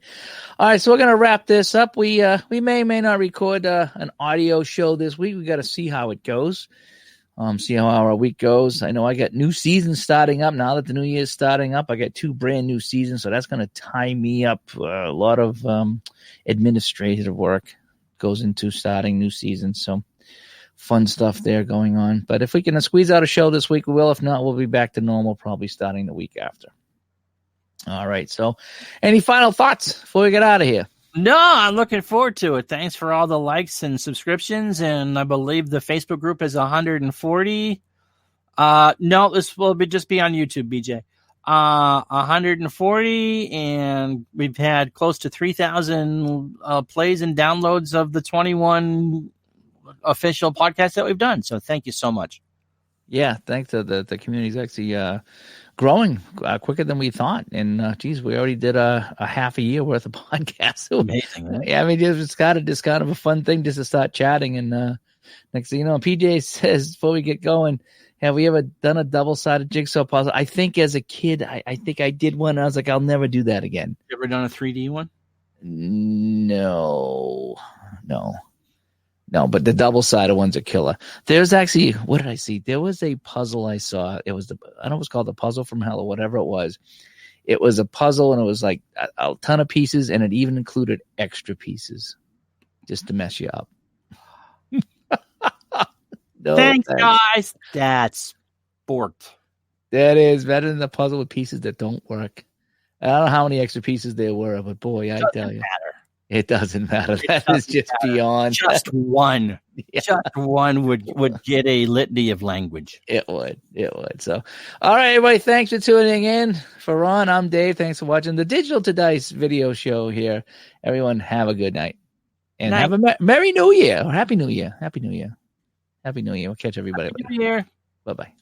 all right. So we're gonna wrap this up. We may not record an audio show this week. We got to see how it goes. See how our week goes. I know I got new seasons starting up now that the new year is starting up. I got 2 brand new seasons, so that's going to tie me up. A lot of administrative work goes into starting new seasons, so fun stuff there going on. But if we can squeeze out a show this week, we will. If not, we'll be back to normal probably starting the week after. All right, so any final thoughts before we get out of here? No, I'm looking forward to it. Thanks for all the likes and subscriptions, and I believe the Facebook group is 140. No, this will just be on YouTube, BJ. 140, and we've had close to 3,000 plays and downloads of the 21 official podcasts that we've done. So thank you so much. Yeah, thanks to the community's actually growing quicker than we thought. And geez, we already did a half a year worth of podcasts. Amazing. Right? Yeah, I mean, it's kind of a fun thing just to start chatting. And next thing you know, PJ says before we get going, have we ever done a double-sided jigsaw puzzle? I think as a kid, I think I did one. I was like, I'll never do that again. You ever done a 3D one? No, but the double-sided one's a killer. There's actually, what did I see? There was a puzzle I saw. It was I don't know, it was called the Puzzle from Hell or whatever it was. It was a puzzle, and it was like a ton of pieces, and it even included extra pieces just to mess you up. No, thanks, guys. That's sport. That is better than the puzzle with pieces that don't work. I don't know how many extra pieces there were, but boy, I tell you. It doesn't matter. That is just beyond. Just one. Yeah. Just one would get a litany of language. It would. So, all right, everybody. Thanks for tuning in. For Ron, I'm Dave. Thanks for watching the Digital to Dice video show here. Everyone, have a good night. And have a Merry New Year. Or Happy New Year. Happy New Year. Happy New Year. We'll catch everybody later. New Year. Bye-bye.